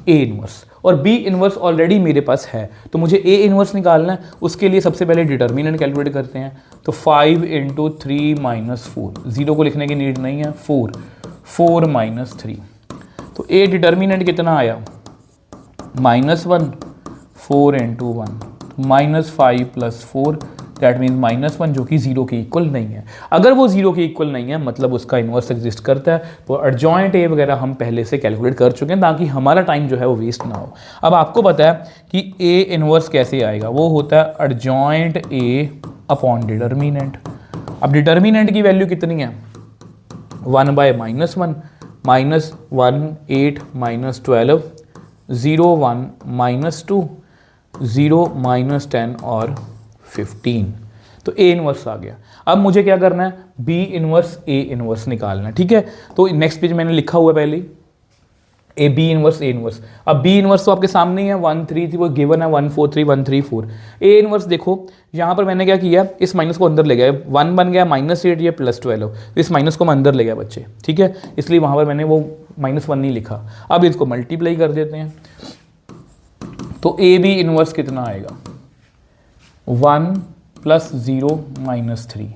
ए इनवर्स, और बी इनवर्स ऑलरेडी मेरे पास है तो मुझे ए इनवर्स निकालना है। उसके लिए सबसे पहले डिटर्मिनेंट कैलकुलेट करते हैं। तो 5 × 3 - 4, 0 को लिखने की नीड नहीं है, 4 - 3। तो ए डिटर्मिनेंट कितना आया -1, 4 × 1 -5 + 4, दैट मीन्स -1, जो कि 0 के इक्वल नहीं है। अगर वो 0 के इक्वल नहीं है मतलब उसका इन्वर्स एग्जिस्ट करता है। तो एडजॉइंट ए वगैरह हम पहले से कैलकुलेट कर चुके हैं ताकि हमारा टाइम जो है वो वेस्ट ना हो। अब आपको पता है कि ए इन्वर्स कैसे आएगा, वो होता है एडजॉइंट ए अपॉन डिटर्मिनेंट। अब डिटर्मिनेंट की वैल्यू कितनी है 1/-1, -1, -8 - 12, 0 1 -2, 0 -10 और 15। तो ए इनवर्स आ गया। अब मुझे क्या करना है बी इनवर्स ए इनवर्स निकालना है। ठीक है, तो नेक्स्ट पेज मैंने लिखा हुआ है पहले A B inverse A inverse. अब बी इनवर्स तो आपके सामने ही है, 1 3 थी वो गिवन है, 1 4 3 1 3 4। ए इनवर्स देखो यहाँ पर मैंने क्या किया, इस माइनस को अंदर ले गया, 1 बन गया -8 ये +12, इस माइनस को मैं अंदर ले गया बच्चे। ठीक है, इसलिए वहाँ पर मैंने वो -1 नहीं लिखा। अब इसको मल्टीप्लाई कर देते हैं तो ए बी इनवर्स कितना आएगा 1 + 0 - 3,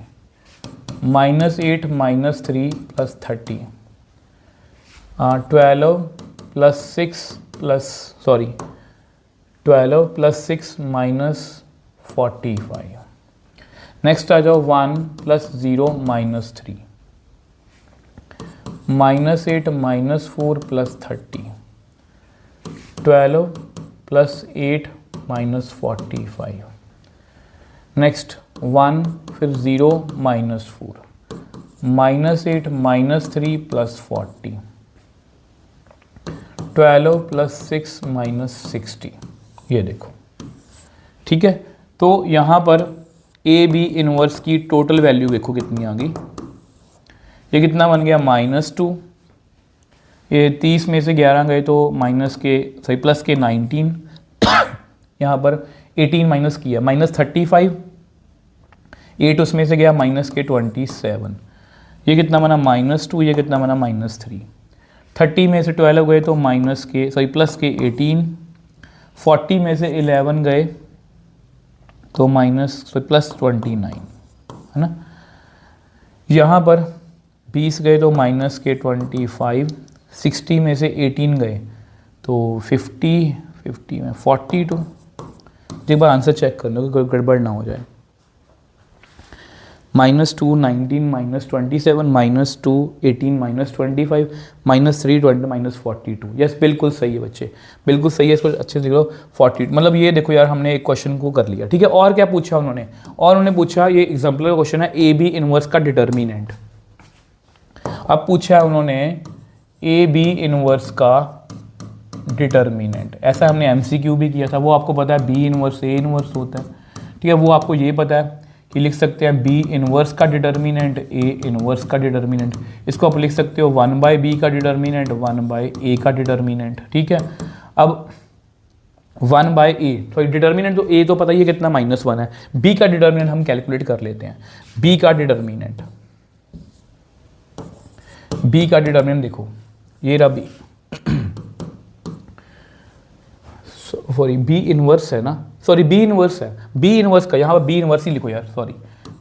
-8 - 3 + 30, 12 + 6 -45। नेक्स्ट आ जाओ 1 + 0 - 3, -8 - 4 + 30, 12 + 8 - 45। नेक्स्ट 1 फिर 0 - 4, -8 - 3 + 40, 12 + 6 - 60। ये देखो, ठीक है। तो यहाँ पर ए बी इनवर्स की टोटल वैल्यू देखो कितनी आ गई, ये कितना बन गया -2, ये 30 में से 11 गए तो प्लस के 19, यहाँ पर 18 माइनस किया -35, 8 उसमें से गया -27, ये कितना बना -2, ये कितना बना -3, 30 में से 12 गए तो प्लस के 18, 40 में से 11 गए तो प्लस 29, है ना। यहाँ पर 20 गए तो -25, 60 में से 18 गए तो 50 में 42। एक बार आंसर चेक कर लो कि कोई गड़बड़ ना हो जाए। -2 19 -27 -2 18 -25 -3 20 -42। यस, बिल्कुल सही है बच्चे, बिल्कुल सही है। इसको अच्छे से लिखो 42। मतलब ये देखो यार, हमने एक क्वेश्चन को कर लिया। ठीक है, और क्या पूछा उन्होंने, और उन्होंने पूछा, ये एग्जाम्पल का क्वेश्चन है ए बी इनवर्स का डिटर्मिनेंट। अब पूछा है उन्होंने ए बी इनवर्स का डिटर्मिनेंट। ऐसा हमने एमसीक्यू भी किया था, वो आपको पता है बी इनवर्स ए इनवर्स होता है, ठीक है। वो आपको ये पता है कि लिख सकते हैं बी इनवर्स का डिटर्मिनेंट ए इनवर्स का डिटर्मिनेंट। इसको आप लिख सकते हो 1/b का डिटर्मिनेंट 1/a का डिटर्मिनेंट, ठीक है। अब 1/a तो डिटर्मिनेंट तो a तो पता ही है कितना -1 है, b का डिटर्मिनेंट हम कैलकुलेट कर लेते हैं। b का डिटर्मिनेंट देखो ये रहा b, सॉरी b इनवर्स है ना, सॉरी b इनवर्स है, b इनवर्स का यहाँ पर b इनवर्स ही लिखो यार, सॉरी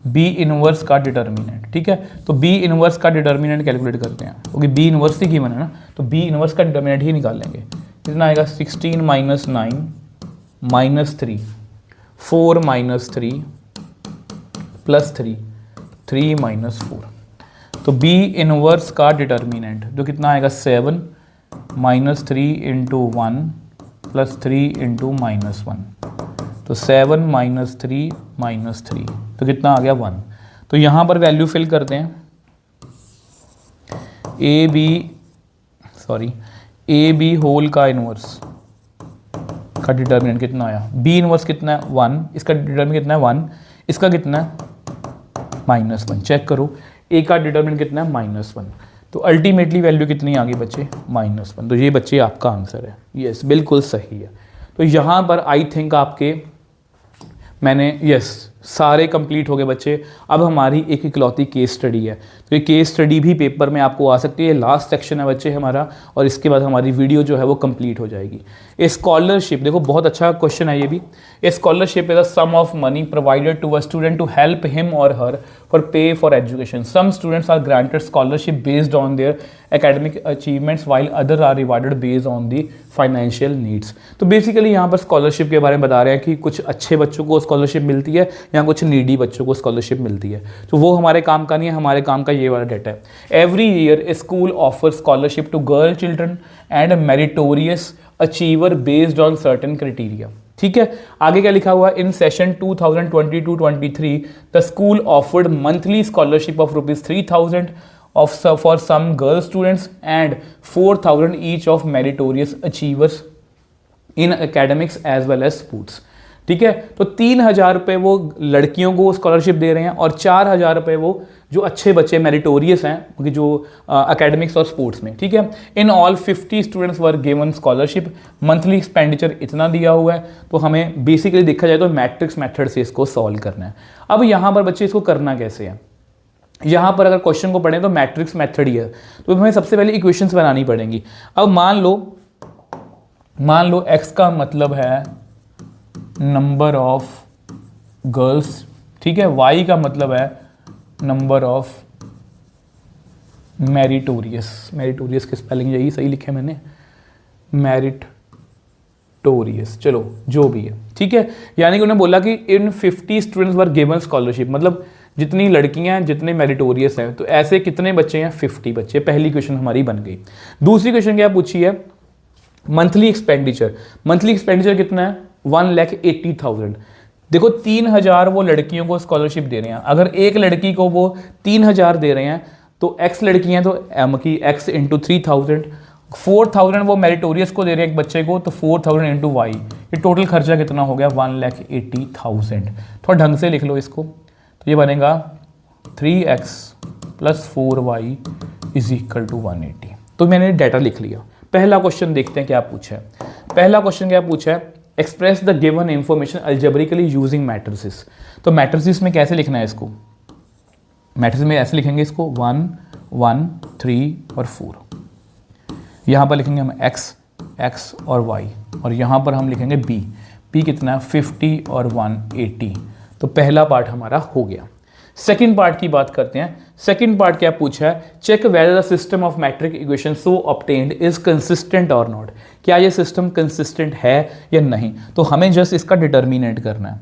b इनवर्स का डिटर्मिनेंट, ठीक है। तो b इनवर्स का डिटर्मिनेंट कैलकुलेट करते हैं क्योंकि b इनवर्स ही गिवन है ना, तो b इनवर्स का डिटर्मिनेंट ही निकाल लेंगे। कितना आएगा 16 - 9 -3 4 - 3 + 3 -4। तो b इनवर्स का डिटर्मिनेंट जो कितना आएगा 7 - 3 × 1 + 3 × -1, तो 7 - 3 -3 तो कितना आ गया 1। तो यहाँ पर वैल्यू फिल करते हैं। ए बी होल का इनवर्स का डिटर्मिनेंट कितना आया, बी इनवर्स कितना है 1, इसका डिटर्मिनेंट कितना है 1, इसका कितना है -1। चेक करो ए का डिटर्मिनेंट कितना है -1, तो अल्टीमेटली वैल्यू कितनी आ गई बच्चे -1। तो ये बच्चे आपका आंसर है, यस बिल्कुल सही है। तो यहाँ पर आई थिंक आपके सारे कंप्लीट हो गए बच्चे। अब हमारी एक इकलौती केस स्टडी है, तो ये केस स्टडी भी पेपर में आपको आ सकती है। लास्ट सेक्शन है बच्चे हमारा, और इसके बाद हमारी वीडियो जो है वो कंप्लीट हो जाएगी। ए स्कॉलरशिप, देखो बहुत अच्छा क्वेश्चन है ये भी। A scholarship is the sum of money provided to a student to help him or her for pay for education. Some students are granted scholarship based on their academic achievements while other are rewarded based on the financial needs. तो basically यहाँ पर scholarship के बारे में बता रहे हैं कि कुछ अच्छे बच्चों को स्कॉलरशिप मिलती है या कुछ नीडी बच्चों को स्कॉलरशिप मिलती है। तो वो हमारे काम का नहीं है, हमारे काम का ये वाला डेटा है। Every year a school offer scholarship to girl children and meritorious achiever based on certain criteria, ठीक है। आगे क्या लिखा हुआ, in session 2022-23 the school offered monthly scholarship of ₹3,000 for some girl students and 4,000 each of meritorious achievers in academics as well as sports, ठीक है। तो 3,000 रुपये वो लड़कियों को स्कॉलरशिप दे रहे हैं और 4,000 रुपये वो जो अच्छे बच्चे मेरिटोरियस हैं क्योंकि जो एकेडमिक्स और स्पोर्ट्स में, ठीक है। In all 50 students were given scholarship, monthly expenditure इतना दिया हुआ है। तो हमें बेसिकली देखा जाए तो मैट्रिक्स मेथड से इसको सॉल्व करना है। अब यहाँ पर बच्चे इसको करना कैसे है, यहाँ पर अगर क्वेश्चन को पढ़ें तो मैट्रिक्स मेथड ही है, तो हमें सबसे पहले इक्वेशंस बनानी पड़ेंगी। अब मान लो x का मतलब है नंबर ऑफ गर्ल्स, ठीक है। y का मतलब है नंबर ऑफ मेरिटोरियस की स्पेलिंग यही सही लिखे मैंने, मेरिटोरियस, चलो जो भी है, ठीक है। यानी कि उन्होंने बोला कि इन 50 स्टूडेंट्स वर गिवन स्कॉलरशिप, मतलब जितनी लड़कियां हैं जितने मेरिटोरियस हैं, तो ऐसे कितने बच्चे हैं 50 बच्चे। पहली क्वेश्चन हमारी बन गई। दूसरी क्वेश्चन क्या पूछी है, मंथली एक्सपेंडिचर कितना है 1,80,000। देखो 3,000 वो लड़कियों को स्कॉलरशिप दे रहे हैं, अगर एक लड़की को वो 3,000 दे रहे हैं तो x लड़कियां तो x × 3,000, 4,000 वो मेरिटोरियस को दे रहे हैं एक बच्चे को, तो 4,000 × y, ये टोटल खर्चा कितना हो गया 1,80,000। थोड़ा ढंग से लिख लो इसको, तो ये बनेगा 3x + 4y = 180। तो मैंने डाटा लिख लिया। पहला क्वेश्चन देखते हैं क्या पूछा है। पहला क्वेश्चन क्या पूछा है, express the given information algebraically using matrices. तो मैट्रिसेस में कैसे लिखना है इसको, मैट्रिसेस में ऐसे लिखेंगे इसको 1 1 3 और 4। यहाँ पर लिखेंगे हम x और y, और यहाँ पर हम लिखेंगे b कितना है 50 और 180। तो पहला पार्ट हमारा हो गया। सेकंड पार्ट की बात करते हैं। सेकंड पार्ट क्या पूछा है, check whether the system of matrix equation so obtained is consistent और नॉट। क्या ये सिस्टम कंसिस्टेंट है या नहीं। तो हमें जस्ट इसका डिटर्मिनेंट करना है,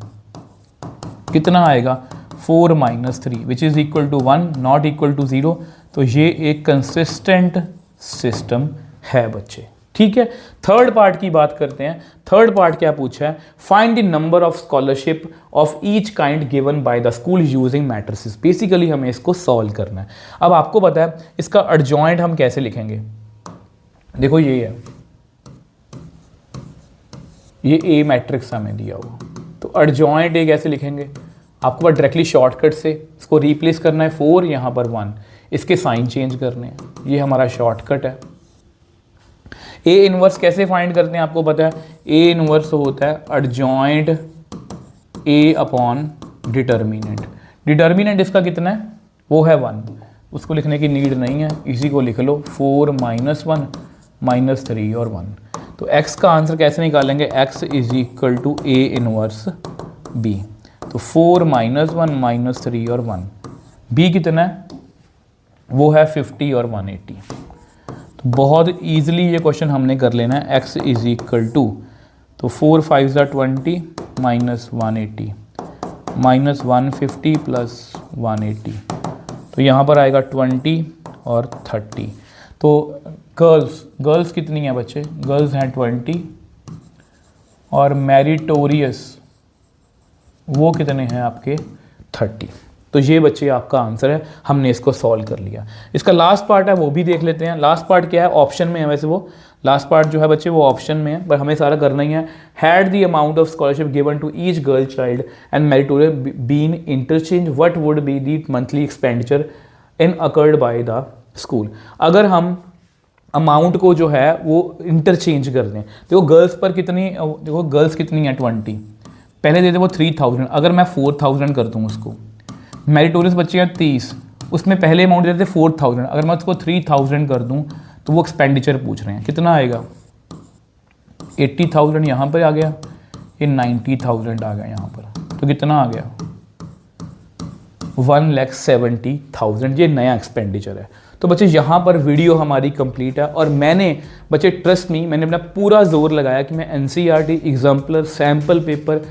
कितना आएगा 4 - 3 which is equal to 1 not equal to 0। तो ये एक कंसिस्टेंट सिस्टम है बच्चे, ठीक है। थर्ड पार्ट की बात करते हैं। थर्ड पार्ट क्या पूछा है, find the number of scholarship of each kind given by the school using matrices. Basically हमें इसको सॉल्व करना है। अब आपको पता है इसका एडजॉइंट हम कैसे लिखेंगे, देखो ये है, ये ए मैट्रिक्स हमें दिया हुआ, तो एडजॉइंट ए कैसे लिखेंगे, आपको पास डायरेक्टली शॉर्टकट से इसको रिप्लेस करना है 4, यहाँ पर 1, इसके साइन चेंज करने हैं, ये हमारा शॉर्टकट है। ए इनवर्स कैसे फाइंड करते हैं आपको पता है, ए इनवर्स होता है एडजॉइंट ए अपॉन डिटर्मिनेंट। डिटर्मिनेंट इसका कितना है, वो है 1, उसको लिखने की नीड नहीं है, इसी को लिख लो 4 - 1 - 3 और 1। तो x का आंसर कैसे निकालेंगे, x = A इनवर्स B। तो 4 - 1 - 3 और 1, B कितना है, वो है 50 और 180। तो बहुत ईजिली ये क्वेश्चन हमने कर लेना है, x = तो 4 × 5 = 20 - 180 - 150 + 180, तो यहाँ पर आएगा 20 और 30। तो गर्ल्स कितनी है बच्चे, गर्ल्स हैं 20 और मेरिटोरियस वो कितने हैं आपके 30। तो ये बच्चे आपका आंसर है, हमने इसको सॉल्व कर लिया। इसका लास्ट पार्ट है वो भी देख लेते हैं। लास्ट पार्ट क्या है, ऑप्शन में है, वैसे वो लास्ट पार्ट जो है बच्चे वो ऑप्शन में है, पर हमें सारा करना ही है। Had the amount of scholarship given to each girl child and meritorious been interchange, what would be the monthly expenditure incurred by the school. अगर हम अमाउंट को जो है वो इंटरचेंज कर दें, देखो गर्ल्स पर कितनी, देखो गर्ल्स कितनी है 20, पहले दे दे वो 3000, अगर मैं 4000 कर दूँ उसको, मेरिटोरियस बच्चे हैं 30, उसमें पहले अमाउंट देते 4000, अगर मैं उसको 3000 कर दूँ तो वो एक्सपेंडिचर पूछ रहे हैं कितना आएगा, 80,000 यहाँ पर आ गया, ये 90,000 आ गया यहाँ पर, तो कितना आ गया 1,70,000, ये नया एक्सपेंडिचर है। तो बच्चे यहाँ पर वीडियो हमारी कंप्लीट है और मैंने बच्चे ट्रस्ट मी, मैंने अपना पूरा जोर लगाया कि मैं NCERT एग्जाम्पलर, सैम्पल पेपर,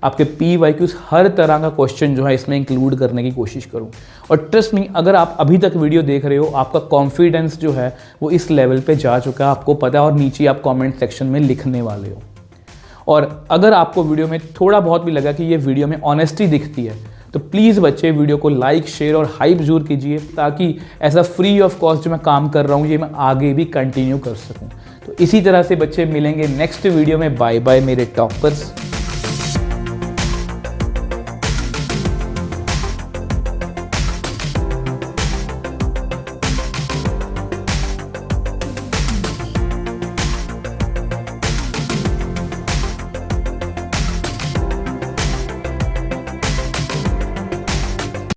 आपके PYQs हर तरह का क्वेश्चन जो है इसमें इंक्लूड करने की कोशिश करूँ। और ट्रस्ट मी, अगर आप अभी तक वीडियो देख रहे हो, आपका कॉन्फिडेंस जो है वो इस लेवल पे जा चुका है, आपको पता है, और नीचे आप कमेंट सेक्शन में लिखने वाले हो। और अगर आपको वीडियो में थोड़ा बहुत भी लगा कि ये वीडियो में ऑनेस्टी दिखती है, तो प्लीज़ बच्चे वीडियो को लाइक, शेयर और हाइप जरूर कीजिए, ताकि ऐसा फ्री ऑफ कॉस्ट जो मैं काम कर रहा हूँ ये मैं आगे भी कंटिन्यू कर सकूँ। तो इसी तरह से बच्चे मिलेंगे नेक्स्ट वीडियो में। बाय बाय मेरे टॉपर्स।